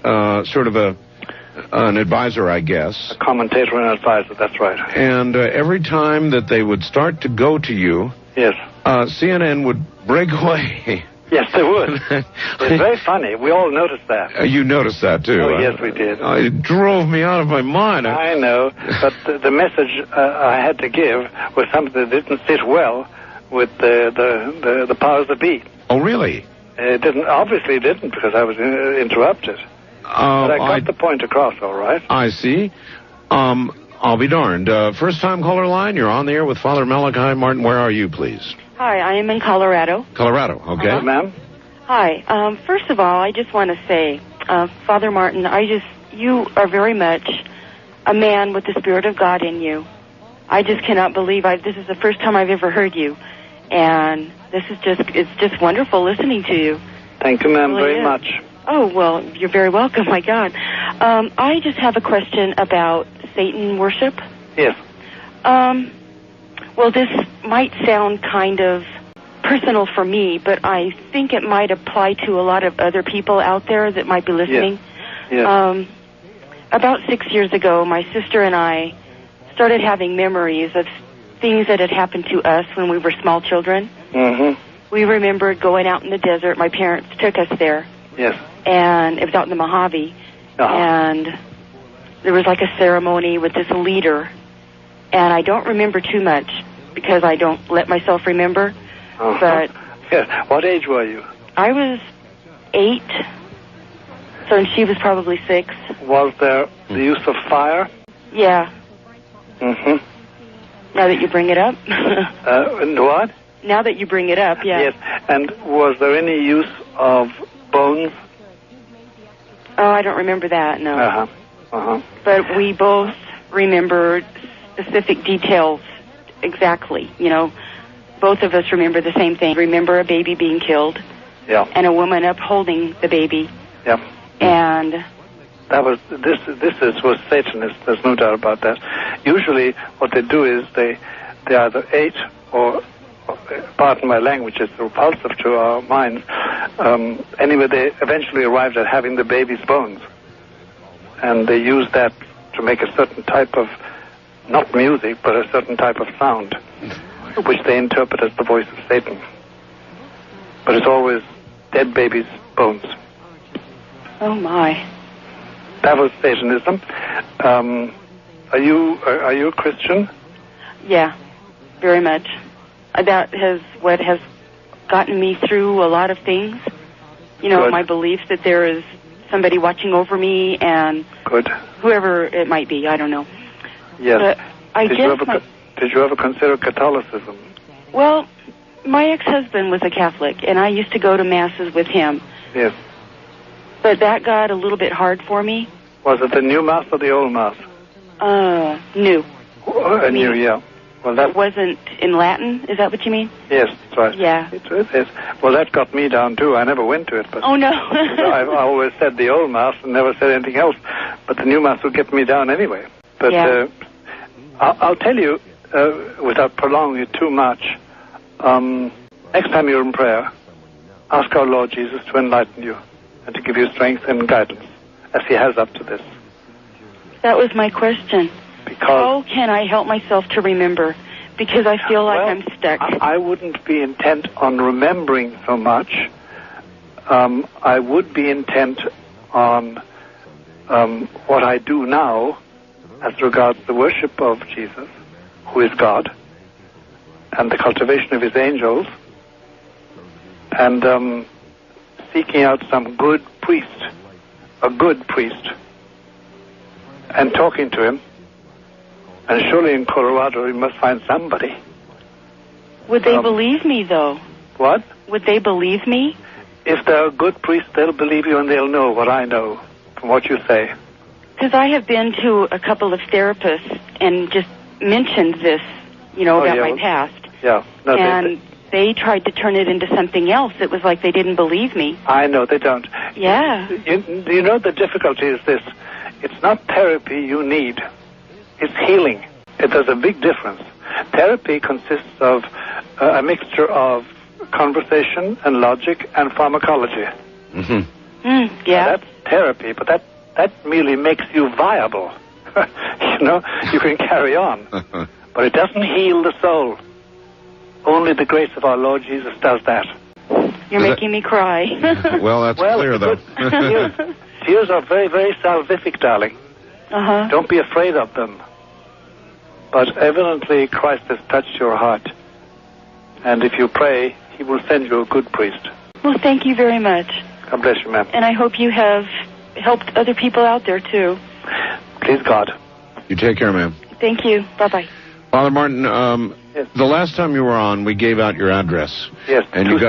sort of an advisor, I guess. A commentator and advisor, that's right. And every time that they would start to go to you, CNN would break away. Yes, they would. It's very funny. We all noticed that. You noticed that, too. Oh, yes, we did. It drove me out of my mind. I know, but the message I had to give was something that didn't sit well with the powers that be. Oh, really? It didn't, obviously it didn't, because I was interrupted. But I got the point across, all right. I see. I'll be darned. First-time caller line, you're on the air with Father Malachi Martin. Where are you, please? Hi, I am in Colorado. Colorado, okay. Ma'am? Hi. First of all, I just want to say, Father Martin, you are very much a man with the Spirit of God in you. I just cannot believe this is the first time I've ever heard you. And it's just wonderful listening to you. Thank you, ma'am, very much. Oh, well, you're very welcome, my God. I just have a question about Satan worship. Yes. Well, this might sound kind of personal for me, but I think it might apply to a lot of other people out there that might be listening. Yes. About 6 years ago, my sister and I started having memories of things that had happened to us when we were small children. Mm-hmm. We remembered going out in the desert. My parents took us there. Yes. And it was out in the Mojave. And there was like a ceremony with this leader. And I don't remember too much because I don't let myself remember. But yes. What age were you? I was 8. So and she was probably 6. Was there the use of fire? Yeah. Mm-hmm. Now that you bring it up. And what? Now that you bring it up, yeah. Yes. And was there any use of bones? Oh, I don't remember that, no. Uh-huh. Uh-huh. But we both remember specific details exactly. You know, both of us remember the same thing. Remember a baby being killed. Yeah. And a woman upholding the baby. Yeah. And that was was Satanist. There's no doubt about that. Usually, what they do is they either ate or pardon my language, it's repulsive to our minds. Anyway, they eventually arrived at having the baby's bones, and they used that to make a certain type of, not music, but a certain type of sound, which they interpret as the voice of Satan. But it's always dead baby's bones. Oh my! That was Satanism. Are you a Christian? Yeah, very much. That has what has gotten me through a lot of things. You know, my belief that there is somebody watching over me and whoever it might be. I don't know. Yes. But did you ever consider Catholicism? Well, my ex-husband was a Catholic, and I used to go to masses with him. Yes. But that got a little bit hard for me. Was it the new mass or the old mass? New. New, yeah. Well, that wasn't in Latin. Is that what you mean? Yes, that's right. Yeah. It is. Well, that got me down too. I never went to it, but oh no. I always said the old mass and never said anything else. But the new mass would get me down anyway. But I'll tell you, without prolonging it too much. Next time you're in prayer, ask our Lord Jesus to enlighten you and to give you strength and guidance, as He has up to this. That was my question. How can I help myself to remember? Because I feel like I'm stuck. I wouldn't be intent on remembering so much. I would be intent on what I do now as regards the worship of Jesus, who is God, and the cultivation of His angels, and seeking out some good priest, a good priest, and talking to him. And surely in Colorado, you must find somebody. Would they believe me, though? What? Would they believe me? If they're a good priest, they'll believe you and they'll know what I know from what you say. Because I have been to a couple of therapists and just mentioned this, about my past. Yeah. No, and they tried to turn it into something else. It was like they didn't believe me. I know, they don't. Yeah. You know the difficulty is this. It's not therapy you need. It's healing. There's a big difference. Therapy consists of a mixture of conversation and logic and pharmacology. Mm-hmm. Yeah. Now, that's therapy, but that merely makes you viable. You can carry on. But it doesn't heal the soul. Only the grace of our Lord Jesus does that. You're making me cry. Well, that's clear, though. Tears are very, very salvific, darling. Uh-huh. Don't be afraid of them. But evidently Christ has touched your heart. And if you pray, He will send you a good priest. Well, thank you very much. God bless you, ma'am. And I hope you have helped other people out there, too. Please God. You take care, ma'am. Thank you. Bye-bye. Father Martin, yes. The last time you were on, we gave out your address. Yes, and you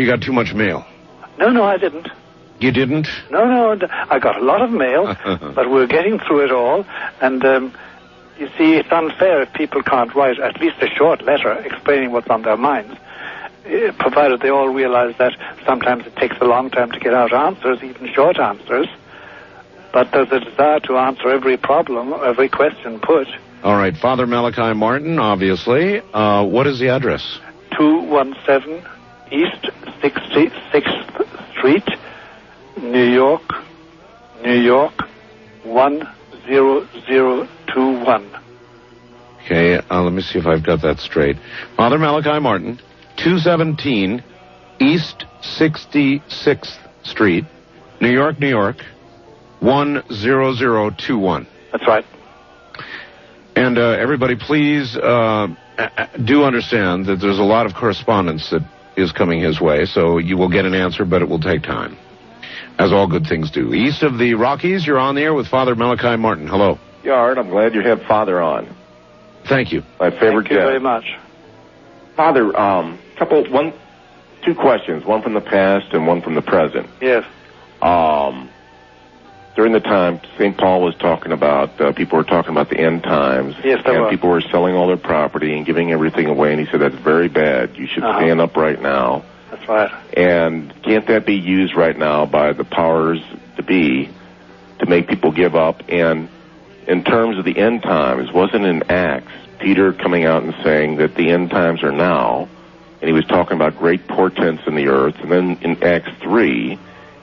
got too much mail. No, I didn't. You didn't? No, I got a lot of mail, but we're getting through it all, and you see, it's unfair if people can't write at least a short letter explaining what's on their minds, provided they all realize that sometimes it takes a long time to get out answers, even short answers, but there's a desire to answer every problem, every question put. All right, Father Malachi Martin, obviously. What is the address? 217 East 66th Street, New York, 10021. Okay, let me see if I've got that straight. Father Malachi Martin, 217 East 66th Street, New York, 10021. That's right. And everybody, please do understand that there's a lot of correspondence that is coming his way, so you will get an answer, but it will take time, as all good things do. East of the Rockies, you're on the air with Father Malachi Martin. Hello. Yeah, Art, I'm glad you have Father on. Thank you. My favorite guest. Thank you very much. Father, two questions, one from the past and one from the present. Yes. During the time St. Paul was talking about, people were talking about the end times. Yes, they were. People were selling all their property and giving everything away, and he said that's very bad. You should stand up right now. That's right. And can't that be used right now by the powers to be to make people give up? And in terms of the end times, wasn't in Acts Peter coming out and saying that the end times are now, and he was talking about great portents in the earth, and then in Acts 3,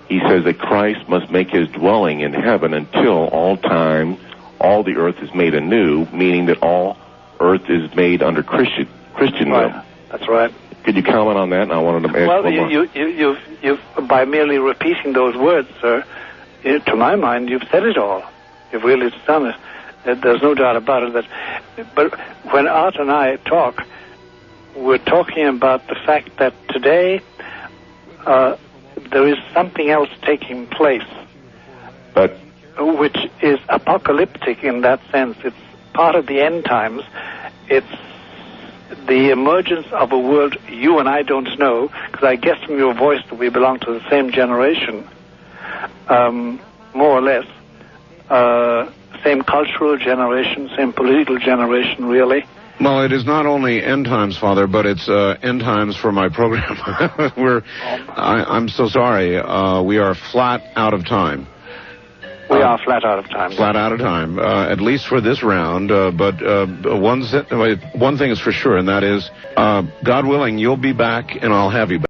he says that Christ must make his dwelling in heaven until all time, all the earth is made anew, meaning that all earth is made under Christendom. Right. That's right. Could you comment on that? And I wanted to ask one more. You've by merely repeating those words, sir, to my mind, you've said it all. You've really done it. There's no doubt about it. But when Art and I talk, we're talking about the fact that today there is something else taking place, which is apocalyptic in that sense. It's part of the end times. It's the emergence of a world you and I don't know, because I guess from your voice that we belong to the same generation, more or less, same cultural generation, same political generation, really. Well, it is not only end times, Father, but it's end times for my program. I'm so sorry. We are flat out of time. We are flat out of time. Flat out of time, at least for this round. But one thing is for sure, and that is, God willing, you'll be back, and I'll have you back.